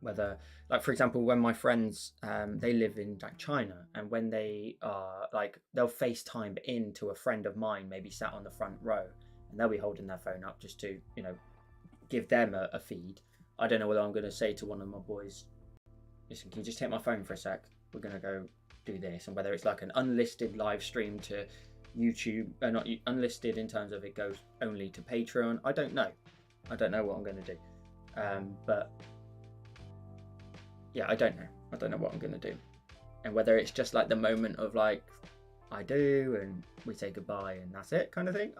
whether, like, for example, when my friends, they live in like China, and when they are like, they'll FaceTime into a friend of mine, maybe sat on the front row, and they'll be holding their phone up just to, give them a feed. I don't know whether I'm going to say to one of my boys, listen, can you just take my phone for a sec? We're going to go do this. And whether it's like an unlisted live stream to YouTube, not unlisted in terms of it goes only to Patreon. I don't know. I don't know what I'm going to do. But yeah, I don't know what I'm going to do. And whether it's just like the moment of like, I do, and we say goodbye and that's it kind of thing.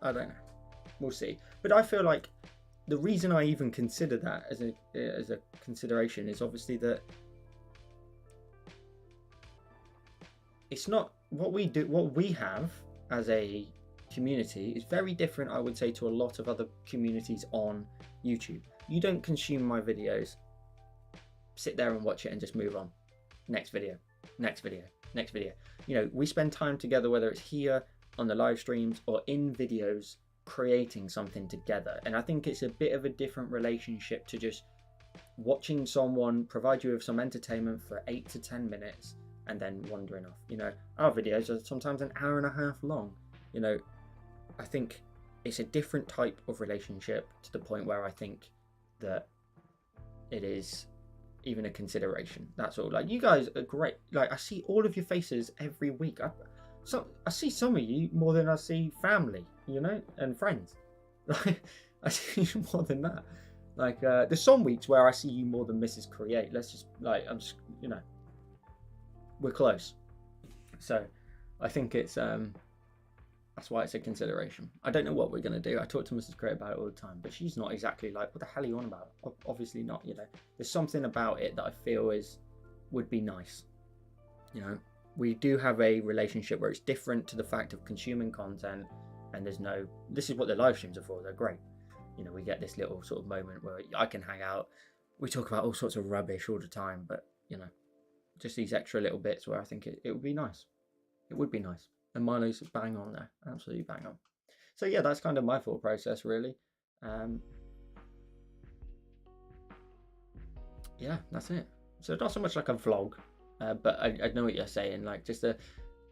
I don't know. We'll see. But I feel like the reason I even consider that as a consideration is obviously that it's not what we do. What we have as a community is very different, I would say, to a lot of other communities on YouTube. You don't consume my videos, sit there and watch it and just move on. Next video, next video, next video. We spend time together, whether it's here on the live streams or in videos, creating something together. And I think it's a bit of a different relationship to just watching someone provide you with some entertainment for 8 to 10 minutes and then wandering off. Our videos are sometimes an hour and a half long. I think it's a different type of relationship, to the point where I think that it is even a consideration. That's all. Like, you guys are great. Like, I see all of your faces every week. I see some of you more than I see family, and friends. Like, I see you more than that. Like, there's some weeks where I see you more than Mrs. Create. Let's just, like, I'm just, we're close. So I think it's, that's why it's a consideration. I don't know what we're going to do. I talk to Mrs. Create about it all the time, but she's not exactly like, what the hell are you on about? Obviously not, There's something about it that I feel would be nice. You know, we do have a relationship where it's different to the fact of consuming content, and this is what the live streams are for. They're great. You know, we get this little sort of moment where I can hang out. We talk about all sorts of rubbish all the time, but you know, just these extra little bits where I think it would be nice. It would be nice. And Milo's bang on there, absolutely bang on. So yeah, that's kind of my thought process, really. Yeah, that's it. So not so much like a vlog, but I know what you're saying. Like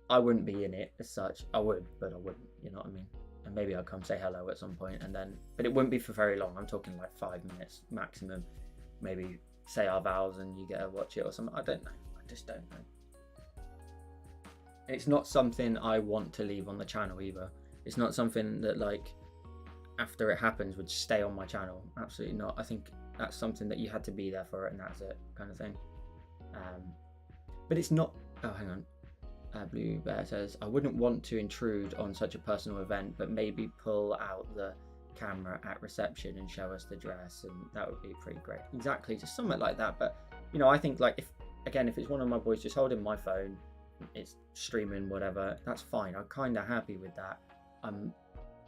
I wouldn't be in it as such. I would, but I wouldn't. You know what I mean? And maybe I'll come say hello at some point, and then, but it wouldn't be for very long. I'm talking like 5 minutes maximum. Maybe say our vows and you get to watch it or something. I don't know. I just don't know. It's not something I want to leave on the channel either. It's not something that, like, after it happens would stay on my channel. Absolutely not. I think that's something that you had to be there for it, and that's it, kind of thing. But it's not. Oh, hang on. Blue Bear says, I wouldn't want to intrude on such a personal event, but maybe pull out the camera at reception and show us the dress, and that would be pretty great. Exactly, just something like that. But you know, I think, like, if it's one of my boys just holding my phone, it's streaming whatever, that's fine. I'm kind of happy with that.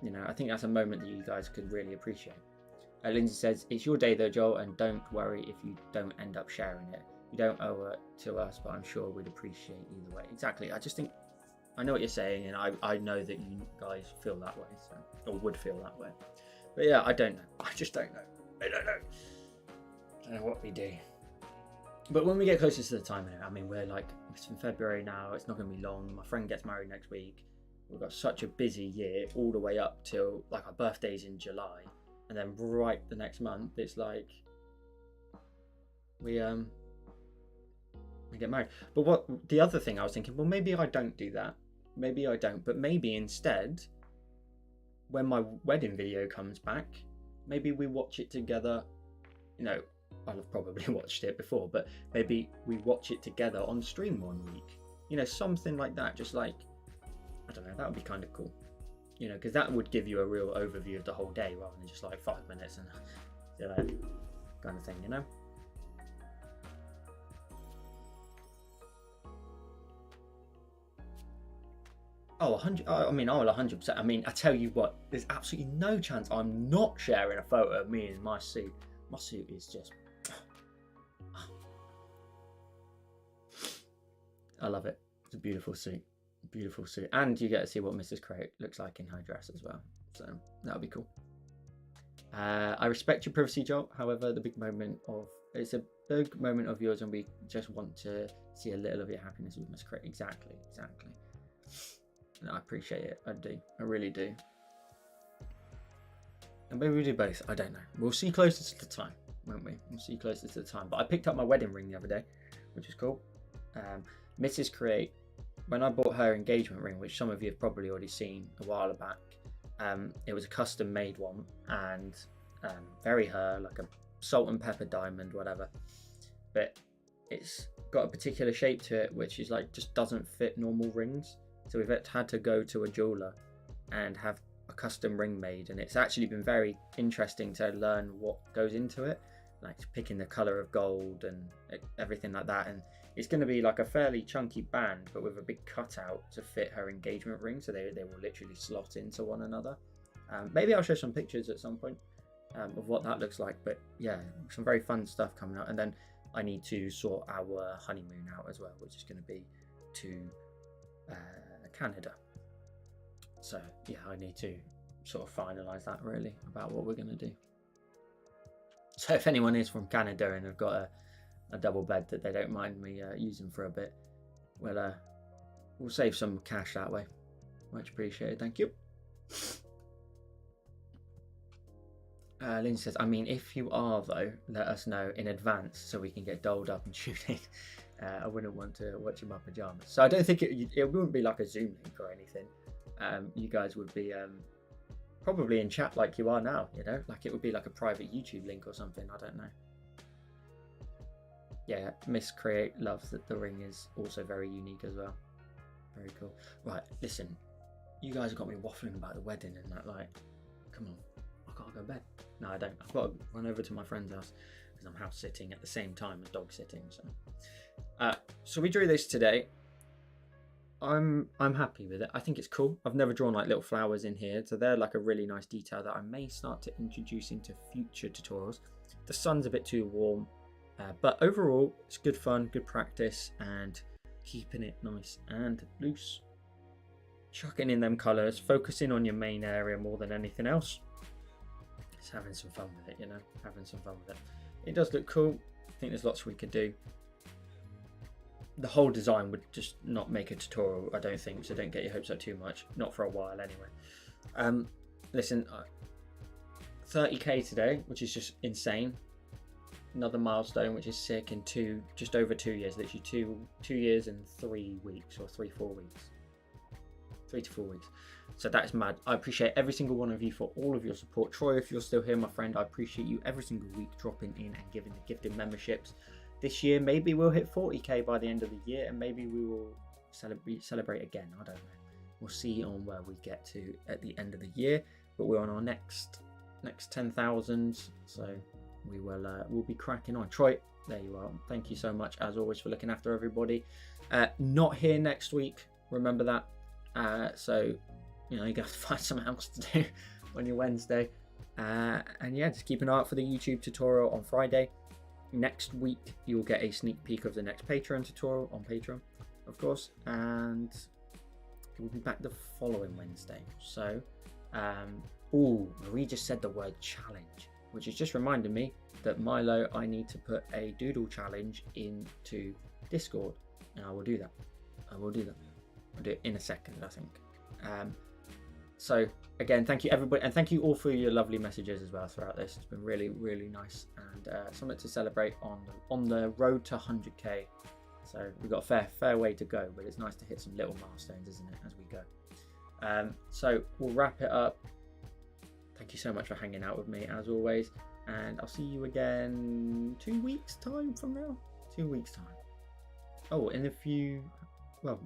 You know, I think that's a moment that you guys could really appreciate. Lindsay says, it's your day though, Joel, and don't worry if you don't end up sharing it. You don't owe it to us, but I'm sure we'd appreciate either way. Exactly. I just think, I know what you're saying, and I know that you guys feel that way, so, or would feel that way. But yeah, I don't know. I just don't know. I don't know. I don't know what we do. But when we get closer to the time, I mean, it's in February now. It's not going to be long. My friend gets married next week. We've got such a busy year all the way up till, like, our birthday's in July. And then right the next month, it's like, we get married. But what the other thing I was thinking, well, maybe I don't do that. Maybe I don't. But maybe instead, when my wedding video comes back, maybe we watch it together. You know, I'll have probably watched it before, but maybe we watch it together on stream one week. You know, something like that. Just like, I don't know, that would be kind of cool. You know, because that would give you a real overview of the whole day rather than just like 5 minutes and you know, kind of thing, you know? Oh, 100. I mean, I will 100%. I mean, I tell you what, there's absolutely no chance I'm not sharing a photo of me in my suit. My suit is just. I love it. It's a beautiful suit. Beautiful suit. And you get to see what Mrs. Crate looks like in her dress as well. So that'll be cool. I respect your privacy, Joel. However, it's a big moment of yours, and we just want to see a little of your happiness with Miss Crate. Exactly. No, I appreciate it. I do. I really do. And maybe we do both. I don't know. We'll see closer to the time, won't we? We'll see closer to the time. But I picked up my wedding ring the other day, which is cool. Mrs. Create, when I bought her engagement ring, which some of you have probably already seen a while back, it was a custom made one, and very her, like a salt and pepper diamond, whatever. But it's got a particular shape to it, which is like just doesn't fit normal rings. So we've had to go to a jeweler and have a custom ring made, and it's actually been very interesting to learn what goes into it, like picking the color of gold and everything like that. And it's going to be like a fairly chunky band, but with a big cutout to fit her engagement ring, so they will literally slot into one another. Maybe I'll show some pictures at some point of what that looks like. But yeah, some very fun stuff coming out. And then I need to sort our honeymoon out as well, which is going to be to Canada. So yeah, I need to sort of finalize that really about what we're going to do. So if anyone is from Canada and have got a double bed that they don't mind me using for a bit, we'll save some cash that way. Much appreciated, thank you. Lynn says, I mean, if you are though, let us know in advance so we can get dolled up and tune in. I wouldn't want to watch in my pajamas. So I don't think it wouldn't be like a Zoom link or anything. You guys would be probably in chat like you are now, you know, like it would be like a private YouTube link or something. I don't know. Yeah, Miss Create loves that the ring is also very unique as well. Very cool. Right, listen, you guys have got me waffling about the wedding and that, like, come on, I can't go to bed. No, I don't. I've got to run over to my friend's house because I'm house sitting at the same time as dog sitting. So we drew this today. I'm happy with it. I think it's cool. I've never drawn like little flowers in here, so they're like a really nice detail that I may start to introduce into future tutorials. The sun's a bit too warm, but overall it's good fun, good practice, and keeping it nice and loose. Chucking in them colours, focusing on your main area more than anything else. Just having some fun with it, you know, having some fun with it. It does look cool. I think there's lots we could do. The whole design would just not make a tutorial, I don't think, so don't get your hopes up too much. Not for a while anyway. Listen, 30k today, which is just insane. Another milestone, which is sick, in just over 2 years, literally two years and 3 weeks, or 4 weeks. 3 to 4 weeks. So that is mad. I appreciate every single one of you for all of your support. Troy, if you're still here, my friend, I appreciate you every single week dropping in and giving the gifted memberships. This year, maybe we'll hit 40k by the end of the year, and maybe we will celebrate again. I don't know. We'll see on where we get to at the end of the year. But we're on our next 10,000, so we will we'll be cracking on. Troy, there you are. Thank you so much as always for looking after everybody. Not here next week. Remember that. So you know you got to find something else to do on your Wednesday. And yeah, just keep an eye out for the YouTube tutorial on Friday. Next week you'll get a sneak peek of the next Patreon tutorial on Patreon, of course, and we'll be back the following Wednesday. So Marie just said the word challenge, which is just reminding me that Milo, I need to put a doodle challenge into Discord, and I will do that. I'll do it in a second, I think. So again, thank you everybody, and thank you all for your lovely messages as well throughout this. It's been really, really nice, and something to celebrate on the road to 100k. So we've got a fair way to go, but it's nice to hit some little milestones, isn't it, as we go. So we'll wrap it up. Thank you so much for hanging out with me as always, and I'll see you again 2 weeks time from now. 2 weeks time. Oh, and if you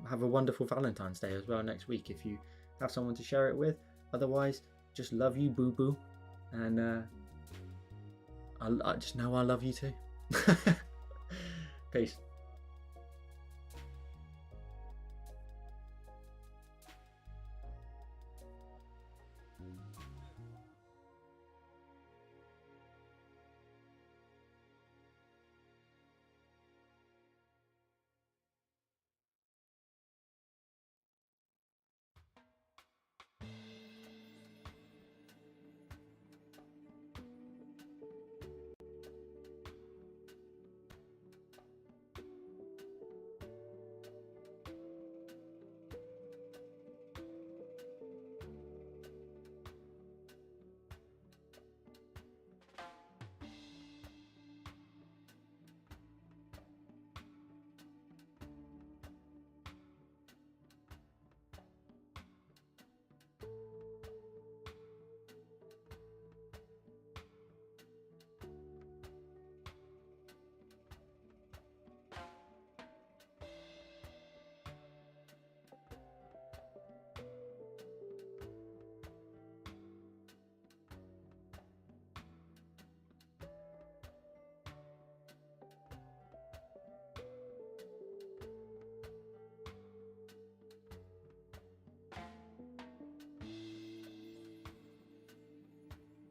have a wonderful Valentine's Day as well next week if you have someone to share it with. Otherwise, just love you, boo boo, and I just know I love you too. Peace.